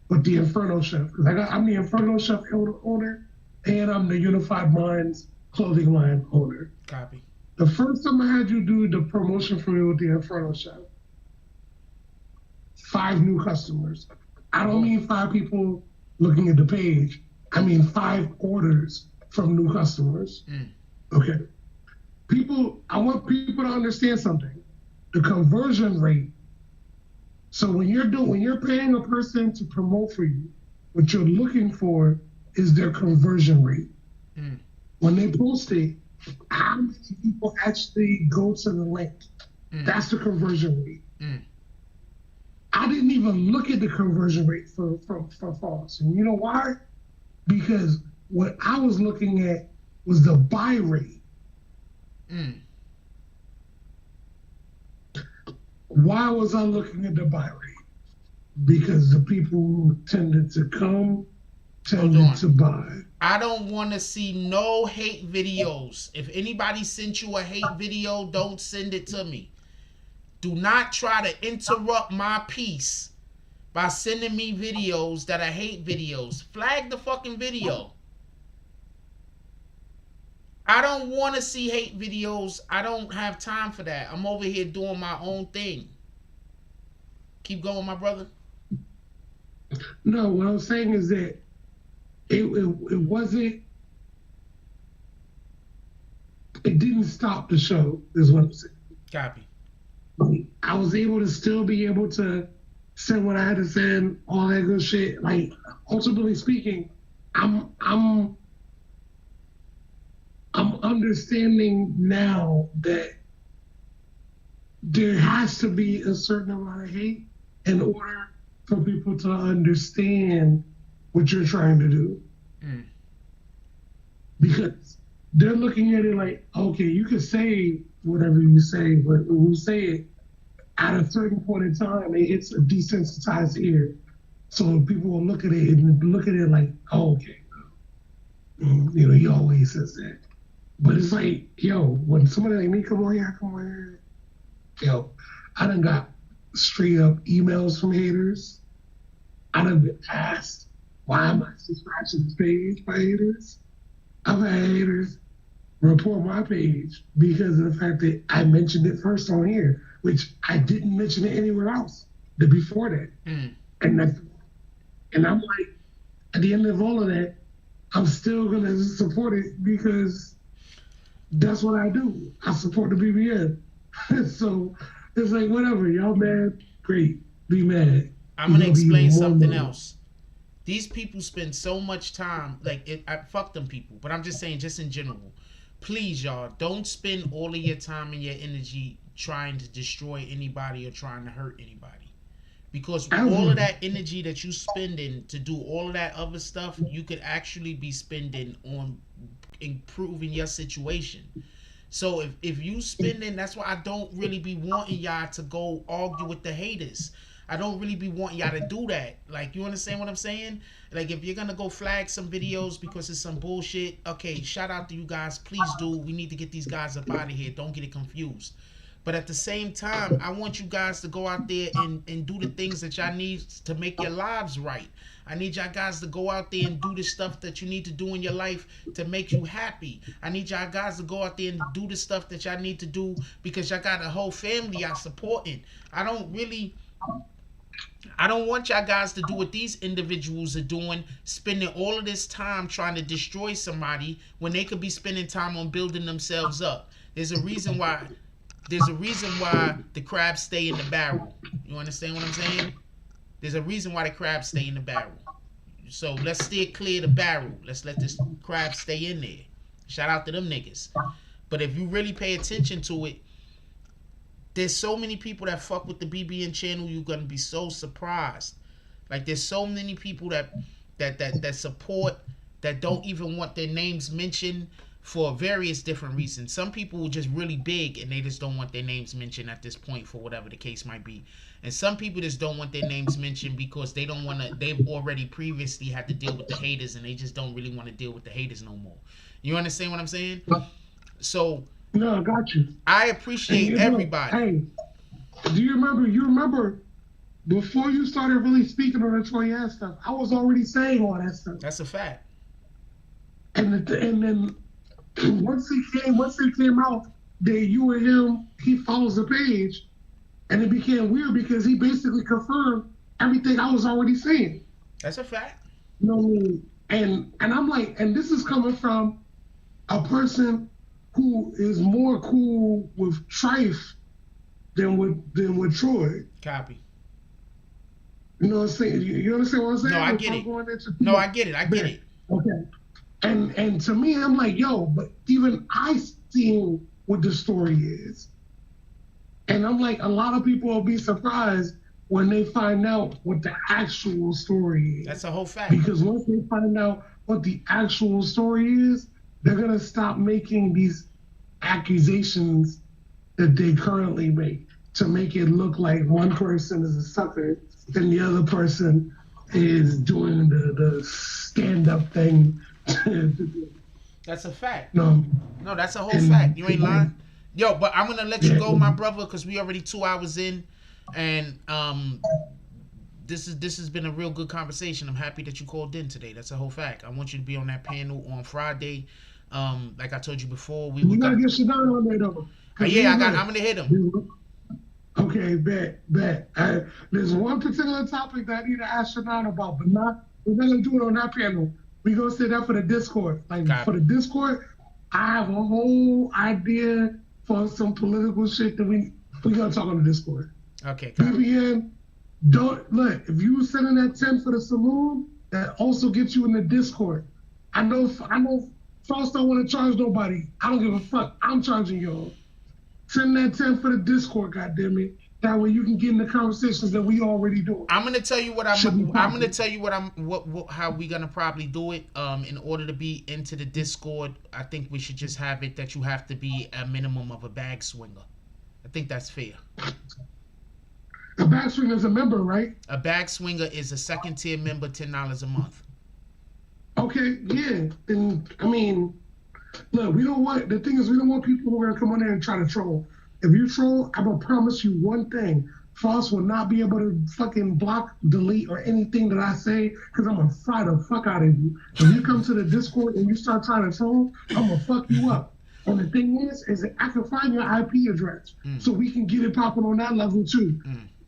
with the Inferno Chef, because I'm the Inferno Chef owner, and I'm the Unified Minds clothing line owner. Copy. The first time I had you do the promotion for me with the Inferno Chef, 5 new customers. I don't mean 5 people looking at the page. I mean 5 orders from new customers. Okay. I want people to understand something. The conversion rate. So when you're paying a person to promote for you, what you're looking for is their conversion rate. When they post it, how many people actually go to the link? That's the conversion rate. I didn't even look at the conversion rate for false. And you know why? Because what I was looking at was the buy rate. Why was I looking at the buy rate? Because the people who tended to come tended to buy. I don't want to see no hate videos. If anybody sent you a hate video, don't send it to me. Do not try to interrupt my peace by sending me videos that are hate videos. Flag the fucking video. I don't want to see hate videos. I don't have time for that. I'm over here doing my own thing. Keep going, my brother. No, what I'm saying is that it wasn't, it didn't stop the show, is what I'm saying. Copy. I was able to still be able to send what I had to send, all that good shit. Like, ultimately speaking, I'm understanding now that there has to be a certain amount of hate in order for people to understand what you're trying to do. Because they're looking at it like, okay, you can say whatever you say, but when you say it at a certain point in time, it hits a desensitized ear. So people will look at it like, oh, okay, you know, he always says that. But it's like, yo, when somebody like me come on here, yo, I done got straight up emails from haters. I done been asked, why am I subscribed to this page by haters? I've had haters report my page because of the fact that I mentioned it first on here, which I didn't mention it anywhere else before that. And I'm like, at the end of all of that, I'm still gonna support it because that's what I do. I support the BBN. So it's like, whatever, y'all mad, great, be mad. I'm gonna explain something else. These people spend so much time, fuck them people, but I'm just saying, just in general, please, y'all, don't spend all of your time and your energy trying to destroy anybody or trying to hurt anybody. Because all of that energy that you spending to do all of that other stuff, you could actually be spending on improving your situation. So if you spending, that's why I don't really be wanting y'all to go argue with the haters. I don't really be wanting y'all to do that. Like, you understand what I'm saying? Like, if you're gonna go flag some videos because it's some bullshit, okay, shout out to you guys. Please do. We need to get these guys up out of here. Don't get it confused. But at the same time, I want you guys to go out there and do the things that y'all need to make your lives right. I need y'all guys to go out there and do the stuff that you need to do in your life to make you happy. I need y'all guys to go out there and do the stuff that y'all need to do because y'all got a whole family y'all supporting. I don't want y'all guys to do what these individuals are doing, spending all of this time trying to destroy somebody when they could be spending time on building themselves up. There's a reason why the crabs stay in the barrel. You understand what I'm saying? There's a reason why the crabs stay in the barrel. So let's steer clear the barrel. Let's let this crab stay in there. Shout out to them niggas. But if you really pay attention to it, there's so many people that fuck with the BBN channel, you're gonna be so surprised. Like, there's so many people that support, that don't even want their names mentioned for various different reasons. Some people are just really big and they just don't want their names mentioned at this point for whatever the case might be. And some people just don't want their names mentioned because they don't want to, they've already previously had to deal with the haters and they just don't really want to deal with the haters no more. You understand what I'm saying? So, no, I got you. I appreciate everybody. Hey, do you remember before you started really speaking on the Toy ass stuff, I was already saying all that stuff. That's a fact. And then once it came out that you and him, he follows the page, and it became weird because he basically confirmed everything I was already saying. That's a fact. You know what I mean? And I'm like, and this is coming from a person who is more cool with Trife than with Troy. Copy. You know what I'm saying? You understand what I'm saying? No, I get it. No, I get it. I get it. Okay. And to me, I'm like, yo, but even I see what the story is. And I'm like, a lot of people will be surprised when they find out what the actual story is. That's a whole fact. Because once they find out what the actual story is, they're going to stop making these accusations that they currently make to make it look like one person is a sucker and the other person is doing the stand-up thing. That's a fact. No, that's a whole fact. You ain't lying. Yo, but I'm gonna let you go, my brother, because we already 2 hours in, and this has been a real good conversation. I'm happy that you called in today. That's a whole fact. I want you to be on that panel on Friday. Like I told you before, we gotta get Shadon on there though. I'm gonna hit him. Okay, bet. There's one particular topic that I need to ask Shadon about, but we're not gonna do it on that panel. We're gonna say that for the Discord. For the Discord, I have a whole idea for some political shit that we're gonna talk on the Discord. Okay. BBN, don't look. If you send in that 10 for the saloon, that also gets you in the Discord. I know. Frost don't want to charge nobody. I don't give a fuck. I'm charging y'all. Send that 10 for the Discord, goddammit. That way you can get in the conversations that we already doing. I'm gonna tell you how we gonna probably do it. In order to be into the Discord, I think we should just have it that you have to be a minimum of a bag swinger. I think that's fair. A bag swinger is a member, right? A bag swinger is a second tier member, $10 a month. Okay, yeah. And I mean, Look, we don't want, the thing is, we don't want people who are going to come on there and try to troll. If you troll, I'm going to promise you one thing. Foss will not be able to fucking block, delete, or anything that I say, because I'm going to fry the fuck out of you. If you come to the Discord and you start trying to troll, I'm going to fuck you up. And the thing is that I can find your IP address, so we can get it popping on that level too.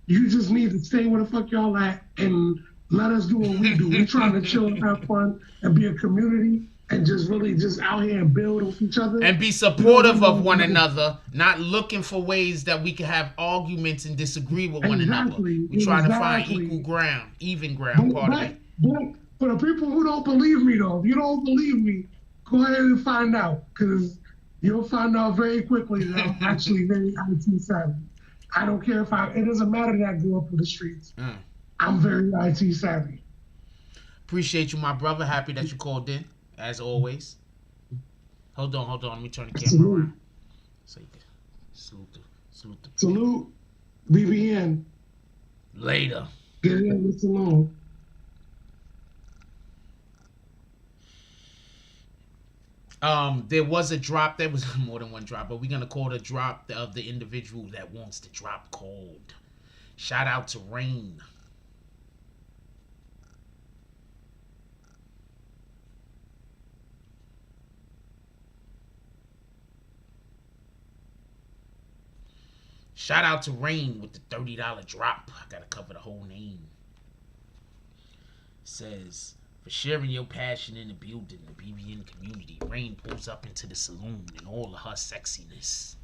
You just need to stay where the fuck y'all at and let us do what we do. We're trying to chill and have fun and be a community and just really just out here and build with each other. And be supportive of one another, not looking for ways that we can have arguments and disagree with one another. We're trying to find equal ground, even ground, But for the people who don't believe me though, if you don't believe me, go ahead and find out, because you'll find out very quickly that I'm actually very IT savvy. I don't care it doesn't matter that I grew up in the streets. I'm very IT savvy. Appreciate you, my brother. Happy that you called in, as always. Hold on. Let me turn the camera around. So you can salute. BBN. Later. Get in with Salute. There was a drop. There was more than one drop, but we're gonna call the drop of the individual that wants the drop called. Shout out to Rain. Shout out to Rain with the $30 drop. I gotta cover the whole name. It says, for sharing your passion in the building, the BBN community, Rain pulls up into the saloon in all of her sexiness.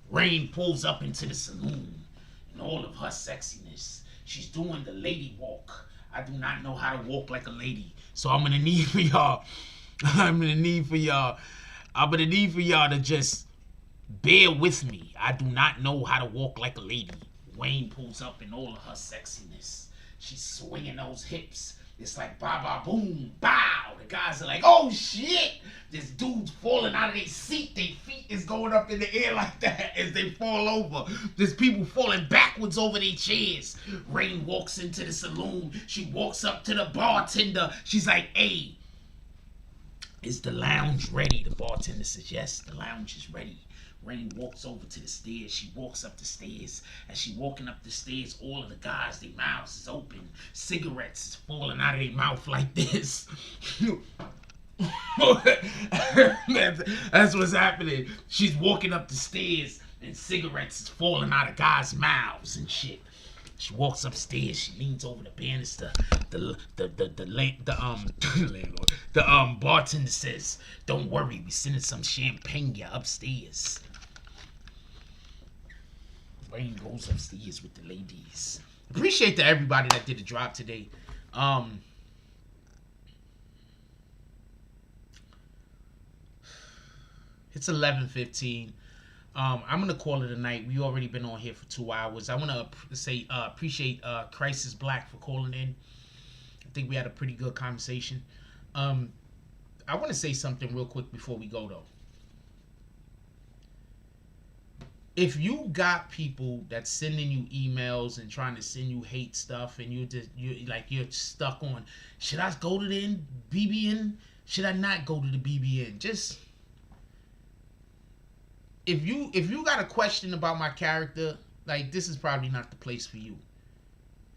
Rain pulls up into the saloon in all of her sexiness. She's doing the lady walk. I do not know how to walk like a lady, so I'm gonna need for y'all to just bear with me. I do not know how to walk like a lady. Wayne pulls up in all of her sexiness. She's swinging those hips. It's like ba ba boom, bow. The guys are like, oh shit. This dude's falling out of their seat. Their feet is going up in the air like that as they fall over. There's people falling backwards over their chairs. Rain walks into the saloon. She walks up to the bartender. She's like, hey, is the lounge ready? The bartender says, yes, the lounge is ready. Rain walks over to the stairs. She walks up the stairs. As she walking up the stairs, all of the guys, their mouths is open. Cigarettes is falling out of their mouth like this. That's what's happening. She's walking up the stairs and cigarettes is falling out of guys' mouths and shit. She walks upstairs. She leans over the banister. The bartender says, "Don't worry, we sending some champagne upstairs." Rain goes upstairs with the ladies. Appreciate to everybody that did the drop today. It's 11:15. I'm gonna call it a night. We already been on here for 2 hours. I want to say appreciate Crisis Black for calling in. I think we had a pretty good conversation. I want to say something real quick before we go though. If you got people that's sending you emails and trying to send you hate stuff, and you're stuck on, should I go to the BBN? Should I not go to the BBN? Just if you got a question about my character, like, this is probably not the place for you.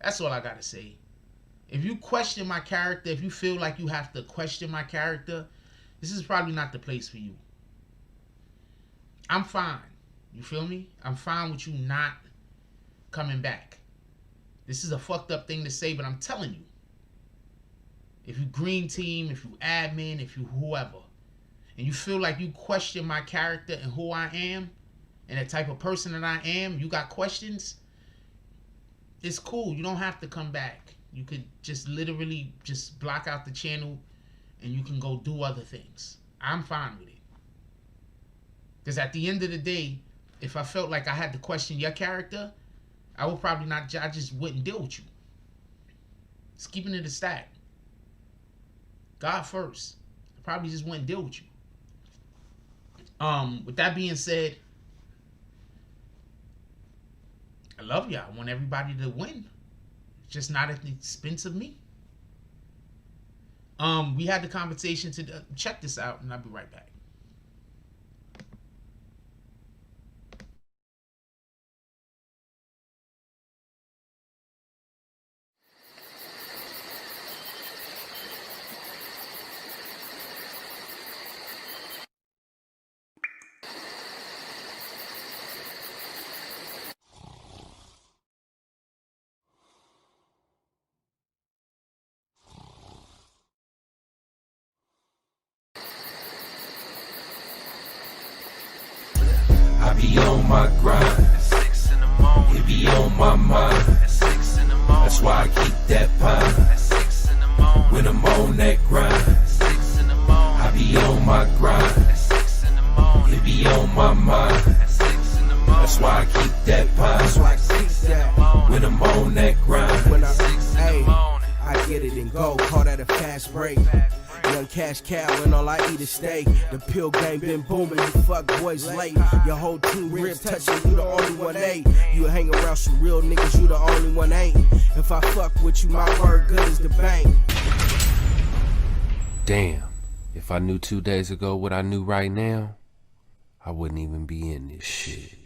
That's all I gotta say. If you question my character, if you feel like you have to question my character, this is probably not the place for you. I'm fine. You feel me? I'm fine with you not coming back. This is a fucked up thing to say, but I'm telling you. If you green team, if you admin, if you whoever, and you feel like you question my character and who I am, and the type of person that I am, you got questions, it's cool. You don't have to come back. You could just literally just block out the channel and you can go do other things. I'm fine with it. Because at the end of the day, if I felt like I had to question your character, I would probably not, I just wouldn't deal with you. It's keeping it a stack. God first. I probably just wouldn't deal with you. With that being said, I love y'all. I want everybody to win. It's just not at the expense of me. We had the conversation to check this out, and I'll be right back. I be on my grind. At 6 in the morning. It be on my mind. At 6 in the morning. That's why I keep that pine. At 6 in the morning. When I'm on that grind. At 6 in the morning. I be on my grind. At 6 in the morning. It be on my mind. At 6 in the morning. That's why I keep that pine. That's why I keep that. When I'm on that grind. When I'm 6 in the morning. I get it and go. Call that a fast break. Young cash cow and all I eat is steak. The pill game been booming, you fuck boys late. Your whole team ribs touching, you the only one ain't. You hang around some real niggas, you the only one ain't. If I fuck with you, my word good as the bank. Damn, if I knew 2 days ago what I knew right now, I wouldn't even be in this shit.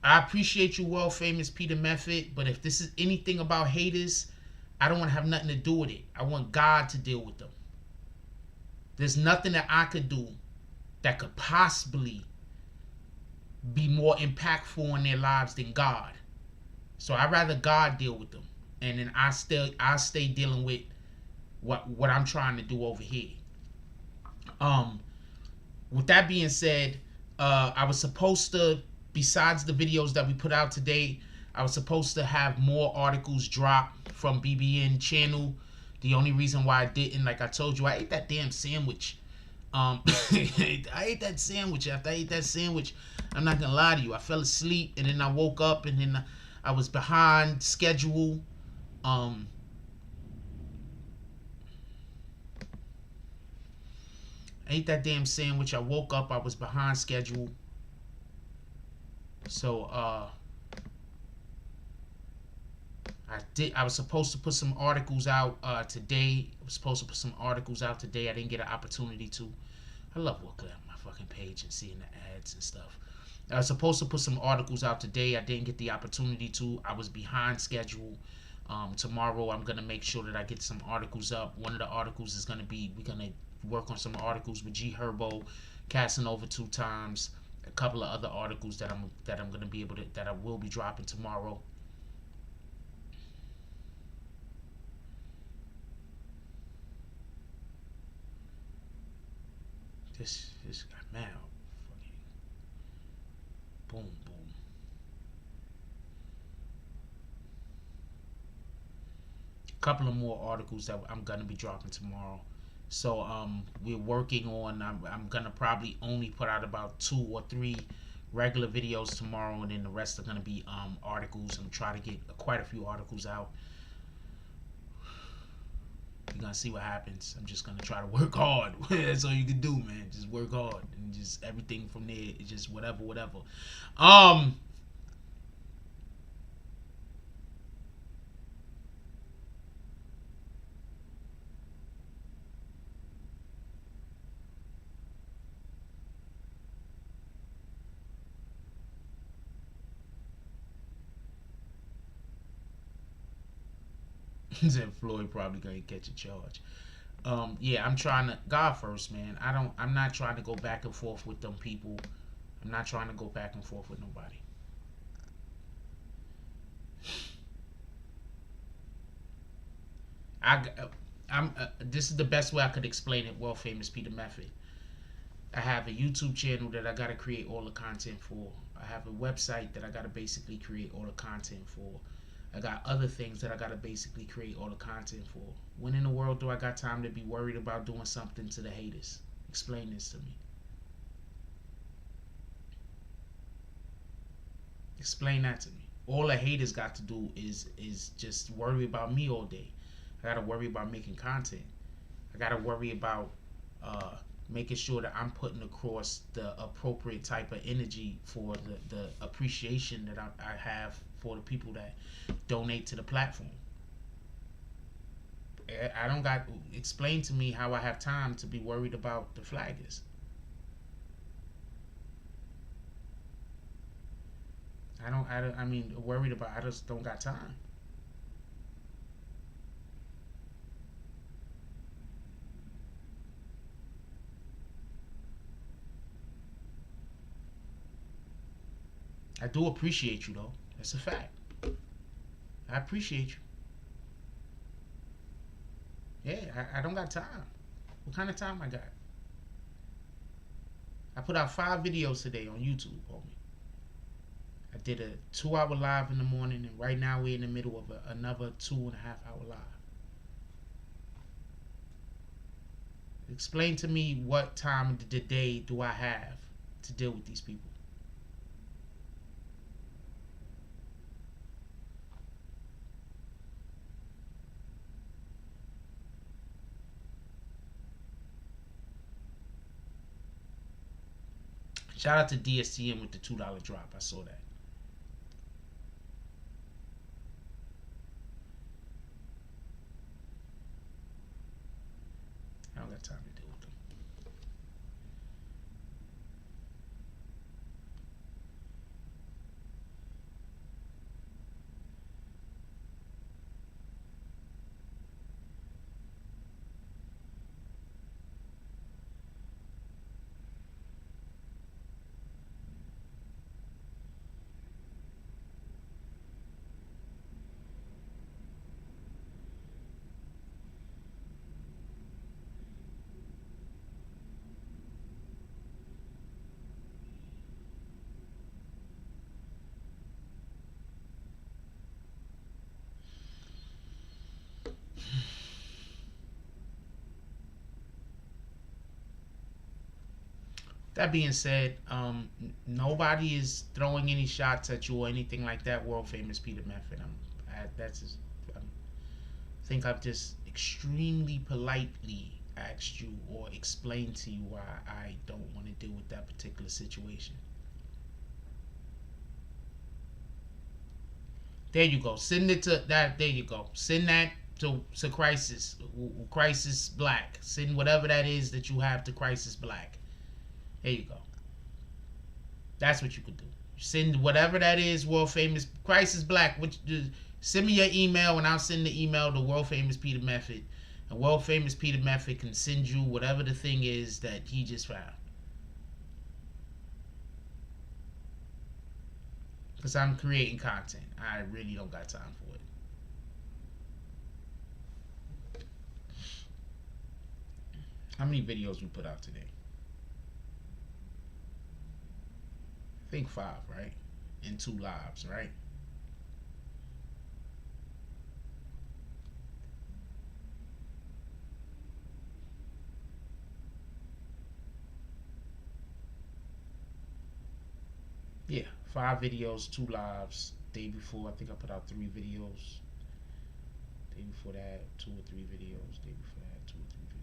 I appreciate you, world famous Peter Method, but if this is anything about haters, I don't want to have nothing to do with it. I want God to deal with them. There's nothing that I could do that could possibly be more impactful in their lives than God. So I'd rather God deal with them, and then I stay dealing with what I'm trying to do over here. With that being said, I was supposed to, besides the videos that we put out today, I was supposed to have more articles drop from BBN channel. The only reason why I didn't, like I told you, I ate that damn sandwich. I ate that sandwich. After I ate that sandwich, I'm not gonna lie to you, I fell asleep, and then I woke up, and then I was behind schedule. I ate that damn sandwich. I woke up, I was behind schedule. So I was supposed to put some articles out today. I was supposed to put some articles out today. I didn't get an opportunity to. I love looking at my fucking page and seeing the ads and stuff. I was supposed to put some articles out today. I didn't get the opportunity to. I was behind schedule. Tomorrow I'm gonna make sure that I get some articles up. One of the articles is gonna be, we're gonna work on some articles with G Herbo, Casanova 2 times, a couple of other articles that I'm gonna be able to, that I will be dropping tomorrow. This got mad. Fucking boom boom. A couple of more articles that I'm gonna be dropping tomorrow. So we're working on. I'm gonna probably only put out about 2 or 3 regular videos tomorrow, and then the rest are gonna be articles. I'm trying to get quite a few articles out. You're gonna see what happens. I'm just gonna try to work hard. That's all you can do, man. Just work hard, and just everything from there is just whatever. Said Floyd probably gonna catch a charge. Yeah, I'm trying to God first, man. I'm not trying to go back and forth with them people. I'm not trying to go back and forth with nobody. This is the best way I could explain it. World famous Peter Method. I have a YouTube channel that I gotta create all the content for. I have a website that I gotta basically create all the content for. I got other things that I gotta basically create all the content for. When in the world do I got time to be worried about doing something to the haters? Explain this to me. Explain that to me. All the haters got to do is just worry about me all day. I gotta worry about making content. I gotta worry about making sure that I'm putting across the appropriate type of energy for the appreciation that I have for the people that donate to the platform. I don't got explain to me how I have time to be worried about the flaggers. I mean worried about. I just don't got time. I do appreciate you though. That's a fact. I appreciate you. Yeah, I don't got time. What kind of time I got? I put out 5 videos today on YouTube, homie. I did a 2-hour live in the morning, and right now we're in the middle of another 2.5-hour live. Explain to me what time of the day do I have to deal with these people? Shout out to DSTM with the $2 drop. I saw that. I don't got time to deal with them. That being said, nobody is throwing any shots at you or anything like that. World famous Peter Method. I think I've just extremely politely asked you or explained to you why I don't want to deal with that particular situation. There you go. Send it to that. There you go. Send that to Crisis Black. Send whatever that is that you have to Crisis Black. There you go. That's what you could do. Send whatever that is, world famous Crisis Black. Send me your email and I'll send the email to world famous Peter Method. And world famous Peter Method can send you whatever the thing is that he just found. Because I'm creating content. I really don't got time for it. How many videos we put out today? I think 5, right? And 2 lives, right? Yeah, 5 videos, 2 lives. Day before, I think I put out 3 videos. Day before that, 2 or 3 videos. Day before that, 2 or 3 videos.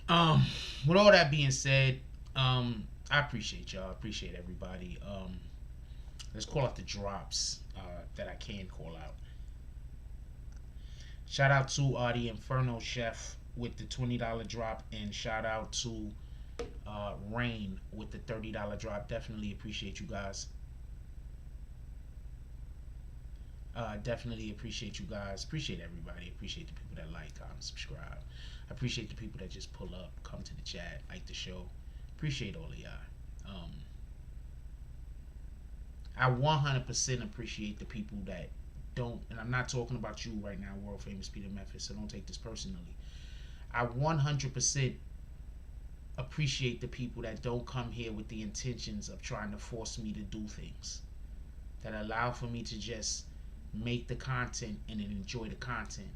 Um, with all that being said, I appreciate y'all. I appreciate everybody. Let's call out the drops that I can call out. Shout out to the Inferno Chef with the $20 drop, and shout out to Rain with the $30 drop. Definitely appreciate you guys. Definitely appreciate you guys. Appreciate everybody. Appreciate the people that like, comment, subscribe. Appreciate the people that just pull up, come to the chat, like the show. Appreciate all of y'all. I 100% appreciate the people that don't, and I'm not talking about you right now, world famous Peter Memphis, so don't take this personally. I 100% appreciate the people that don't come here with the intentions of trying to force me to do things, that allow for me to just make the content and then enjoy the content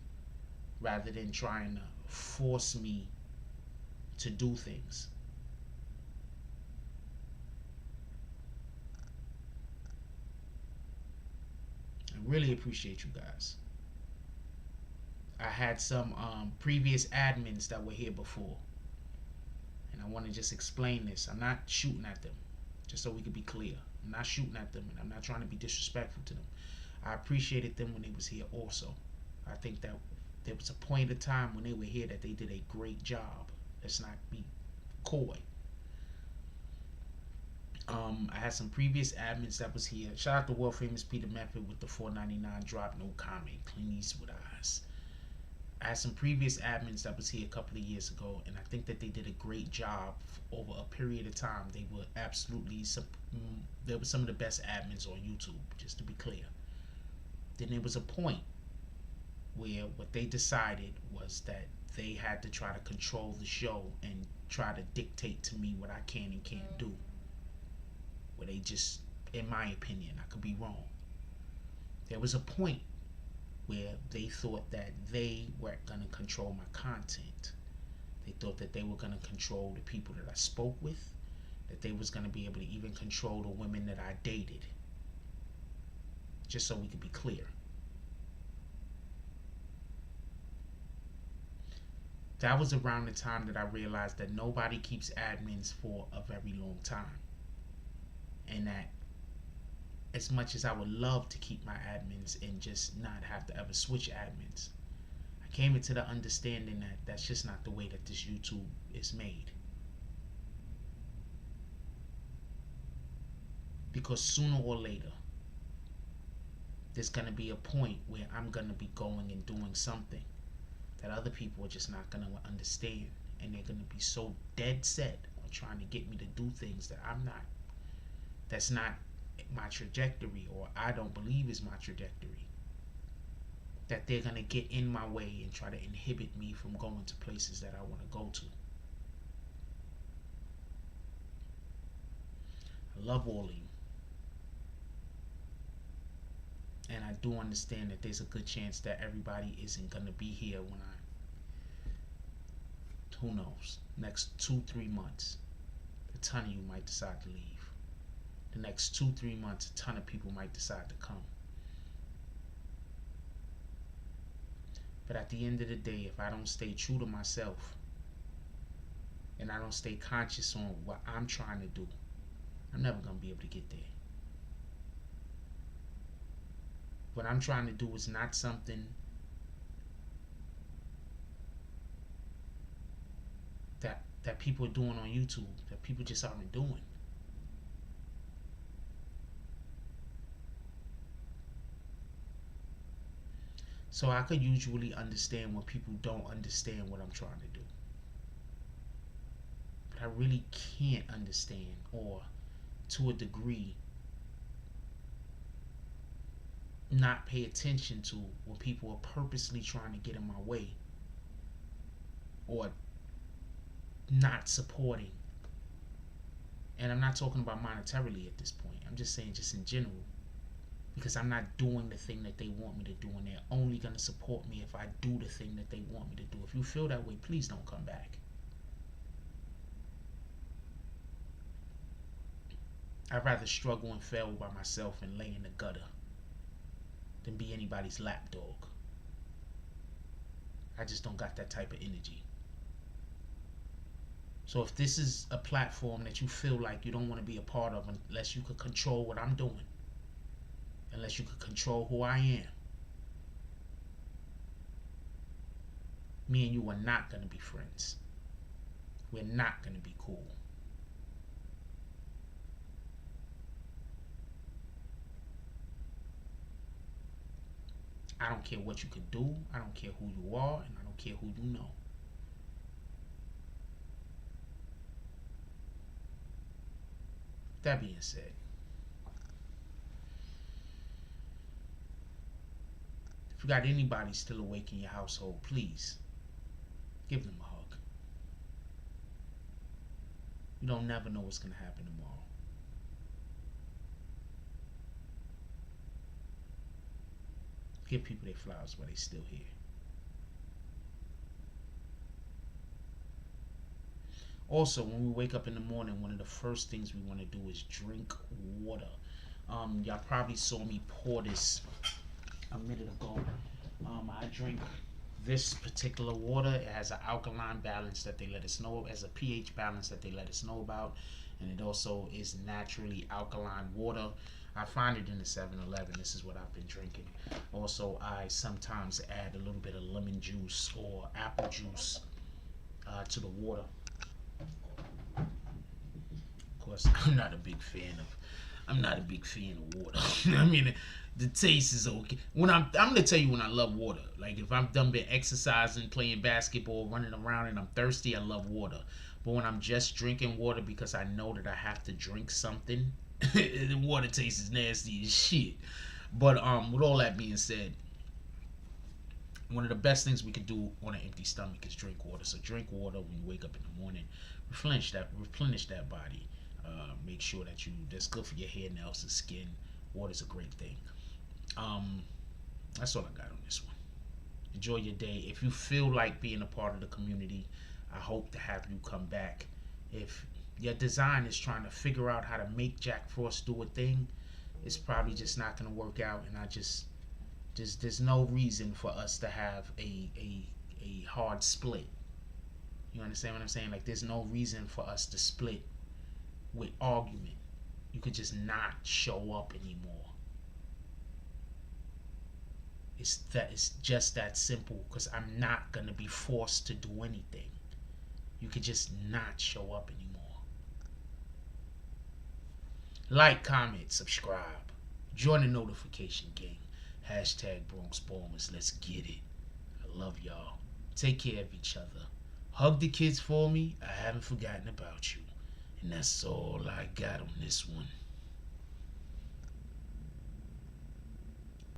rather than trying to force me to do things. I really appreciate you guys. I had some previous admins that were here before, and I want to just explain this. I'm not shooting at them, just so we can be clear. I'm not shooting at them, and I'm not trying to be disrespectful to them. I appreciated them when they was here also. I think that there was a point of time when they were here that they did a great job. Let's not be coy. I had some previous admins that was here. Shout out to world famous Peter Method with the $4.99 drop, no comment, Clint Eastwood eyes. I had some previous admins that was here a couple of years ago, and I think that they did a great job over a period of time. They were absolutely they were some of the best admins on YouTube, just to be clear. Then there was a point where what they decided was that they had to try to control the show and try to dictate to me what I can and can't do. Where they just, in my opinion, I could be wrong, there was a point where they thought that they were going to control my content. They thought that they were going to control the people that I spoke with, that they was going to be able to even control the women that I dated. Just so we could be clear. That was around the time that I realized that nobody keeps admins for a very long time. And that as much as I would love to keep my admins and just not have to ever switch admins, I came into the understanding that that's just not the way that this YouTube is made. Because sooner or later, there's going to be a point where I'm going to be going and doing something that other people are just not going to understand. And they're going to be so dead set on trying to get me to do things that I'm not. That's not my trajectory, or I don't believe is my trajectory. That they're going to get in my way and try to inhibit me from going to places that I want to go to. I love all of you. And I do understand that there's a good chance that everybody isn't going to be here when who knows, next 2-3 months, a ton of you might decide to leave. The next 2-3 months, a ton of people might decide to come. But at the end of the day, if I don't stay true to myself, and I don't stay conscious on what I'm trying to do, I'm never going to be able to get there. What I'm trying to do is not something that people are doing on YouTube, that people just aren't doing. So I could usually understand when people don't understand what I'm trying to do. But I really can't understand, or to a degree, not pay attention to when people are purposely trying to get in my way, or not supporting. And I'm not talking about monetarily at this point. I'm just saying just in general. Because I'm not doing the thing that they want me to do, and they're only going to support me if I do the thing that they want me to do. If you feel that way, please don't come back. I'd rather struggle and fail by myself and lay in the gutter than be anybody's lapdog. I just don't got that type of energy. So if this is a platform that you feel like you don't want to be a part of unless you could control what I'm doing, unless you could control who I am, me and you are not going to be friends. We're not going to be cool. I don't care what you can do. I don't care who you are, and I don't care who you know. That being said, if you got anybody still awake in your household, please give them a hug. You don't never know what's going to happen tomorrow. Give people their flowers while they're still here. Also, when we wake up in the morning, one of the first things we want to do is drink water. Y'all probably saw me pour this a minute ago. I drink this particular water. It has an alkaline balance that they let us know, it has a pH balance that they let us know about, and it also is naturally alkaline water. I find it in the 7-Eleven. This is what I've been drinking. Also, I sometimes add a little bit of lemon juice or apple juice to the water. Of course, I'm not a big fan of water. I mean, the taste is okay. When I'm gonna tell you when I love water. Like if I'm done been exercising, playing basketball, running around, and I'm thirsty, I love water. But when I'm just drinking water because I know that I have to drink something, the water taste is nasty as shit. But with all that being said, one of the best things we can do on an empty stomach is drink water. So drink water when you wake up in the morning. Replenish that body. Make sure that's good for your hair, nails, and skin. Water's a great thing. That's all I got on this one. Enjoy your day. If you feel like being a part of the community, I hope to have you come back. If your design is trying to figure out how to make Jack Frost do a thing, it's probably just not going to work out, and there's no reason for us to have a hard split. You understand what I'm saying? Like there's no reason for us to split with argument. You could just not show up anymore. It's just that simple, because I'm not going to be forced to do anything. You could just not show up anymore. Like, comment, subscribe. Join the notification gang. Hashtag Bronx Bombers. Let's get it. I love y'all. Take care of each other. Hug the kids for me. I haven't forgotten about you. And that's all I got on this one.